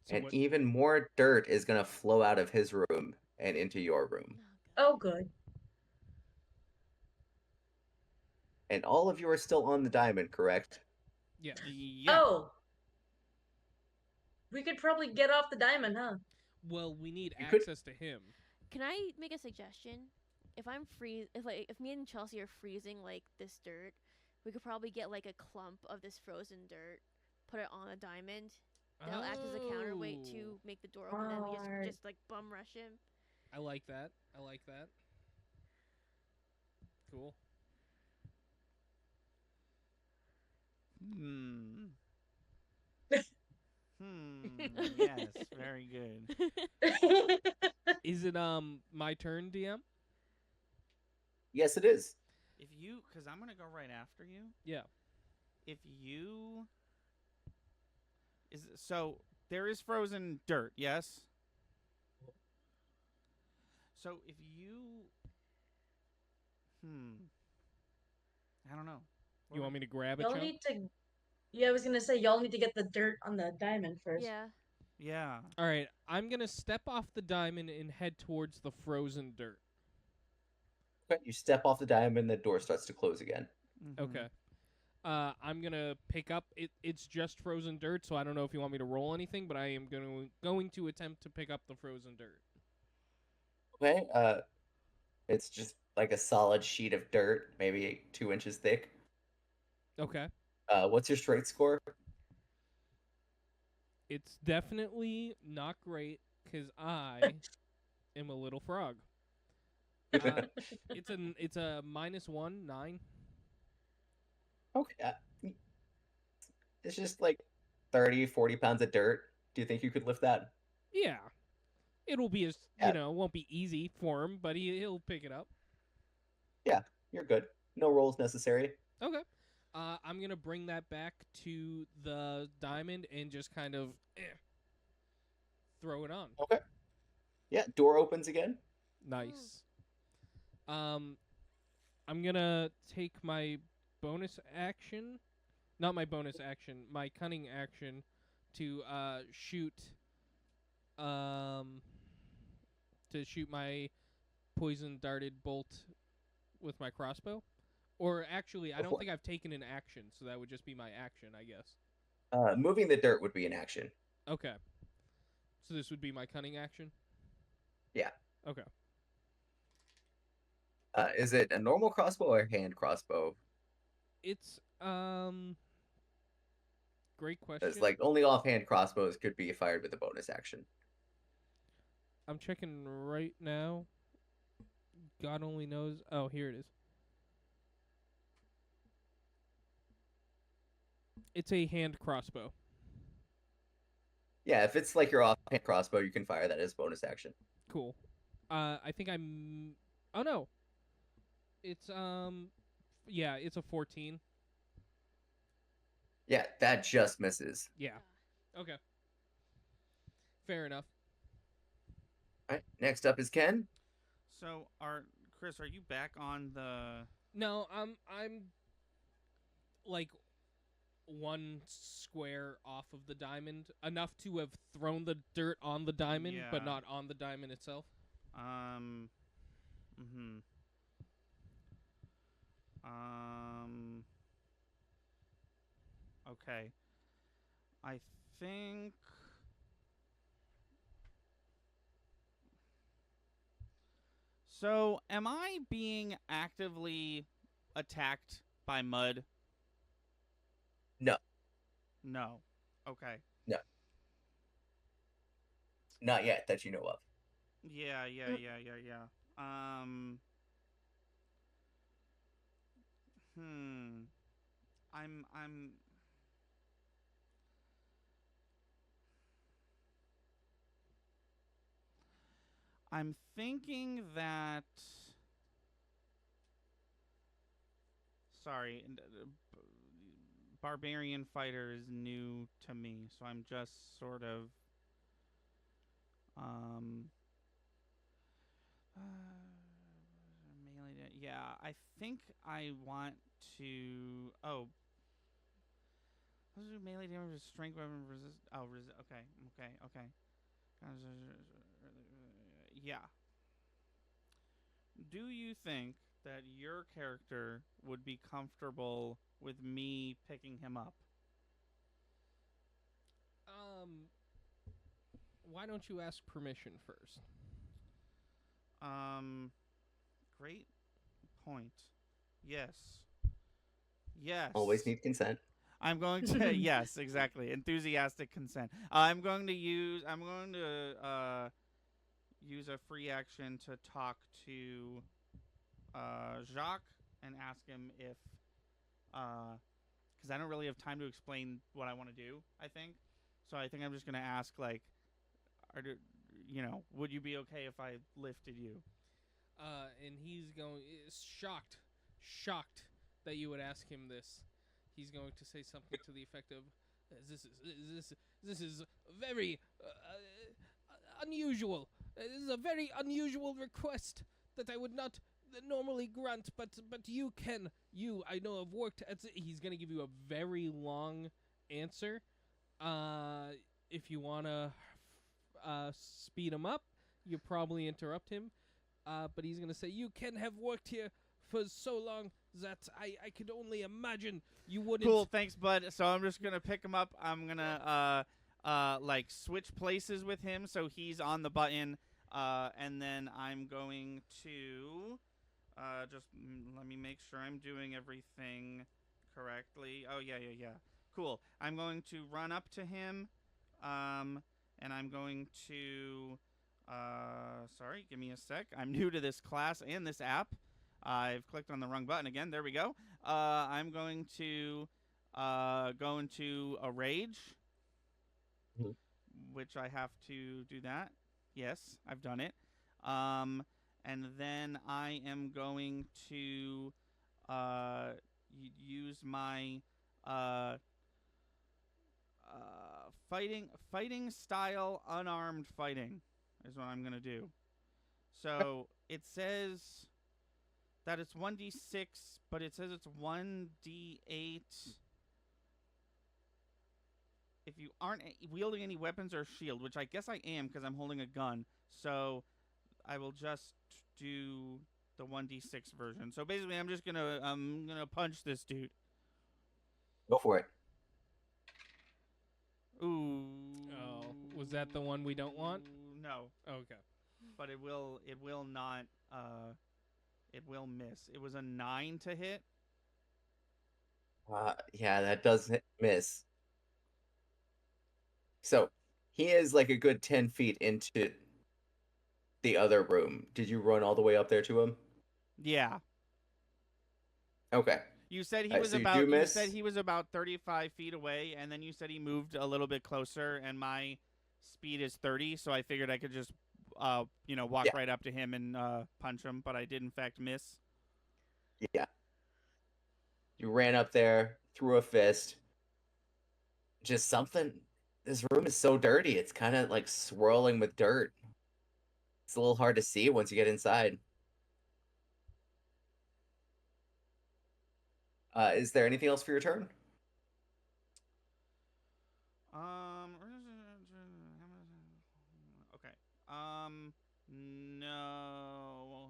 So And what? even more dirt is going to flow out of his room and into your room. Oh, good. And all of you are still on the diamond, correct? Yes. Yeah. Oh, we could probably get off the diamond, huh? Well, we need You could- access to him. Can I make a suggestion? If I'm if me and Chelsea are freezing like this dirt, we could probably get like a clump of this frozen dirt, put it on a diamond. That'll act as a counterweight to make the door open, and we Smart. just like bum rush him. I like that. I like that. Cool. Hmm. Yes, very good. Is it my turn, DM? Yes, it is. If you, because I'm gonna go right after you. Yeah. If you so there is frozen dirt, yes. So if you, I don't know. You want me to grab a Y'all chunk? need to. Yeah, I was gonna say y'all need to get the dirt on the diamond first. Yeah. Yeah. All right. I'm gonna step off the diamond and head towards the frozen dirt. Okay, you step off the diamond, the door starts to close again. Mhm. Okay. I'm gonna pick up. It's just frozen dirt, so I don't know if you want me to roll anything, but I am going to attempt to pick up the frozen dirt. Okay, it's just like a solid sheet of dirt, maybe 2 inches thick. Okay. What's your strength score? It's definitely not great because I am a little frog. It's a -1 9. Okay, it's just like 30, 40 pounds of dirt. Do you think you could lift that? Yeah. It'll be as Yeah. it won't be easy for him, but he'll pick it up. You're good. No rolls necessary. Okay. I'm gonna bring that back to the diamond and just kind of throw it on. Okay. Yeah, door opens again. Nice. I'm gonna take my bonus action, not my bonus action, my cunning action, to shoot my poison darted bolt with my crossbow. Or actually, I don't think I've taken an action, so that would just be my action, I guess. Moving the dirt would be an action. Okay. So this would be my cunning action? Yeah. Okay. Is it a normal crossbow or a hand crossbow? It's great question. It's like only offhand crossbows could be fired with a bonus action. I'm checking right now. God only knows. Oh, here it is. It's a hand crossbow. Yeah, if it's like your offhand crossbow, you can fire that as bonus action. Cool. I think I'm. Oh no. It's yeah, it's a 14. Yeah, that just misses. Yeah. Okay. Fair enough. All right, next up is Ken. So, Chris, are you back on the? No, I'm like one square off of the diamond, enough to have thrown the dirt on the diamond, but Yeah. not on the diamond itself. Um. Okay. I think. So, am I being actively attacked by mud? No. No. Okay. Not yet that you know of. Yeah. I'm I'm thinking that. Sorry, barbarian fighter is new to me, so I'm just sort of. Um, yeah, I think I want to. Oh, let's do melee damage with strength weapon resist. Oh, okay. Yeah. Do you think that your character would be comfortable with me picking him up? Why don't you ask permission first? Um, great point. Yes. Yes. Always need consent. I'm going to yes, exactly. Enthusiastic consent. I'm going to use use a free action to talk to Jacques and ask him if because I don't really have time to explain what I want to do. I think so. I think I'm just going to ask like, would you be okay if I lifted you? And he's going shocked that you would ask him this. He's going to say something to the effect of, "This is very unusual. This is a very unusual request that I would not normally grant, but you can. You, I know, have worked at." He's going to give you a very long answer. If you want to speed him up, you probably interrupt him. But he's going to say, "You can have worked here for so long that I could only imagine you wouldn't." Cool, thanks, bud. So I'm just gonna pick him up. I'm gonna like switch places with him so he's on the button. And then I'm going to just let me make sure I'm doing everything correctly. Oh yeah. Cool. I'm going to run up to him. And I'm going to sorry, give me a sec. I'm new to this class and this app. I've clicked on the wrong button again. There we go. I'm going to go into a rage, which I have to do that. Yes, I've done it. And then I am going to use my fighting style unarmed fighting is what I'm going to do. So it says that it's 1d6, but it says it's 1d8 if you aren't wielding any weapons or shield, which I guess I am because I'm holding a gun. So I will just do the 1d6 version. So basically, I'm gonna punch this dude. Go for it. Ooh. Oh, was that the one we don't want? No. Okay. But it will not it will miss. It was a 9 to hit. Yeah, that does miss. So he is like a good 10 feet into the other room. Did you run all the way up there to him? Yeah. Okay. You said he Alright, was so you about do you miss? said he was about 35 feet away, and then you said he moved a little bit closer, and my speed is 30, so I figured I could just walk right up to him and punch him, but I did in fact miss. Yeah. You ran up there, threw a fist. Just something. This room is so dirty. It's kind of like swirling with dirt. It's a little hard to see once you get inside. Is there anything else for your turn? Okay. No.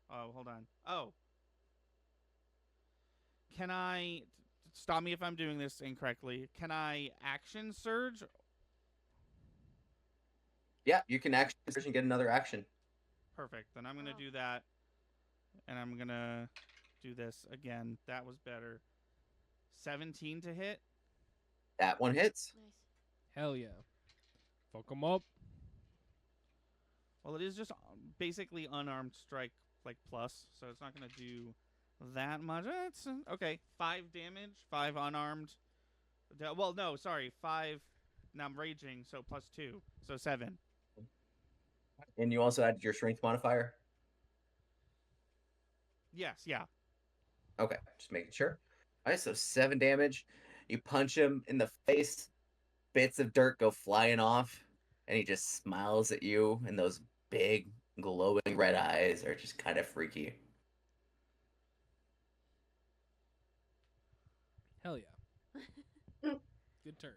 Oh, hold on. Oh. Can I stop me if I'm doing this incorrectly? Can I action surge? Yeah, you can action surge and get another action. Perfect. Then I'm going to do that. And I'm going to do this again. That was better. 17 to hit. That one hits. Nice. Hell yeah. Fuck him up. Well, it is just basically unarmed strike like plus, so it's not going to do that much. It's okay. 5 damage, 5 unarmed. Well, no, sorry, 5. Now I'm raging, so plus 2, so 7. And you also added your strength modifier? Yes, yeah. Okay, just making sure. All right, so 7 damage. You punch him in the face. Bits of dirt go flying off. and he just smiles at you, and those big, glowing red eyes are just kind of freaky. Hell yeah. Good turn.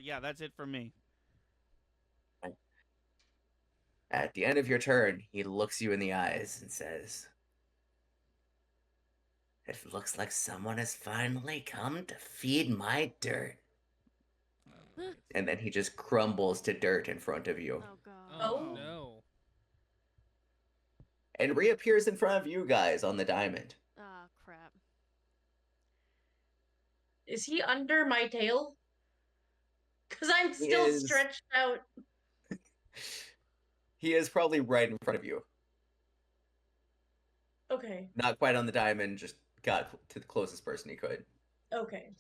Yeah, that's it for me. At the end of your turn, he looks you in the eyes and says, "It looks like someone has finally come to feed my dirt." And then he just crumbles to dirt in front of you Oh god. Oh, Oh. no. and reappears in front of you guys on the diamond. Ah, crap. Is he under my tail? Because I'm He still is- stretched out. He is probably right in front of you. Okay. Not quite on the diamond, just got to the closest person he could. Okay.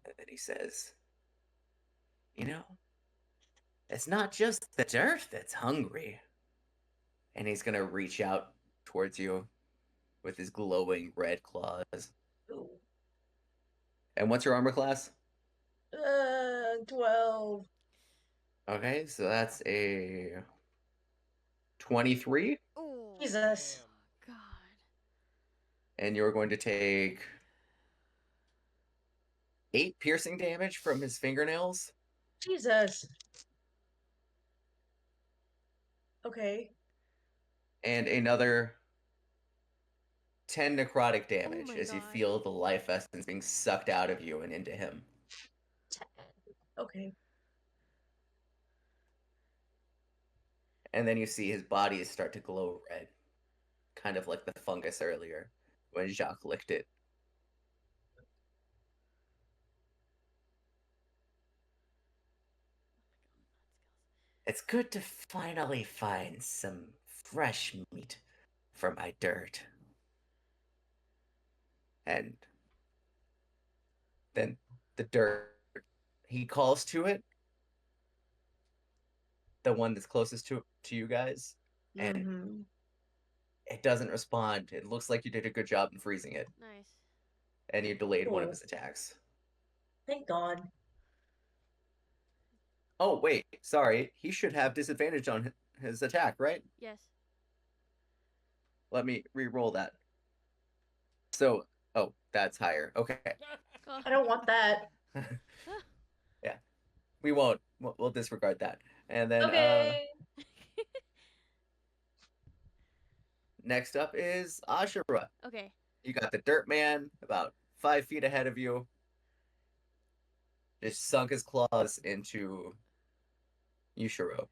And then he says, "You know, it's not just the dirt that's hungry." And he's going to reach out towards you with his glowing red claws. Ooh. And what's your armor class? 12. Okay, so that's a 23. Oh. Jesus. Damn. God. And you're going to take 8 piercing damage from his fingernails. Jesus. Okay. And another 10 necrotic damage my as you God. feel the life essence being sucked out of you and into him. Okay. And then you see his body start to glow red, kind of like the fungus earlier when Jacques licked it. It's good to finally find some fresh meat for my dirt. And then the dirt, he calls to it, the one that's closest to you guys, and Mhm. it doesn't respond. It looks like you did a good job in freezing it, Nice. and you delayed one of Cool. his attacks. Thank God. Oh, wait, sorry. He should have disadvantage on his attack, right? Yes. Let me re-roll that. So, oh, that's higher. Okay. Oh. I don't want that. Yeah. We won't. We'll disregard that. And then Okay. next up is Ashura. Okay. You got the dirt man about 5 feet ahead of you. Just sunk his claws into Yushiro.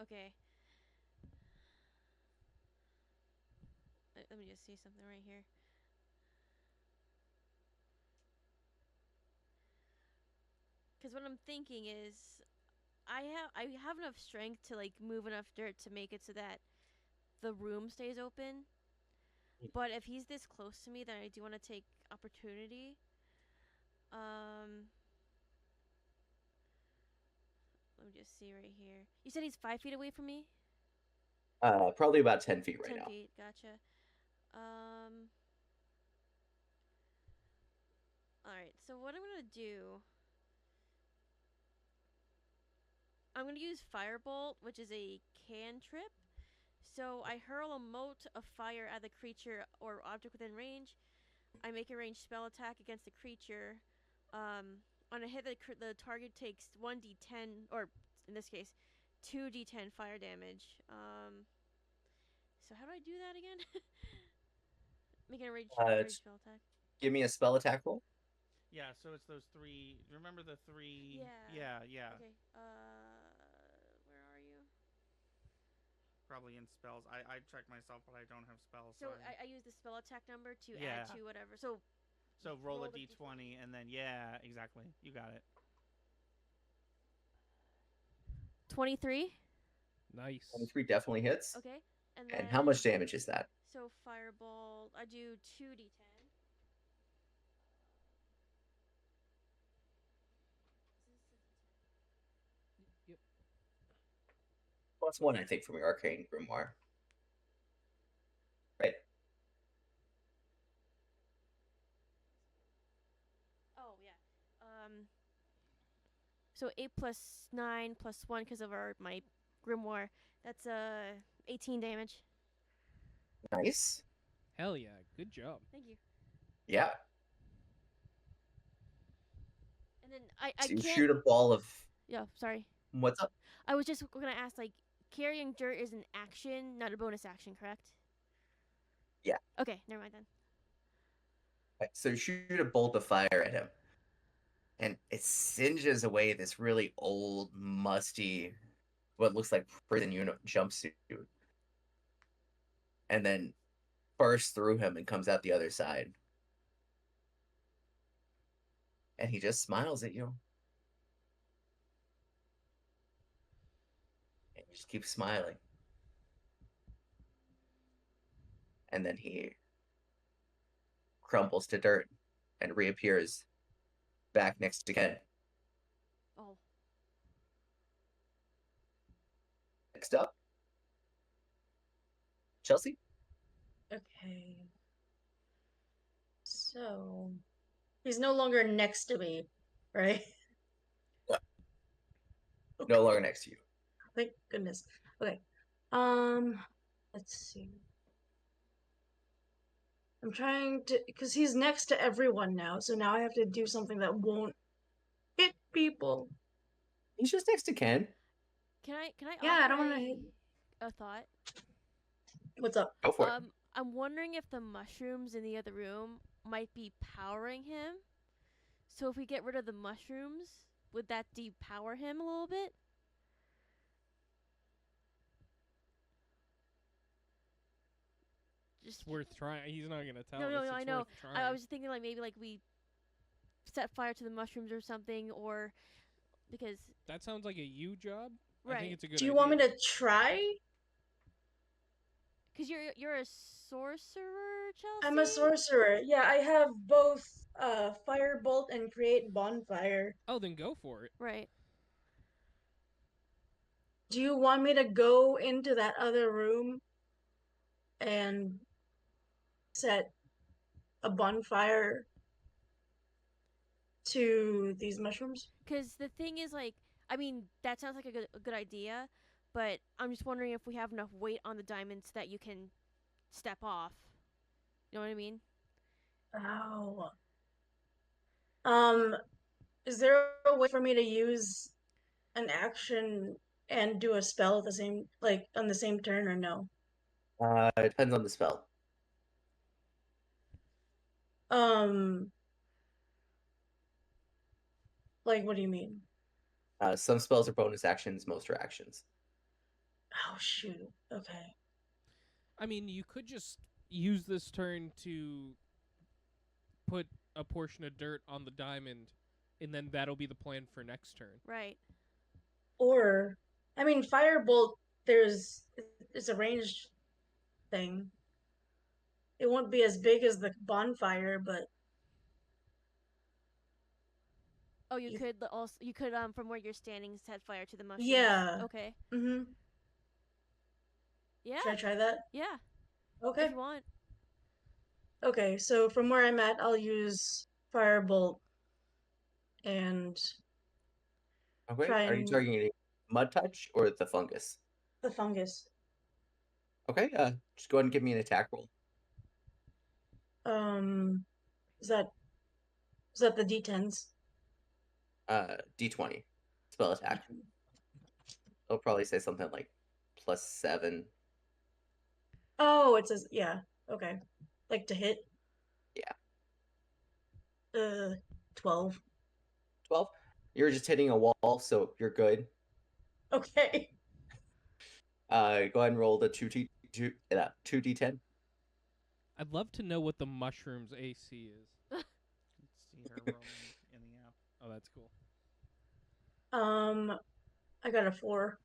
Okay. Let me just see something right here. Because what I'm thinking is, I have enough strength to like move enough dirt to make it so that the room stays open. But if he's this close to me, then I do want to take opportunity. Let me just see right here. You said he's 5 feet away from me. Probably about 10 feet right 10 now. feet. Gotcha. All right. So what I'm gonna do, I'm gonna use Firebolt, which is a cantrip. So I hurl a mote of fire at the creature or object within range. I make a ranged spell attack against the creature. On a hit, the target takes 1d10, or in this case, 2d10 fire damage. So how do I do that again? Making a ranged spell attack. Give me a spell attack roll. Yeah, so it's those 3. Remember the 3? Yeah. Yeah. Okay. Where are you? Probably in spells. I checked myself, but I don't have spells. So I use the spell attack number to Yeah. add to whatever. So roll a roll the d20 and then yeah, exactly. You got it. 23. Nice. 23 definitely hits. Okay. And how much damage is that? So Firebolt, I do 2d10. Yep. +1, I think, from your arcane grimoire. Right. Oh yeah. So 8 plus 9 plus 1 because of my grimoire. That's 18 damage. Nice. Hell yeah, good job. Thank you. Yeah. And then I So you can't. shoot a ball of Yeah, sorry. what's up? I was just gonna ask, like, carrying dirt is an action, not a bonus action, correct? Yeah. Okay, never mind then. Right, so you shoot a bolt of fire at him, and it singes away this really old, musty, what looks like prison jumpsuit, and then bursts through him and comes out the other side. And he just smiles at you. And he just keeps smiling. And then he crumbles to dirt and reappears back next to Ken. Oh. Next up, Chelsea. Okay. So he's no longer next to me, right? No longer next to you. Thank goodness. Okay. Let's see. I'm trying to, because he's next to everyone now, so now I have to do something that won't hit people. He's just next to Ken. Can I Yeah, I offer don't want to hit. a thought? What's up? Go for it. I'm wondering if the mushrooms in the other room might be powering him. So if we get rid of the mushrooms, would that depower him a little bit? Just It's worth trying. He's not gonna tell no, us. no, It's I know. worth trying. I was thinking like maybe like we set fire to the mushrooms or something, or because That sounds like a you job. I Right. think it's a good Do you idea. want me to try? because you're a sorcerer, Chelsea. I'm a sorcerer. Yeah, I have both firebolt and create bonfire. Oh, then go for it. Right. Do you want me to go into that other room and set a bonfire to these mushrooms? Because the thing is, like, I mean, that sounds like a good idea, but I'm just wondering if we have enough weight on the diamonds that you can step off. You know what I mean? Oh. Is there a way for me to use an action and do a spell at the same, like, on the same turn, or no? It depends on the spell. Like, what do you mean? Some spells are bonus actions, most are actions. Oh, shoot. Okay. I mean, you could just use this turn to put a portion of dirt on the diamond, and then that'll be the plan for next turn. Right. Or, I mean, firebolt, it's a ranged thing. It won't be as big as the bonfire, but Oh, you You- could also from where you're standing set fire to the mushrooms. Yeah. Okay. mm-hmm. Yeah. Should I try that? Yeah. Okay. If you want. Okay, so from where I'm at, I'll use firebolt and Okay. Try Are you and- targeting mud touch or the fungus? the fungus. Okay. Just go ahead and give me an attack roll. Is that the D10s? D20 spell attack. It'll probably say something like +7. Oh, it says yeah. Okay, like to hit. Yeah. 12. 12. You're just hitting a wall, so you're good. Okay. Go ahead and roll the 2d10. I'd love to know what the mushroom's AC is. Let's see her rolling in the app. Oh, that's cool. I got a 4.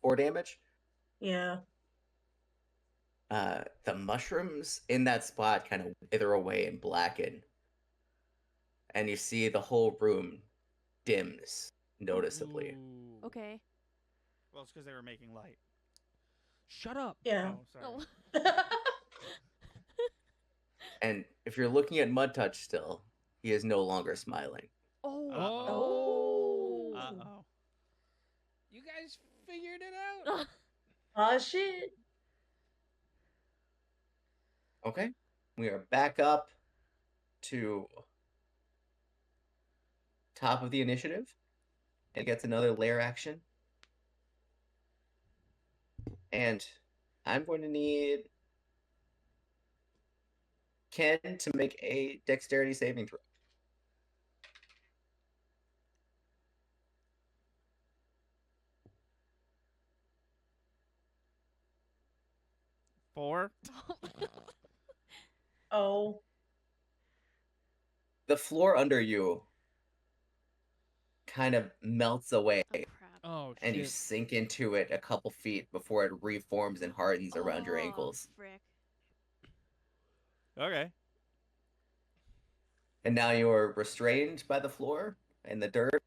4 damage. Yeah. The mushrooms in that spot kind of wither away and blacken. And you see the whole room dims noticeably. Ooh. Okay. Well, it's because they were making light. Shut up. Yeah. Oh, sorry. Oh. And if you're looking at Mud Touch still, he is no longer smiling. Oh. Oh. out. Oh shit. Okay. We are back up to top of the initiative. It gets another lair action. And I'm going to need Ken to make a dexterity saving throw. Four. Oh. The floor under you kind of melts away, Oh crap. Oh and you shit. sink into it a couple feet before it reforms and hardens around your Oh, ankles. frick. Okay. And now you're restrained by the floor and the dirt,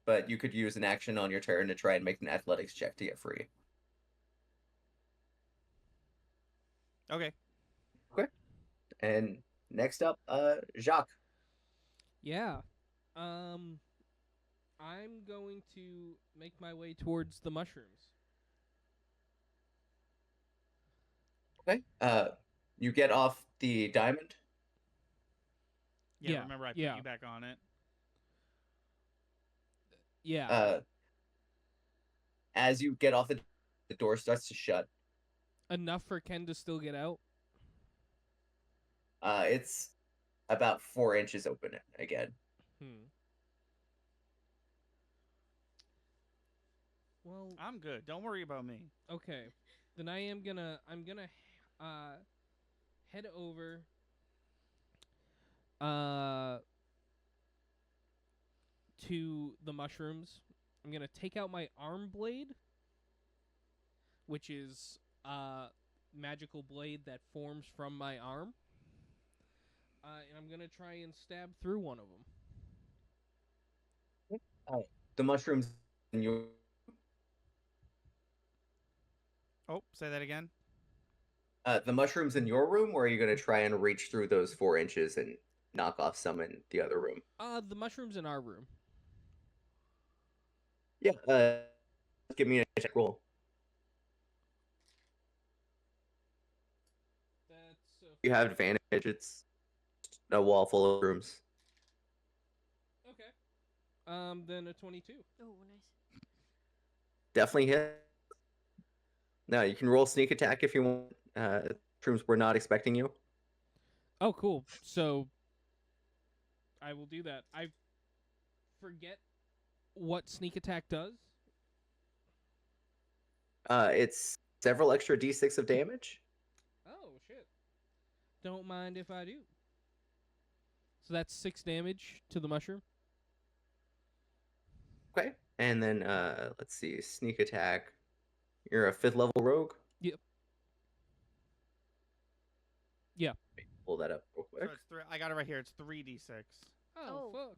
but you could use an action on your turn to try and make an athletics check to get free. Okay. And next up, Jacques. Yeah. I'm going to make my way towards the mushrooms. Okay. You get off the diamond. Yeah, Yeah, remember I put yeah. you back on it. Yeah. As you get off the door starts to shut. Enough for Ken to still get out. It's about 4 inches open again. Well, I'm good. Don't worry about me. okay. Then I'm gonna head over to the mushrooms. I'm gonna take out my arm blade, which is magical blade that forms from my arm. And I'm gonna try and stab through one of them. The mushrooms in your Oh, say that again. the mushrooms in your room, or are you going to try and reach through those 4 inches and knock off some in the other room? The mushrooms in our room. Yeah. Give me a check roll. That's You have advantage. It's a wall full of rooms. okay. Then a 22. Oh, nice. Definitely hit. Now you can roll sneak attack if you want. Mushrooms were not expecting you. Oh, cool. So I will do that. I forget what sneak attack does. It's several extra d6 of damage. Oh shit! Don't mind if I do. So that's 6 damage to the mushroom. Okay. And then let's see, sneak attack. You're a 5th level rogue. Yep. Yeah. Pull that up real So quick. it's I got it right here. It's 3d6. Oh, Oh. fuck.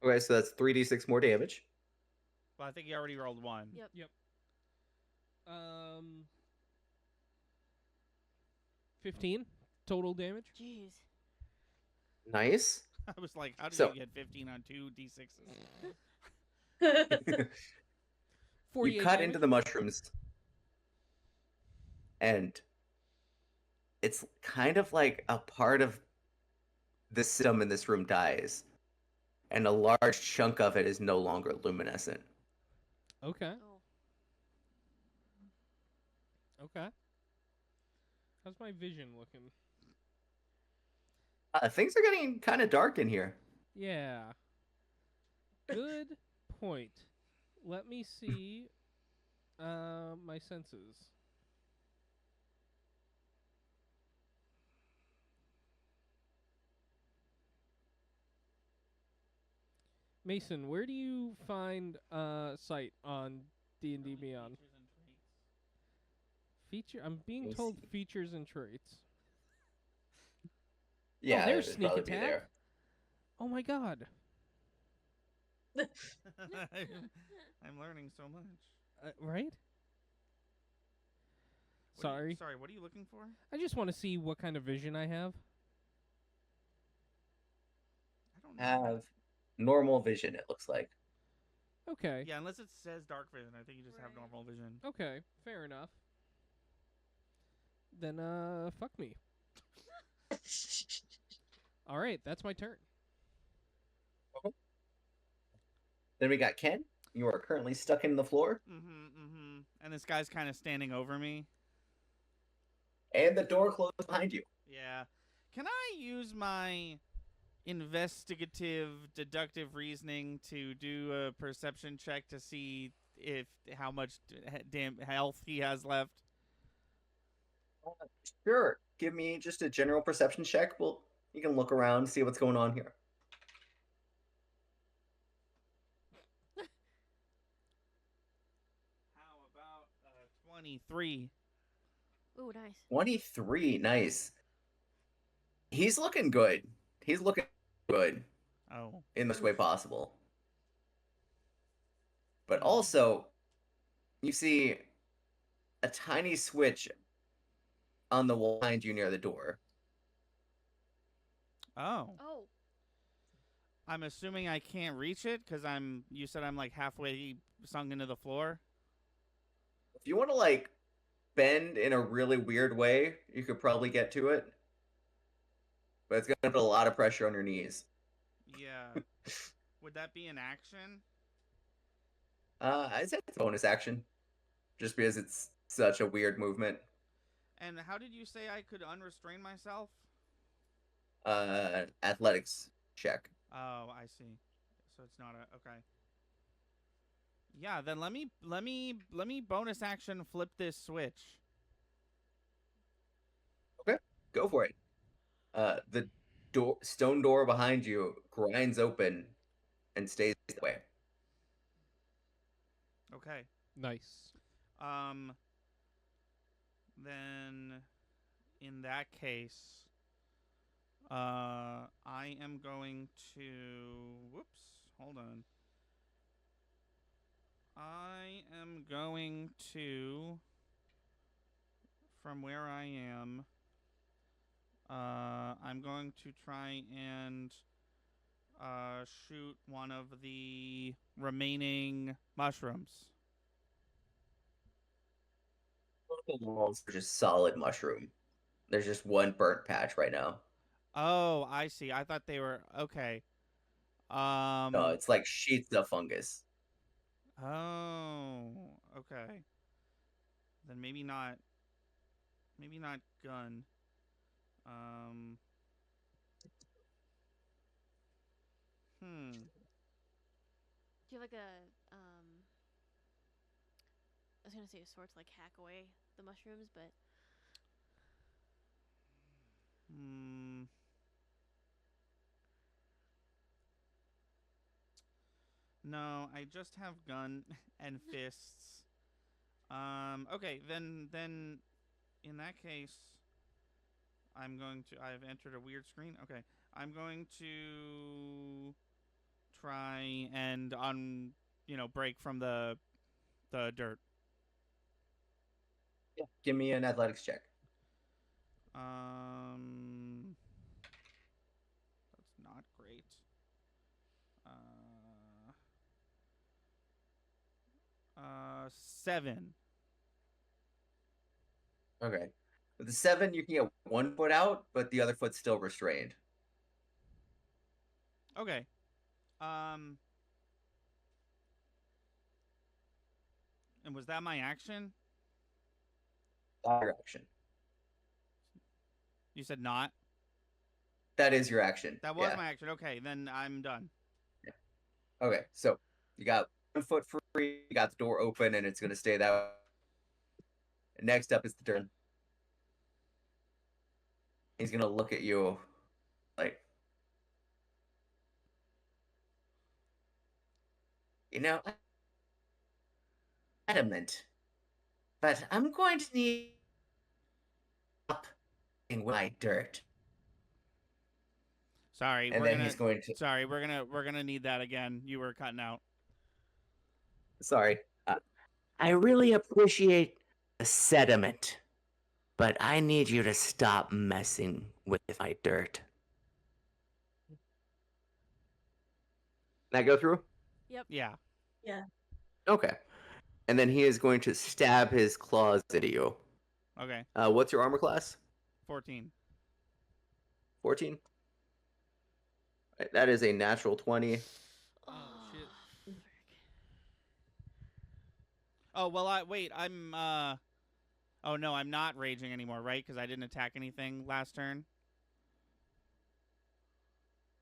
Okay, so that's 3d6 more damage. Well, I think you already rolled one. Yep. 15 total damage. Jeez. Nice. I was like, how did So- you get 15 on 2 d6s? You 48 cut damage. into the mushrooms, and it's kind of like a part of the system in this room dies, and a large chunk of it is no longer luminescent. Okay. Oh. Okay. How's my vision looking? Things are getting kind of dark in here. Yeah. Good point. Let me see my senses. Mason, where do you find sight on D&D Beyond? Feature. I'm being Let me told see. features and traits. Yeah, there's it'd sneak probably be attack. there. Oh my god. I'm learning so much. Right? Sorry. Sorry, what are you looking for? I just want to see what kind of vision I have. I don't know. Have normal vision, it looks like. Okay. Yeah, unless it says dark vision. I think you just have Right. normal vision. Okay. Fair enough. Then fuck me. All right, that's my turn. Then we got Ken. You are currently stuck in the floor, And this guy's kind of standing over me. and the door closed behind you. Yeah. Can I use my investigative deductive reasoning to do a perception check to see if how much damn health he has left? Sure. Give me just a general perception check. Well, you can look around, see what's going on here. How about 23? Ooh, nice. 23. Nice. He's looking good. He's looking good Oh. in this way possible. But Hmm. also, you see a tiny switch on the wall behind you near the door. Oh. Oh. I'm assuming I can't reach it because you said I'm like halfway sunk into the floor. If you want to like bend in a really weird way, you could probably get to it. But it's gonna put a lot of pressure on your knees. Yeah. Would that be an action? I'd say it's a bonus action. Just because it's such a weird movement. And how did you say I could unrestrain myself? Athletics check. Oh, I see. So it's not a okay. Yeah, then let me bonus action flip this switch. Go for it. The stone door behind you grinds open and stays that way. Okay. Nice. Then in that case, I am going to whoops, hold on. I am going to from where I am I'm going to try and shoot one of the remaining mushrooms. The walls are just solid mushroom. There's just one burnt patch right now. Oh, I see. I thought they were okay. No, it's like sheets of fungus. Oh, okay. Then maybe not gun. Do you have like a I was gonna say a sword to like hack away the mushrooms, but No, I just have gun and fists. Okay, then in that case, I've entered a weird screen. Okay, I'm going to try and break from the dirt. Yeah. Give me an athletics check. That's not great. 7. Okay. With the 7, you can get one foot out, but the other foot's still restrained. Okay. And was that my action? Your action. You said not? That is your action. That was yeah. my action. Okay, then I'm done. Yeah. Okay, so you got one foot free, you got the door open, and it's going to stay that way. Next up is the turn. He's going to look at you like, adamant, but I'm going to need up with my dirt. Sorry, And then he's going to. Sorry, we're gonna need that again. You were cutting out. Sorry. I really appreciate the sediment, but I need you to stop messing with my dirt. That go through? yep. Yeah. Yeah. Okay. And then he is going to stab his claws into you. Okay. What's your armor class? 14. 14? Right, that is a natural 20. Oh, shit. frick. Oh, well, I'm oh no, I'm not raging anymore, right? Because I didn't attack anything last turn.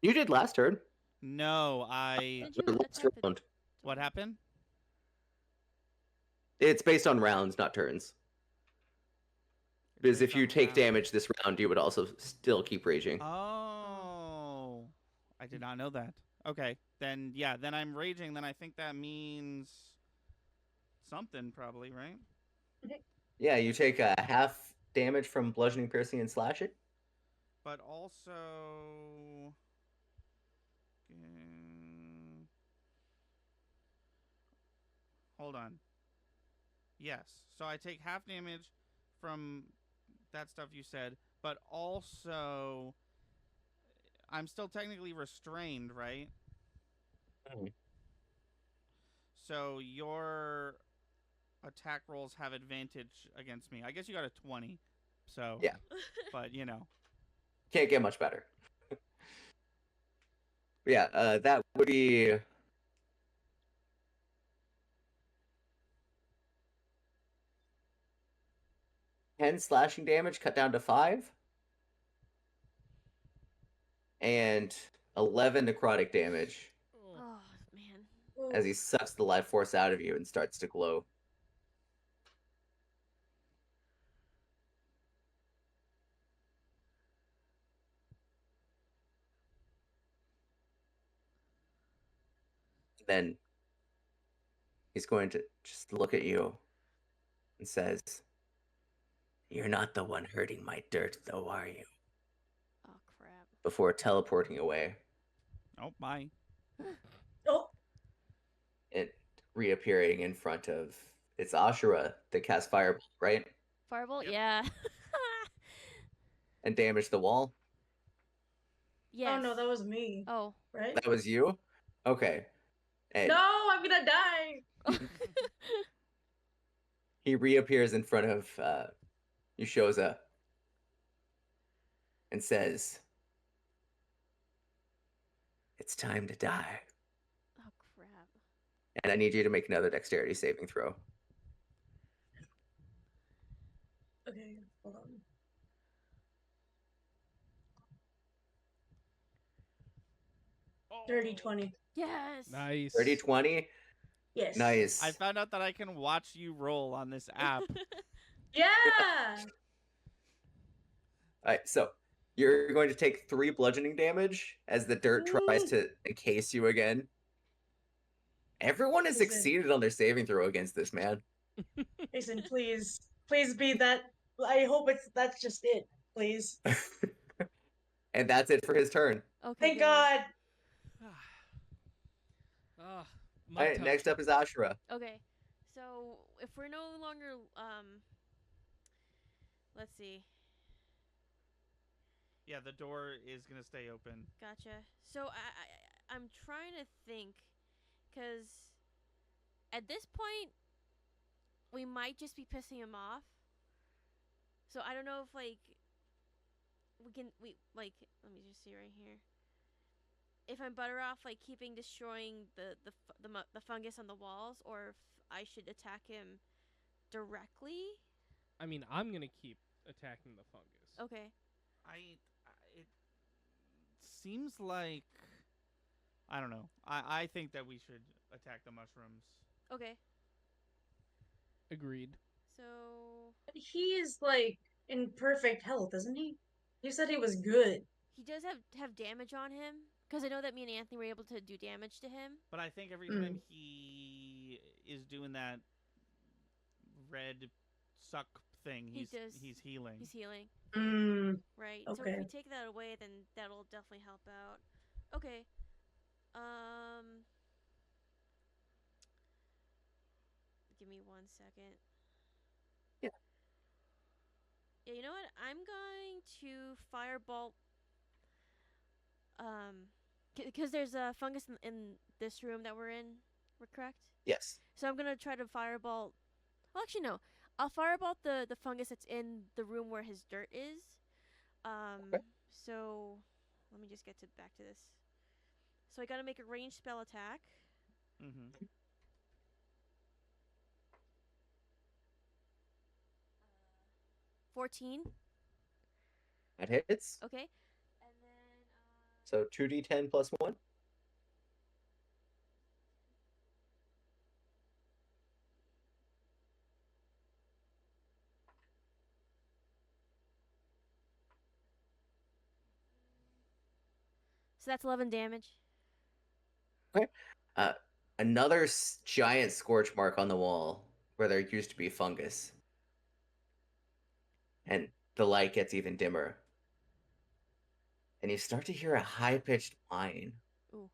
You did last turn. No, I. Did you Last attack the round. What door? happened? It's based on rounds, not turns. Because Based if you on take round. damage this round, you would also still keep raging. Oh, I did not know that. Okay, then yeah, then I'm raging. Then I think that means something, probably, right? Yeah, you take half damage from bludgeoning, piercing, and slashing. But also, mm, hold on. Yes, so I take half damage from that stuff you said, but also I'm still technically restrained, right? Mm. So your attack rolls have advantage against me. I guess you got a 20. So, Yeah. but you know. Can't get much better. Yeah, that would be 10 slashing damage cut down to 5. And 11 necrotic damage Oh man. as he sucks the life force out of you and starts to glow. Then he's going to just look at you and says, "You're not the one hurting my dirt, though, are you?" Oh crap. Before teleporting away Oh, bye. Oh, and reappearing in front of it's Ashura that cast Firebolt, right? Firebolt, Yep. yeah. And damaged the wall. Yes. oh no, that was me, Oh. right? That was you? Okay. And No, I'm gonna die. he reappears in front of Yushoza and says, "It's time to die. Oh crap. And I need you to make another dexterity saving throw." Okay, hold on. Oh. 30, 20. Yes. Nice. 30, 20. Yes. Nice. I found out that I can watch you roll on this app. Yeah. All right, so you're going to take 3 bludgeoning damage as the dirt tries Ooh. to encase you again. Everyone has Listen. succeeded on their saving throw against this man. Jason, please, please be that. I hope that's just it, please. And that's it for his turn. Okay. Thank good. God. Ah, All right, next up is Ashura. Okay. So if we're no longer let's see. Yeah, the door is gonna stay open. Gotcha. So I'm trying to think, cause at this point we might just be pissing him off. So I don't know if like we like let me just see right here. If I'm better off like keeping destroying the fungus on the walls, or if I should attack him directly. I mean, I'm gonna keep attacking the fungus. Okay. It seems like I don't know. I think that we should attack the mushrooms. Okay. Agreed. So He's like in perfect health, isn't he? He said he was good. he does have damage on him, because I know that me and Anthony were able to do damage to him. But I think every time he is doing that red suck thing, he's healing. He's healing. Okay. Right. So if we take that away, then that'll definitely help out. Okay. Give me 1 second. Yeah. Yeah, you know what? I'm going to firebolt. Because there's a fungus in this room that we're in. We're correct? Yes. So I'm gonna try to fireball. Well, actually, no. I'll fireball the fungus that's in the room where his dirt is. Okay. So let me just get back to this. So I gotta make a ranged spell attack. Mm-hmm. 14. That hits. Okay. And then So 2d10 plus 1. so that's 11 damage. Okay. Another giant scorch mark on the wall where there used to be fungus. And the light gets even dimmer. And you start to hear a high-pitched whine. Ooh.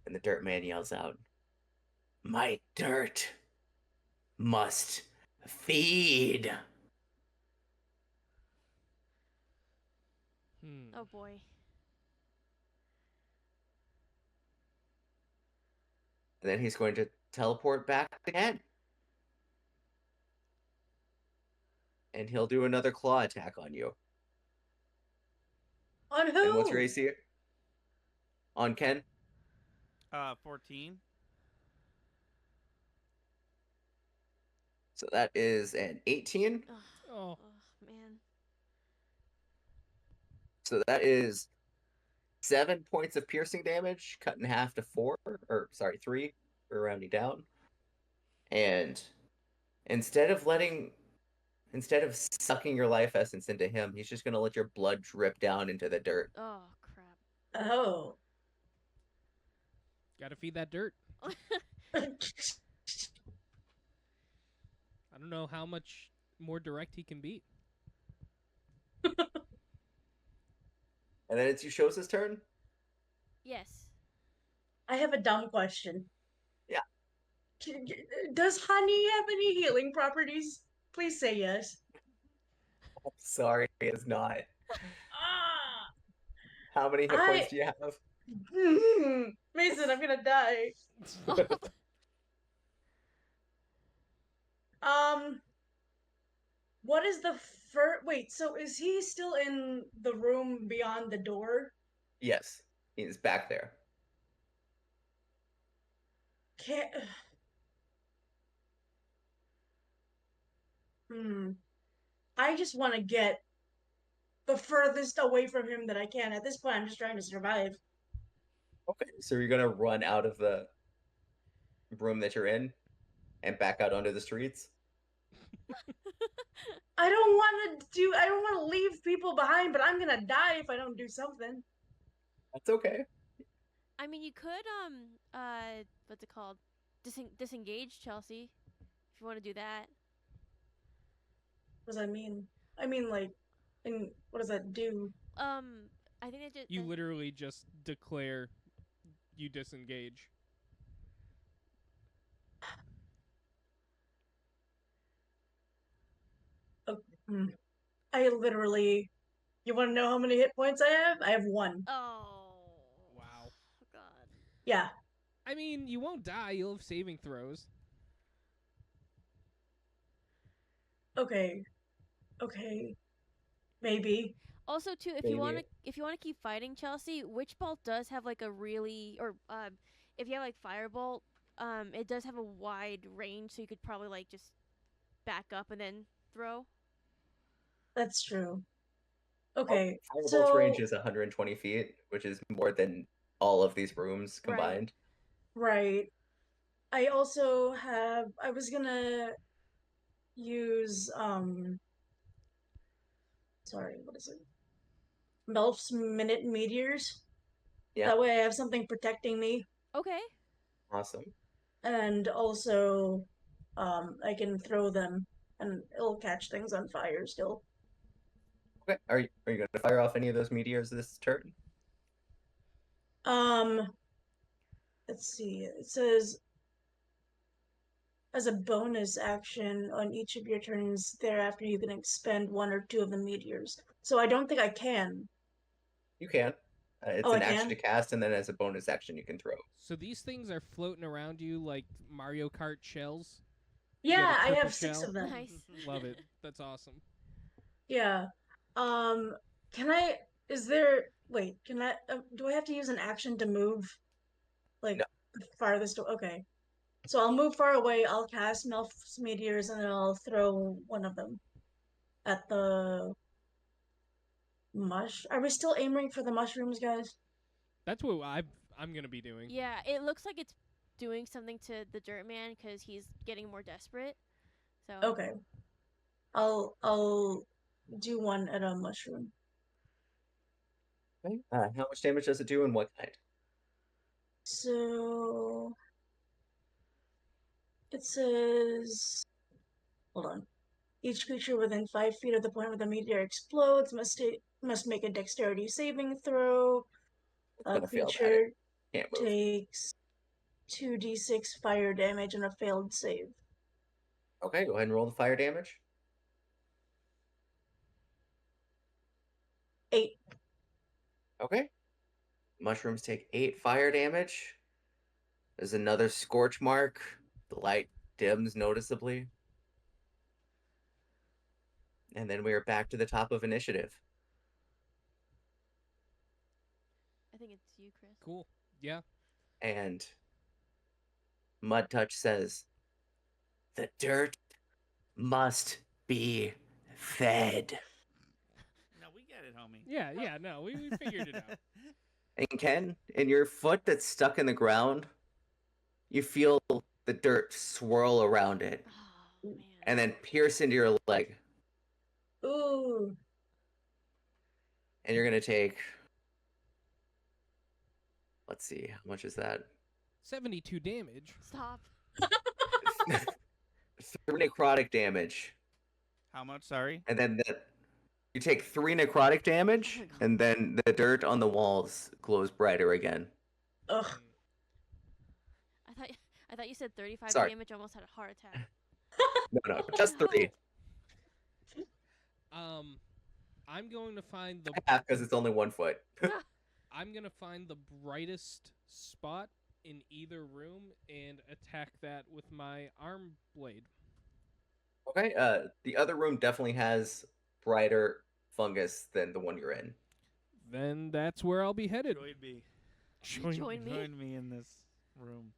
And the dirt man yells out, "My dirt must feed." Oh boy. And then he's going to teleport back again. And he'll do another claw attack on you. On who? And what's your AC? On Ken? 14. So that is an 18. Ugh. Oh. Ugh, man. So that is 7 points of piercing damage, cut in half to 3, for rounding down. And instead of sucking your life essence into him, he's just going to let your blood drip down into the dirt. Oh crap. Oh. Gotta feed that dirt. I don't know how much more direct he can be. And then it's Yushosa's turn. Yes. I have a dumb question. Yeah. Does honey have any healing properties? Please say yes. I'm sorry, it's not. Ah, How many hit points do you have? Mason, I'm gonna die. What is the wait, so is he still in the room beyond the door? Yes, he's back there. Can't. I just want to get the furthest away from him that I can. At this point, I'm just trying to survive. Okay, so you're gonna run out of the room that you're in and back out onto the streets? I don't want to leave people behind, but I'm gonna die if I don't do something. That's okay. I mean, you could what's it called? Disengage Chelsea, if you want to do that. What does that mean? I mean, like, and what does that do? I think it just You literally just declare you disengage. I literally. You want to know how many hit points I have? I have 1. Oh. Wow. God. Yeah. I mean, you won't die. You'll have saving throws. Okay. Maybe. Also, too, if you want to keep fighting Chelsea, Witch Bolt does have like a really if you have like Firebolt, it does have a wide range, so you could probably like just back up and then throw. That's true. Okay. Firebolt's range is 120 feet, which is more than all of these rooms combined. Right. I also have. I was gonna use Sorry, what is it? Melf's Minute Meteors. Yeah. That way I have something protecting me. Okay. Awesome. And also, I can throw them and it'll catch things on fire still. Okay. Are you going to fire off any of those meteors this turn? Let's see. It says, as a bonus action on each of your turns thereafter, you can expend 1 or 2 of the meteors. So I don't think I can. You can. It's Oh, I an action can? to cast, and then as a bonus action, you can throw. So these things are floating around you like Mario Kart shells. Yeah, You have a I triple have 6 shell. of them. Nice. Love it. That's awesome. Yeah. Can I? Is there? Wait, can I? Do I have to use an action to move? Like No. the farthest? Okay. So I'll move far away. I'll cast Melf's Meteors, and then I'll throw one of them at the mush. Are we still aiming for the mushrooms, guys? That's what I'm gonna be doing. Yeah, it looks like it's doing something to the dirt man because he's getting more desperate. So Okay. I'll do one at a mushroom. Okay. How much damage does it do, and what kind? So it says, hold on. Each creature within 5 feet of the point where the meteor explodes must make a dexterity saving throw. It's A gonna fail that. It creature can't move. takes 2d6 fire damage on a failed save. Okay, go ahead and roll the fire damage. 8. Okay. Mushrooms take 8 fire damage. There's another scorch mark. The light dims noticeably. And then we are back to the top of initiative. I think it's you, Chris. Cool. Yeah. And Mud Touch says, "The dirt must be fed." No, we get it, homie. Yeah. No, we figured it out. And Ken, in your foot that's stuck in the ground, you feel the dirt swirl around it Oh man. and then pierce into your leg. Ooh. And you're going to take, let's see, how much is that? 72 damage. Stop. 3 necrotic damage. How much? Sorry. And then you take 3 necrotic damage, Oh my God. and then the dirt on the walls glows brighter again. Ugh. I thought you said 35 Sorry. damage. Almost had a heart attack. No, just 3. I'm going to find the Half because it's only 1 foot. I'm gonna find the brightest spot in either room and attack that with my arm blade. Okay, the other room definitely has brighter fungus than the one you're in. Then that's where I'll be headed. Join me. Join me. Join me in this room.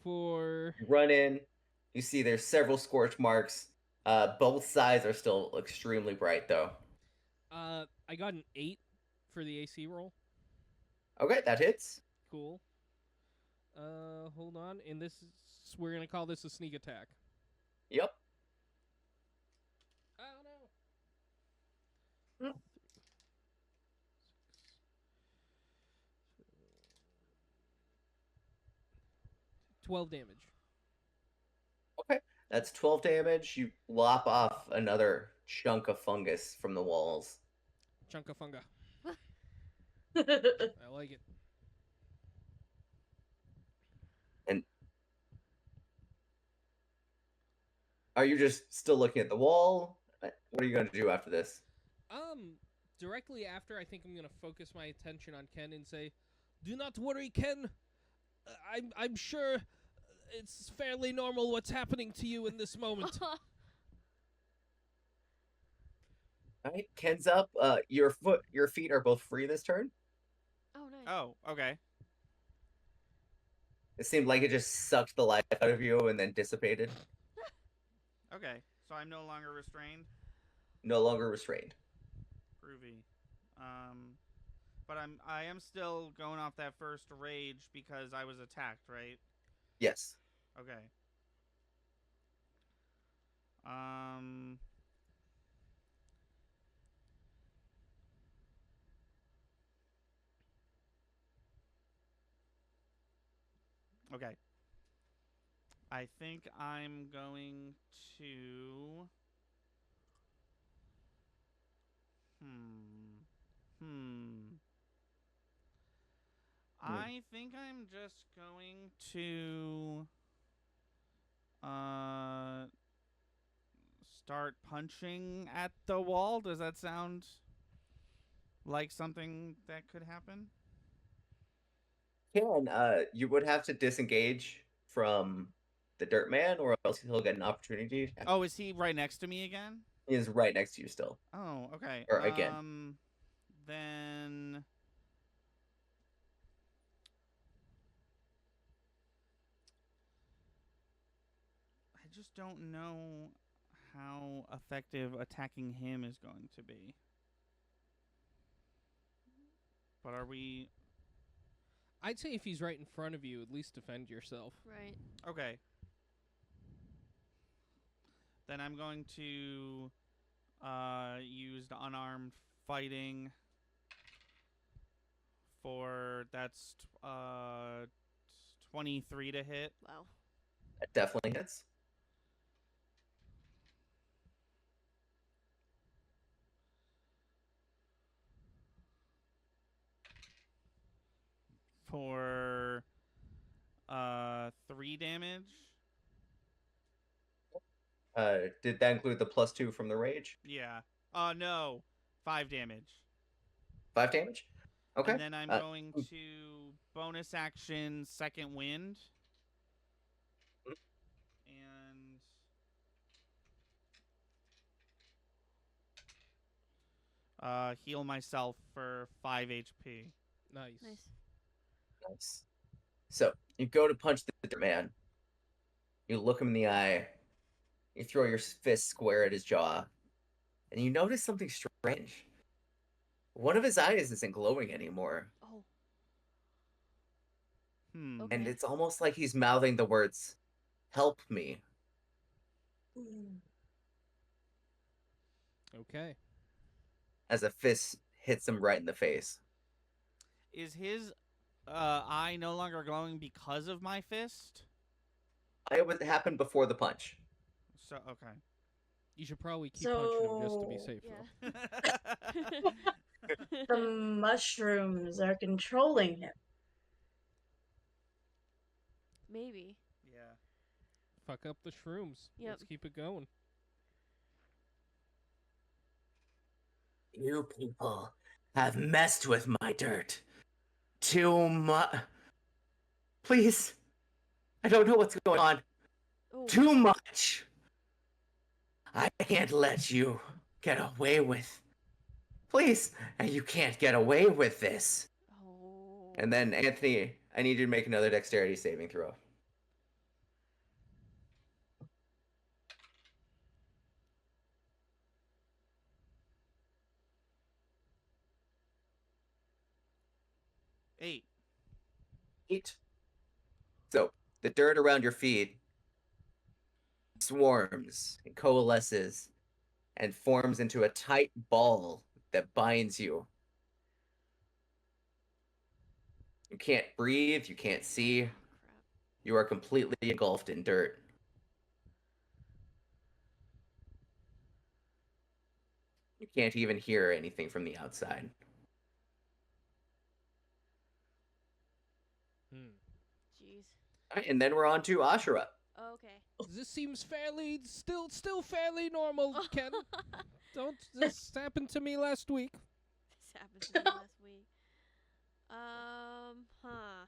For You run in, you see there's several scorch marks. Both sides are still extremely bright, though. I got an 8 for the AC roll. Okay, that hits. Cool. Hold on, and we're gonna call this a sneak attack. Yep. Oh no. Mm. 12 damage. Okay, that's 12 damage. You lop off another chunk of fungus from the walls. Chunk of funga. I like it. And are you just still looking at the wall? What are you going to do after this? Directly after, I think I'm gonna focus my attention on Ken and say, "Do not worry, Ken. I'm sure it's fairly normal what's happening to you in this moment." All right, Ken's up. Your feet are both free this turn. Oh nice. Oh, okay. It seemed like it just sucked the life out of you and then dissipated. Okay. So I'm no longer restrained. No longer restrained. Groovy. But I am still going off that first rage because I was attacked, right? Yes. Okay. Okay. I think I'm going to. I think I'm just going to start punching at the wall. Does that sound like something that could happen? You would have to disengage from the dirt man, or else he'll get an opportunity. Oh, is he right next to me again? He is right next to you still. Oh, okay. Or again. Then I just don't know how effective attacking him is going to be. But are we I'd say if he's right in front of you, at least defend yourself. Right. okay? Then I'm going to use the unarmed fighting for that's 23 to hit. Wow. That definitely hits. For 3 damage. Did that include the +2 from the rage? Yeah. No. 5 damage. 5 damage? Okay. And then I'm going to bonus action second wind. And heal myself for 5 HP. Nice. Nice. So, you go to punch the dirt man. You look him in the eye. You throw your fist square at his jaw. And you notice something strange. One of his eyes isn't glowing anymore. Oh. Okay. And it's almost like he's mouthing the words, "Help me." Okay. As a fist hits him right in the face. Is his eye no longer glowing because of my fist? It would happen before the punch. So, okay. You should probably keep punching him just to be So- safe, Yeah. though. The mushrooms are controlling him. Maybe. Yeah. Fuck up the shrooms. Yep. Let's keep it going. You people have messed with my dirt. Too much. Please. I don't know what's going on. Oh. Too much. I can't let you get away with. Please. And you can't get away with this. Oh. And then, Anthony, I need you to make another dexterity saving throw. Eight. 8. So, the dirt around your feet swarms and coalesces and forms into a tight ball that binds you. You can't breathe, you can't see. Crap. You are completely engulfed in dirt. You can't even hear anything from the outside. Jeez. All right, and then we're on to Ashura. Oh, okay. This seems fairly, still fairly normal, Ken. This happened to me last week. This happened to me last week. Huh.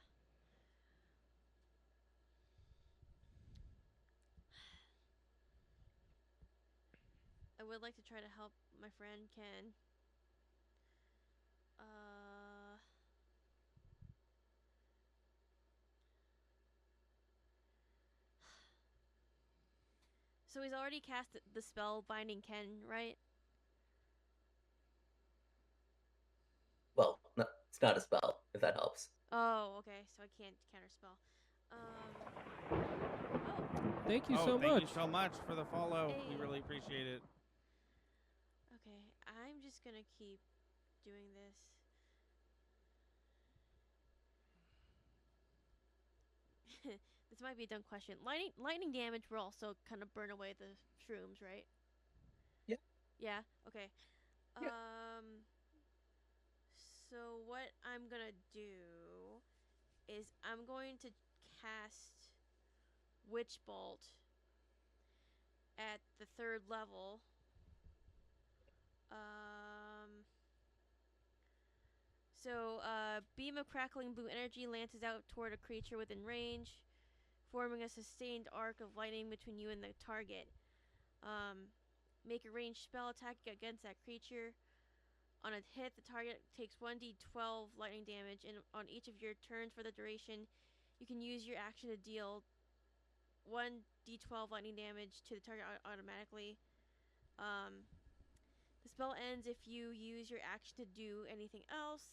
I would like to try to help my friend Ken. So he's already cast the spell binding Ken, right? Well, no, it's not a spell, if that helps. Oh, okay. So I can't counterspell. Oh. Thank you Oh, so thank much. you so much for the follow. We Hey. really appreciate it. Okay, I'm just gonna keep doing this. This might be a dumb question. Lightning damage will also kind of burn away the shrooms, right? Yeah. Yeah. Okay. Yeah. So what I'm gonna do is I'm going to cast Witch Bolt, at the 3rd level. So, beam of crackling blue energy lances out toward a creature within range, forming a sustained arc of lightning between you and the target. Make a ranged spell attack against that creature. On a hit, the target takes 1d12 lightning damage, and on each of your turns for the duration, you can use your action to deal 1d12 lightning damage to the target automatically. The spell ends if you use your action to do anything else.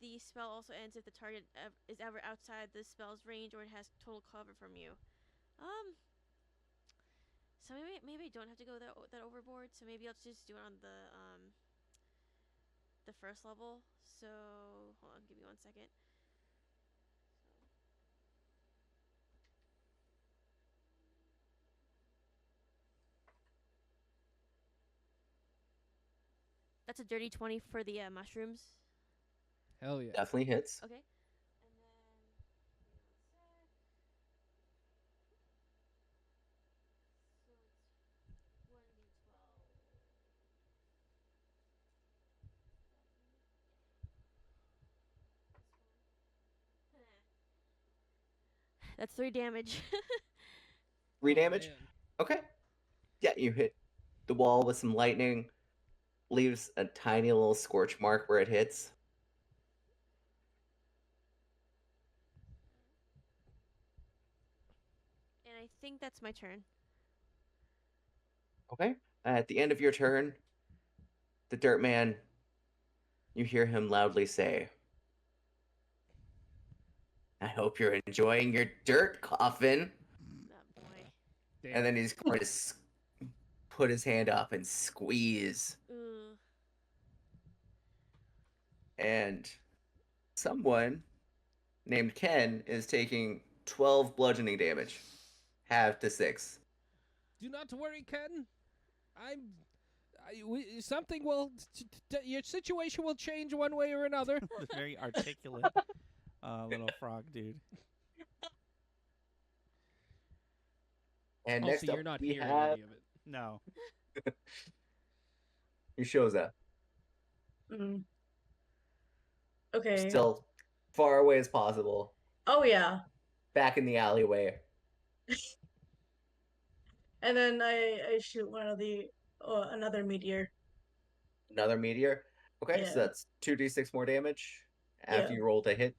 The spell also ends if the target is ever outside the spell's range or it has total cover from you. So maybe I don't have to go that overboard. So maybe I'll just do it on the 1st level. So hold on, give me 1 second. That's a dirty 20 for the mushrooms. Hell yeah. Definitely hits. Okay. And then so it's 1d12. That's 3 damage. 3 Oh, damage. man. Okay. Yeah, you hit the wall with some lightning. Leaves a tiny little scorch mark where it hits. And I think that's my turn. Okay. At the end of your turn, the dirt man, you hear him loudly say, I hope you're enjoying your dirt, Coffin. Oh boy. Damn. And then he's going to put his hand up and squeeze. Ugh. And someone named Ken is taking 12 bludgeoning damage. Half to 6. Do not worry, Ken. Something will. Your situation will change one way or another. This very articulate little frog dude. And Also, next up, you're not we hearing have any of it. No. who shows up. Mm. Okay. Still far away as possible. Oh yeah. Back in the alleyway. And then I shoot one of the another meteor. Another meteor. Okay, so Yeah. that's 2d6 more damage after Yeah. you roll to hit.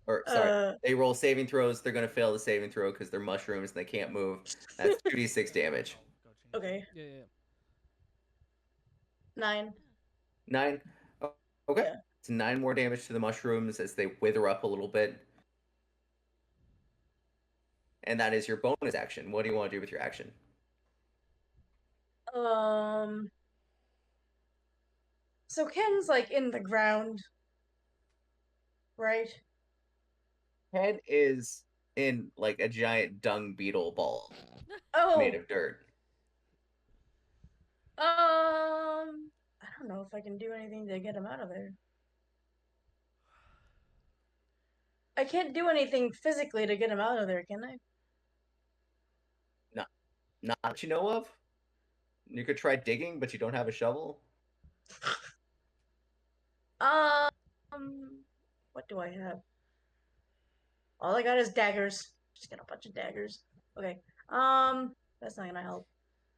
Or, sorry, Uh, they roll saving throws. They're going to fail the saving throw because they're mushrooms and they can't move. That's 2d6 damage. Go change it. okay. Yeah. 9. 9. Oh, okay. Yeah. It's 9 more damage to the mushrooms as they wither up a little bit. And that is your bonus action. What do you want to do with your action? So Ken's like in the ground, right? Ken is in like a giant dung beetle ball Oh. made of dirt. I don't know if I can do anything to get him out of there. I can't do anything physically to get him out of there, can I? Not that you know of. You could try digging, but you don't have a shovel. What do I have? All I got is daggers. Just got a bunch of daggers. Okay. That's not gonna help.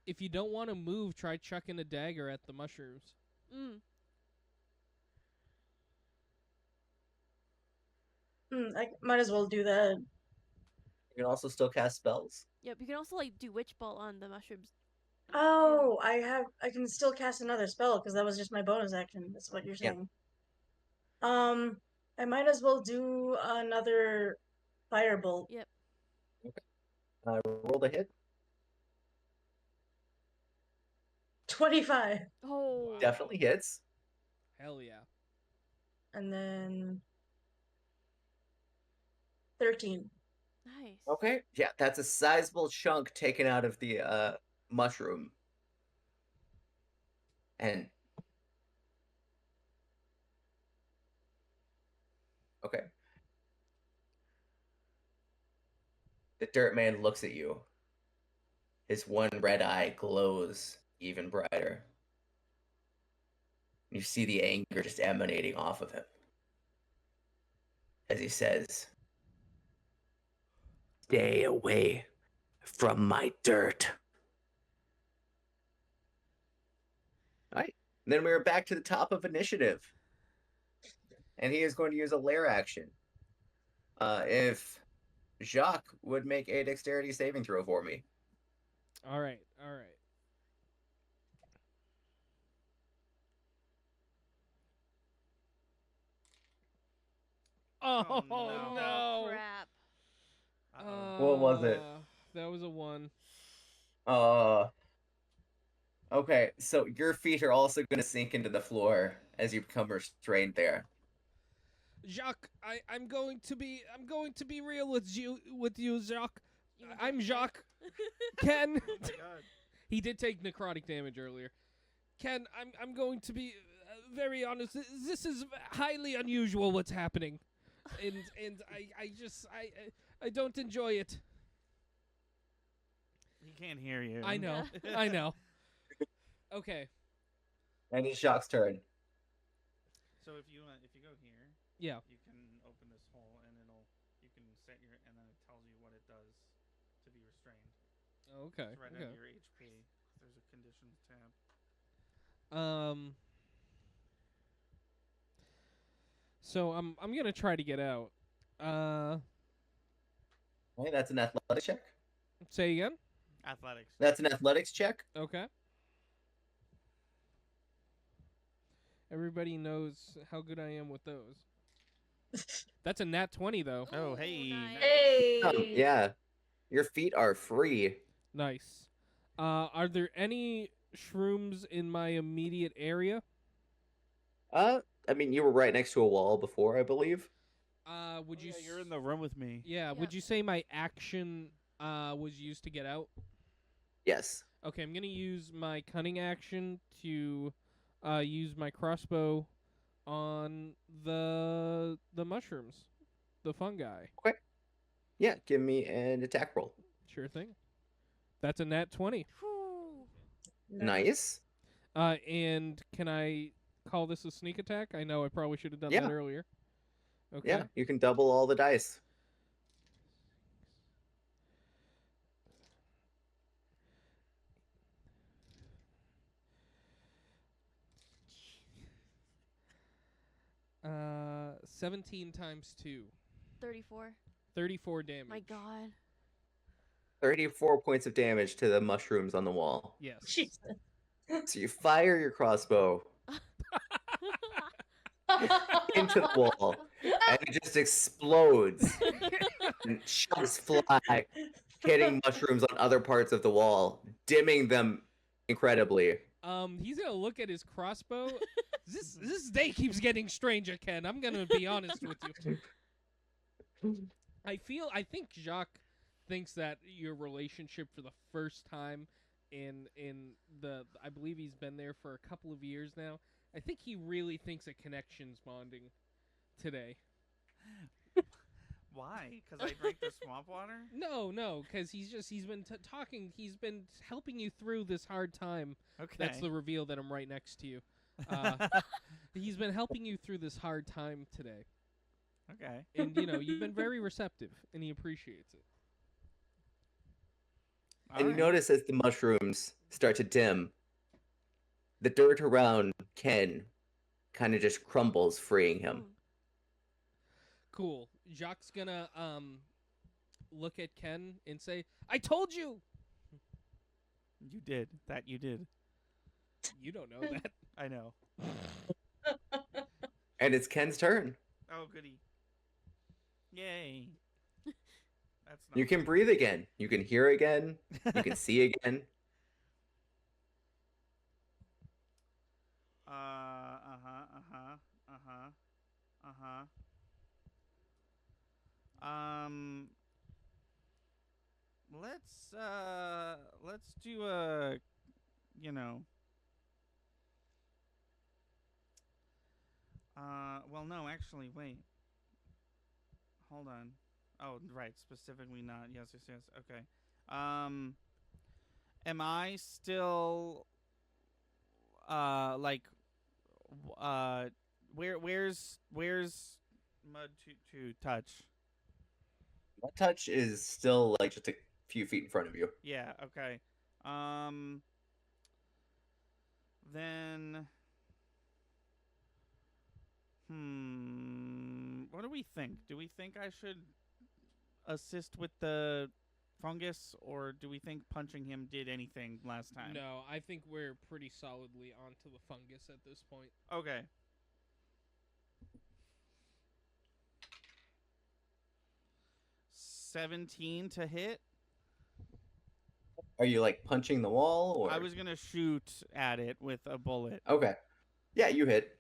If you don't want to move, try chucking a dagger at the mushrooms. I might as well do that. You can also still cast spells. Yep, you can also like do witch bolt on the mushrooms. Oh, I can still cast another spell because that was just my bonus action. That's what you're Yeah. saying. I might as well do another firebolt. Yep. Roll the hit. 25. Oh. Wow. Definitely hits. Hell yeah. And then 13. Nice. Okay. Yeah, that's a sizable chunk taken out of the mushroom. And okay. The dirt man looks at you his one red eye glows even brighter. You see the anger just emanating off of him as he says, "Stay away from my dirt." All right. Then we're back to the top of initiative. And he is going to use a lair action. If Jacques would make a dexterity saving throw for me. All right, all right. Oh, Oh, no. no. Oh, crap. Uh-oh. What was it? That was a 1. Okay, so your feet are also going to sink into the floor as you become restrained there. Jacques, I'm going to be real with you, Jacques. You mean I'm Jacques? Jacques. Ken. Oh my god. He did take necrotic damage earlier. Ken, I'm going to be very honest. This is highly unusual what's happening. And I don't enjoy it. He can't hear you. I know. I know. Okay. And it's Jacques' turn. So if you go here, Yeah. you can open this hole and you can set your and then it tells you what it does to be restrained. Okay. It's right Okay. under your HP. There's a conditions tab. So I'm gonna try to get out. Okay, that's an athletics check. Say again. Athletics. That's an athletics check. Okay. Everybody knows how good I am with those. That's a nat 20 though. Oh, Ooh, hey. nice. Hey. Yeah. Your feet are free. Nice. Are there any shrooms in my immediate area? I mean, you were right next to a wall before, I believe. Would you? You're in the room with me. Yeah. Yep. Would you say my action was used to get out? Yes. Okay, I'm gonna use my cunning action to use my crossbow on the mushrooms, the fungi. Yeah, give me an attack roll. Sure thing. That's a nat 20. Whew. Nice. And can I call this a sneak attack? I know I probably should have done Yeah. that earlier. Okay. Yeah, you can double all the dice. Uh, 17 times 2. 34. 34 damage. My god. 34 points of damage to the mushrooms on the wall. Yes. Jesus. So you fire your crossbow into the wall, and it just explodes. And chunks fly, hitting mushrooms on other parts of the wall, dimming them incredibly. He's gonna look at his crossbow. This day keeps getting stranger, Ken. I'm gonna be honest with you. I think Jacques thinks that your relationship for the first time in I believe he's been there for a couple of years now. I think he really thinks a connection's bonding today. Why? Because I drank the swamp water? No, because he's been talking. He's been helping you through this hard time. Okay. That's the reveal that I'm right next to you. He's been helping you through this hard time today, Okay. and you've been very receptive, and he appreciates it. And you notice as the mushrooms start to dim, the dirt around Ken kind of just crumbles, freeing him. Cool. Jacques gonna look at Ken and say, "I told you." You did. That you did. You don't know that. I know. And it's Ken's turn. Oh, goody. Yay. That's not You can breathe again. You can hear again. You can see again. Let's do a, well, no, actually, wait. Hold on. Oh, right, specifically not. Yes. Okay. am I still like where's mud to touch? Mud touch is still like just a few feet in front of you. Yeah, okay. Then what do we think? Do we think I should assist with the fungus, or do we think punching him did anything last time? No, I think we're pretty solidly onto the fungus at this point. Okay. $17 to hit. Are you like punching the wall, or I was gonna shoot at it with a bullet. okay? Yeah, you hit.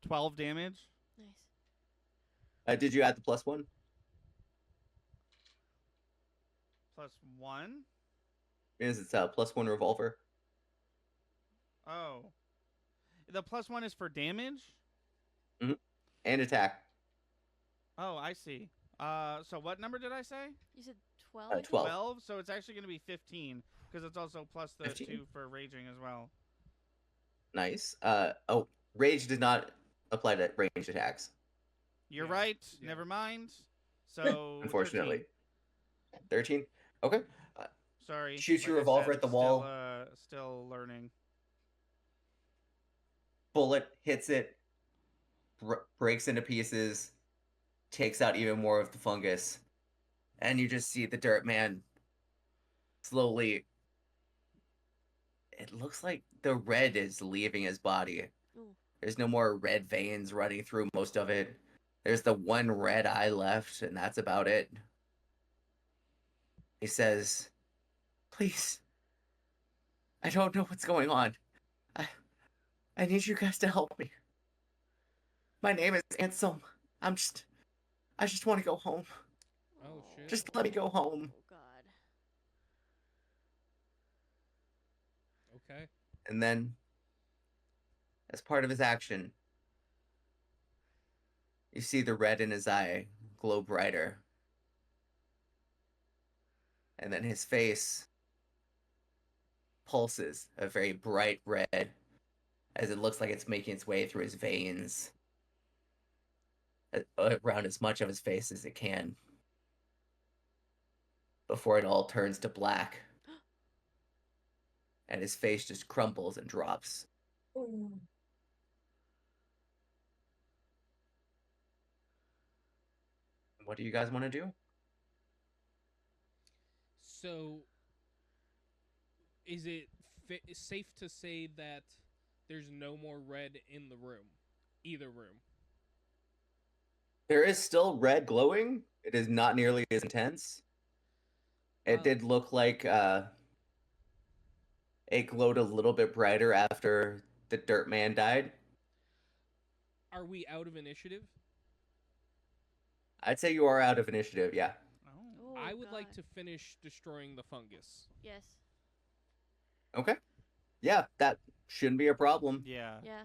12 damage. Nice. Did you add the +1? +1. Is it's a +1 revolver? Oh, the +1 is for damage. And attack. Oh, I see. So what number did I say? You said 12? I think? 12. 12. So it's actually going to be 15 because it's also plus the 15? 2 for raging as well. Nice. Oh, rage does not apply to ranged attacks. You're Yeah. right. Yeah. Never mind. So Unfortunately. 13. Okay. 13. Sorry. Shoots your I revolver said, at the wall. Still learning. Bullet hits it, breaks into pieces, takes out even more of the fungus, and you just see the dirt man slowly. It looks like the red is leaving his body. Ooh. There's no more red veins running through most of it. There's the one red eye left, and that's about it. He says, "Please, I don't know what's going on. I need you guys to help me. My name is Ansel. I just want to go home. Oh, shit. Just let me go home." Oh, God. Okay. And then, as part of his action, you see the red in his eye glow brighter. And then his face pulses a very bright red as it looks like it's making its way through his veins, around as much of his face as it can, before it all turns to black and his face just crumbles and drops. Ooh. What do you guys want to do? So, is it safe to say that there's no more red in the room? Either room? There is still red glowing. It is not nearly as intense. It did look like it glowed a little bit brighter after the dirt man died. Are we out of initiative? I'd say you are out of initiative, yeah. Oh. Oh, I would like God. to finish destroying the fungus. Yes. Okay. Yeah, that shouldn't be a problem. Yeah. Yeah.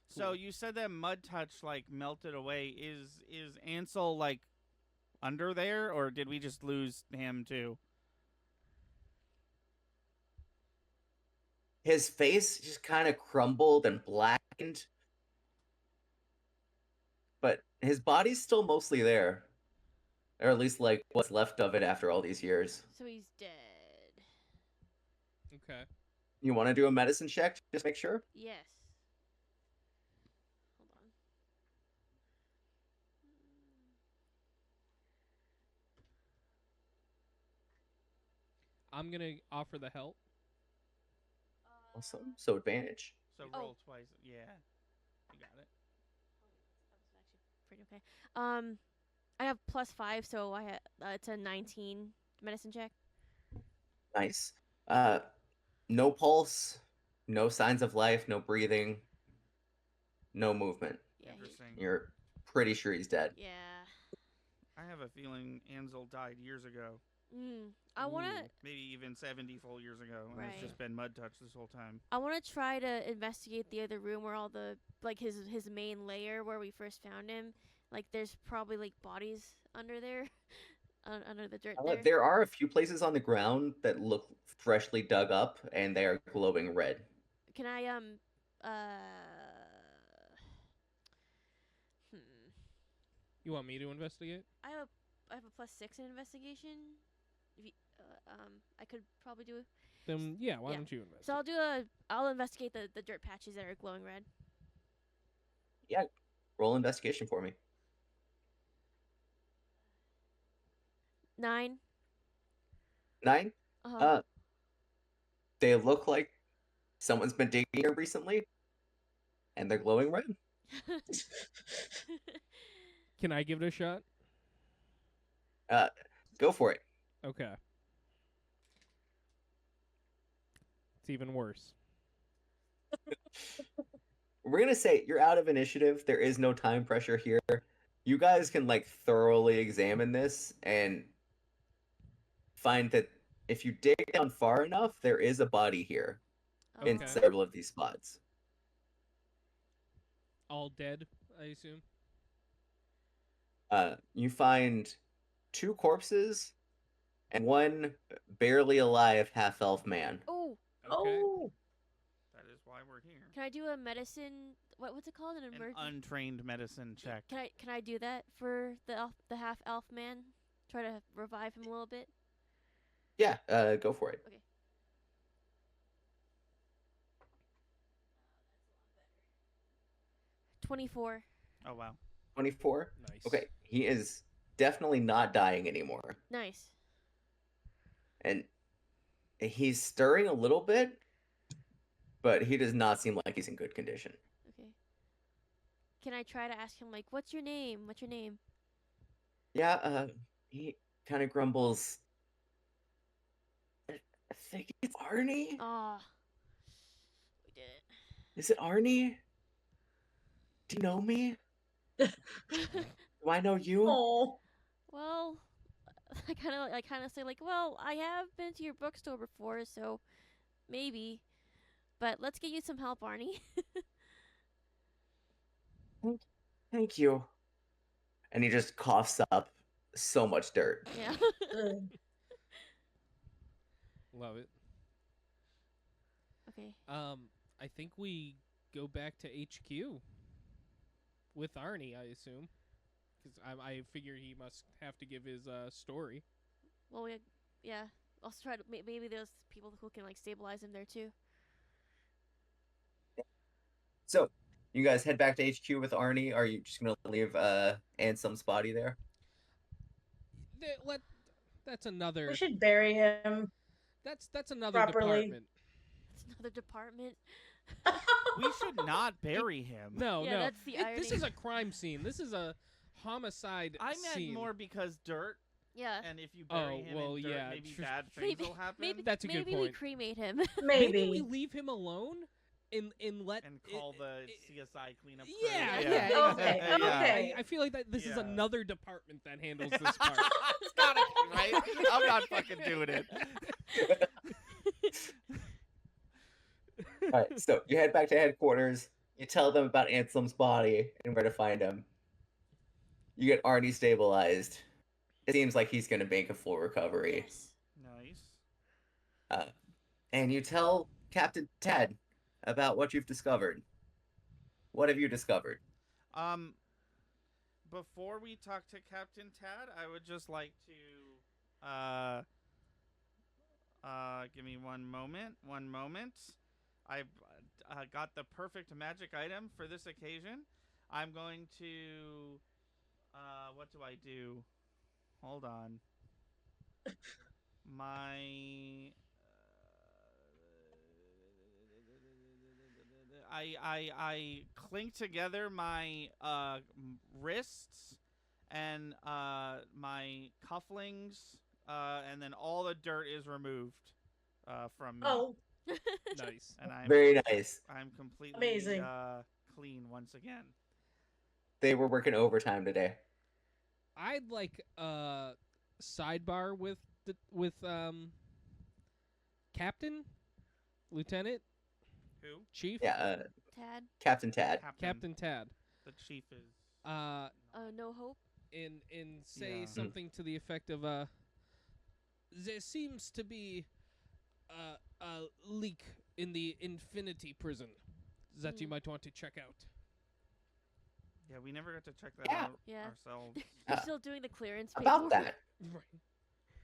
So you said that mud touch like melted away. Is Ansel like under there, or did we just lose him too? His face just kind of crumbled and blackened, but his body's still mostly there. Or at least like what's left of it after all these years. So he's dead. Okay. You want to do a medicine check to just make sure? Yes. Hold on. I'm gonna offer the help. Awesome. So advantage. So Oh. roll twice. Yeah. You got it. That was actually pretty okay. I have +5, so I it's a 19 medicine check. Nice. No pulse, no signs of life, no breathing, no movement. Yeah. Interesting. You're pretty sure he's dead. Yeah. I have a feeling Ansel died years ago. I wanna. Ooh. Maybe even 70 full years ago, and it's Right. just been mud touch this whole time. I want to try to investigate the other room where all the like his main lair where we first found him. Like there's probably like bodies under there, under the dirt there. There are a few places on the ground that look freshly dug up, and they are glowing red. Can I uh hmm. You want me to investigate? I have a +6 in investigation. If you, I could probably do it. Then yeah, why Yeah. don't you investigate? So I'll investigate the dirt patches that are glowing red. Roll investigation for me. 9. 9. Uh-huh. They look like someone's been digging here recently, and they're glowing red. Can I give it a shot? Go for it. Okay. It's even worse. We're gonna say you're out of initiative. There is no time pressure here. You guys can like thoroughly examine this and find that if you dig down far enough, there is a body here in Okay. several of these spots. All dead, I assume. You find 2 corpses and 1 barely alive half-elf man. Oh, Okay. Oh, That is why we're here. can I do a medicine? What's it called? An An emergency. untrained medicine check. Can I do that for the half elf man? Try to revive him a little bit. Yeah, go for it. 24. Oh, wow. 24. Nice. Okay, he is definitely not dying anymore. Nice. And he's stirring a little bit, but he does not seem like he's in good condition. Okay. Can I try to ask him like, what's your name? What's your name? Yeah, he kind of grumbles. I think it's Arnie. Ah, we did Is it Arnie? Do you know me? it. Do I know you? oh, Well, I kind of say like, well, I have been to your bookstore before, so maybe. But let's get you some help, Arnie. Thank you. And he just coughs up so much dirt. Yeah. ugh. Love it. Okay. I think we go back to HQ with Arnie, I assume, because I figure he must have to give his story. Well, yeah. I'll try to maybe there's people who can like stabilize him there too. So, you guys head back to HQ with Arnie. Are you just gonna leave Anselm's body there? That's another. We should bury him. That's another properly. department. It's another department. We should not bury him. No, Yeah, no. that's the irony. This is a crime scene. This is a homicide I meant scene. more because dirt, Yeah. and if you bury him well, in dirt, yeah, maybe tr- bad things Maybe- will happen. Maybe That's a good maybe we point. cremate him. Maybe we Maybe. leave him alone and let and call i- the i- CSI cleanup crew. Yeah, Yeah. yeah. Okay, exactly. okay. I feel like that this is Yeah. another department that handles this part. It's gotta be, right? I'm not fucking doing it. All right, so you head back to headquarters. You tell them about Anselm's body and where to find him. You get Arnie stabilized. It seems like he's going to make a full recovery. Yes. Nice. And you tell Captain Ted about what you've discovered. What have you discovered? Before we talk to Captain Tad, I would just like to give me one moment. I've got the perfect magic item for this occasion. I'm going to what do I do? Hold on. My I clink together my wrists and my cufflings, and then all the dirt is removed from me. Oh, Nice. And Very nice. I'm completely Amazing. clean once again. They were working overtime today. I'd like a sidebar with Captain, Lieutenant, Who? Chief, Yeah, Tad. Captain Tad. Captain Tad. The chief is. No hope. And say Yeah. something to the effect of there seems to be a leak in the Infinity Prison that you might want to check out. Yeah, we never got to check that Yeah. out Yeah. ourselves. You're Uh, still doing the clearance About paperwork.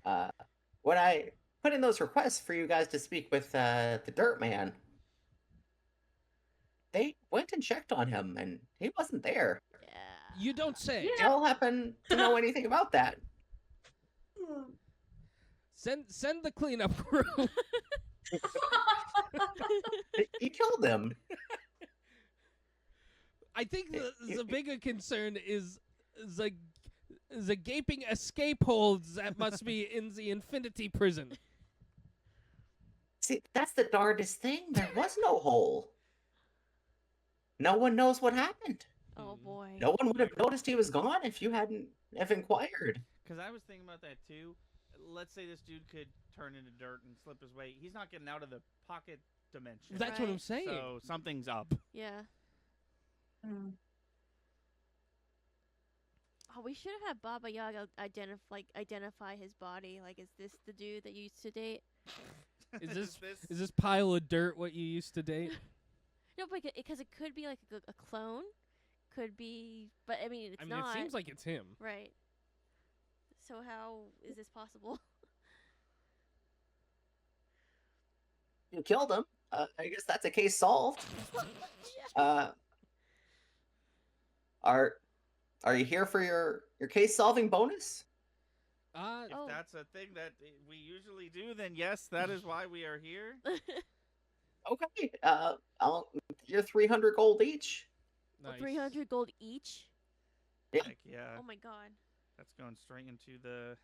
that, when I put in those requests for you guys to speak with the Dirt Man, they went and checked on him, and he wasn't there. Yeah. You don't say. Do y'all happen to know anything about that? Send the cleanup crew. You killed him. I think the bigger concern is the gaping escape holes that must be in the Infinity Prison. See, that's the darndest thing. There was no hole. No one knows what happened. Oh boy. No one would have noticed he was gone if you hadn't have inquired. Because I was thinking about that too. Let's say this dude could turn into dirt and slip his way. He's not getting out of the pocket dimension. That's what I'm Right. saying. So something's up. Yeah. Mm. Oh, we should have had Baba Yaga identify his body. Like, is this the dude that you used to date? Is this pile of dirt what you used to date? No, because it could be like a clone. Could be, but I mean, it's not. It seems like it's him. Right. So how is this possible? You killed him. I guess that's a case solved. Are you here for your case solving bonus? If Oh. that's a thing that we usually do, then yes, that is why we are here. Okay. You're 300 gold each. Nice. 300 gold each. Yeah. Heck yeah. Oh my god. That's going straight into the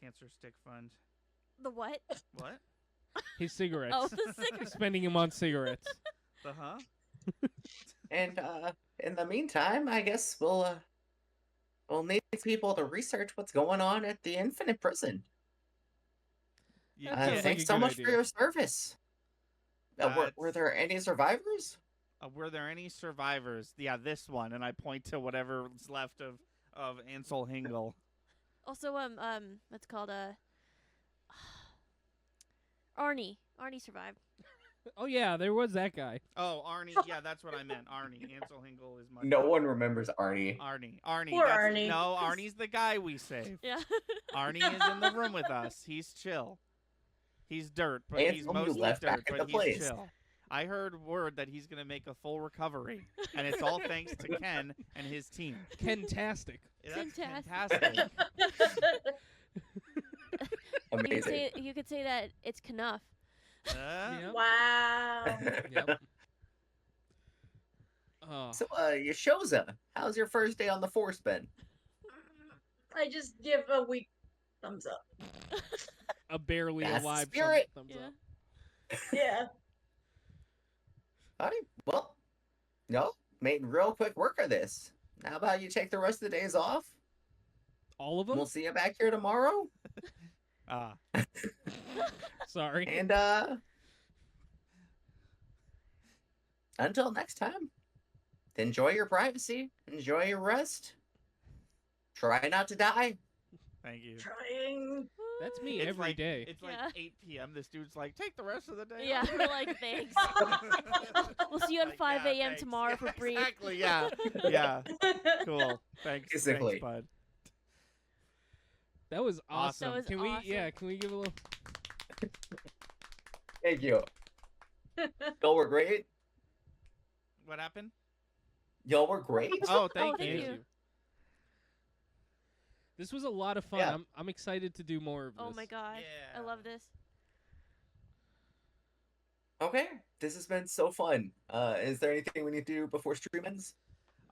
cancer stick fund. The what? What? His cigarettes. Oh, the cigarette. Spending him on cigarettes. The huh? And in the meantime, I guess we'll need people to research what's going on at the Infinite Prison. You That sounds like Thanks a so good much idea. for your service. Were That's- there any survivors? Were there any survivors? Yeah, this one, and I point to whatever's left of Ansel Hingle. Also, what's called Arnie. Arnie survived. Oh yeah, there was that guy. Oh, Arnie. Yeah, that's what I meant. Arnie. Ansel Hingle is much. No one remembers Arnie. Arnie. Poor that's- Arnie. No, Arnie's the guy we saved. Yeah. Arnie is in the room with us. He's chill. He's dirt, but he's Ansel, you mostly left dirt, back at but the he's place. chill. I heard word that he's gonna make a full recovery, and it's all thanks to Ken and his team. Fantastic. That's Fantastic. fantastic. Amazing. You could say that it's Knuff. Yep. Wow. Yep. Oh. So, Yashoza, how's your first day on the force been? I just give a weak thumbs up. A barely That's the alive spirit. thumbs Yeah. up. Yeah. All right, well, no, made real quick work of this. How about you take the rest of the days off? All of them? We'll see you back here tomorrow. Sorry. And until next time, enjoy your privacy, enjoy your rest. Try not to die. Thank you. Trying. That's me It's every like- day. It's like Yeah. 8 p.m. This dude's like, take the rest of the day. Yeah, off." we're like, thanks. We'll see you at Like, 5 yeah, a.m. thanks. tomorrow Yeah, for brief. Exactly. Yeah. Yeah. Cool. Thanks. Basically. Thanks, bud. That was awesome. That was can we awesome. can we give a little Thank you. Y'all were great. What happened? Y'all were great. Oh, thank thank you. you. This was a lot of fun. Yeah. I'm excited to do more of this. Oh my god. I Yeah. love this. Okay, this has been so fun. Is there anything we need to do before stream ends?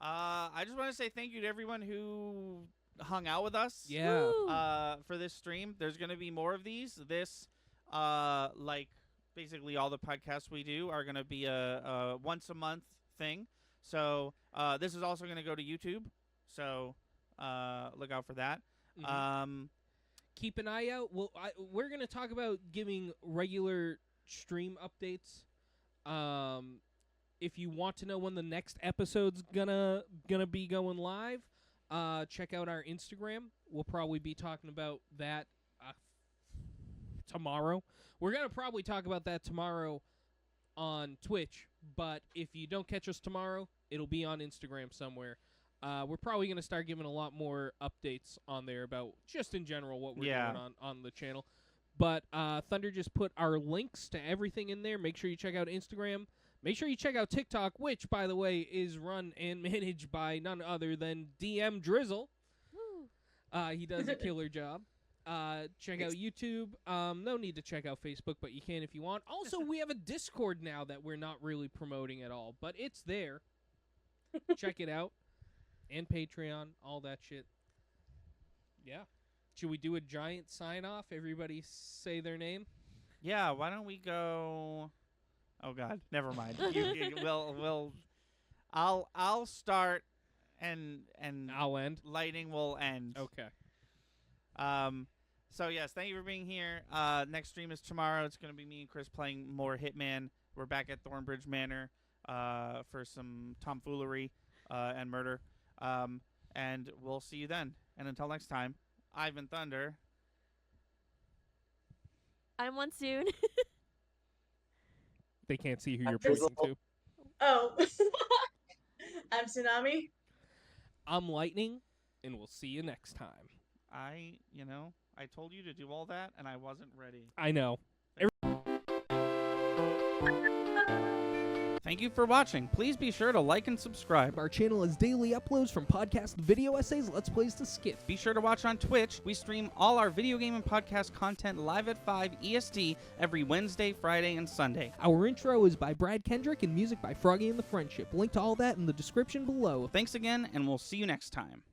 I just want to say thank you to everyone who hung out with us. Yeah. Woo. For this stream, there's gonna be more of these. This, like basically all the podcasts we do are gonna be a once a month thing. So this is also gonna go to YouTube. So look out for that. Mhm. keep an eye out. We're going to talk about giving regular stream updates. If you want to know when the next episode's gonna be going live, check out our Instagram. We'll probably be talking about that tomorrow. We're gonna probably talk about that tomorrow on Twitch, but if you don't catch us tomorrow, it'll be on Instagram somewhere. We're probably gonna start giving a lot more updates on there about just in general what we're doing on the channel. But Thunder just put our links to everything in there. Make sure you check out Instagram. Make sure you check out TikTok, which, by the way, is run and managed by none other than DM Drizzle. Woo. He does a killer job. Check out YouTube. No need to check out Facebook, but you can if you want. Also, we have a Discord now that we're not really promoting at all, but it's there. Check it out. And Patreon, all that shit. Yeah. Should we do a giant sign-off? Everybody say their name? Yeah, why don't we go... Oh God, never mind. I'll start, and I'll end. Lightning will end. Okay. So yes, thank you for being here. Next stream is tomorrow. It's gonna be me and Chris playing more Hitman. We're back at Thornbridge Manor, for some tomfoolery, and murder. And we'll see you then. And until next time, Ivan Thunder. I'm Monsoon. They can't see who I'm you're pointing Drizzle. to. Oh. I'm Tsunami. I'm Lightning, and we'll see you next time. I told you to do all that, and I wasn't ready. I know. Thank you for watching. Please be sure to like and subscribe. Our channel has daily uploads from podcast video essays, Let's Plays to skits. Be sure to watch on Twitch. We stream all our video game and podcast content live at 5 EST every Wednesday, Friday, and Sunday. Our intro is by Brad Kendrick and music by Froggy and the Friendship. Link to all that in the description below. Thanks again, and we'll see you next time.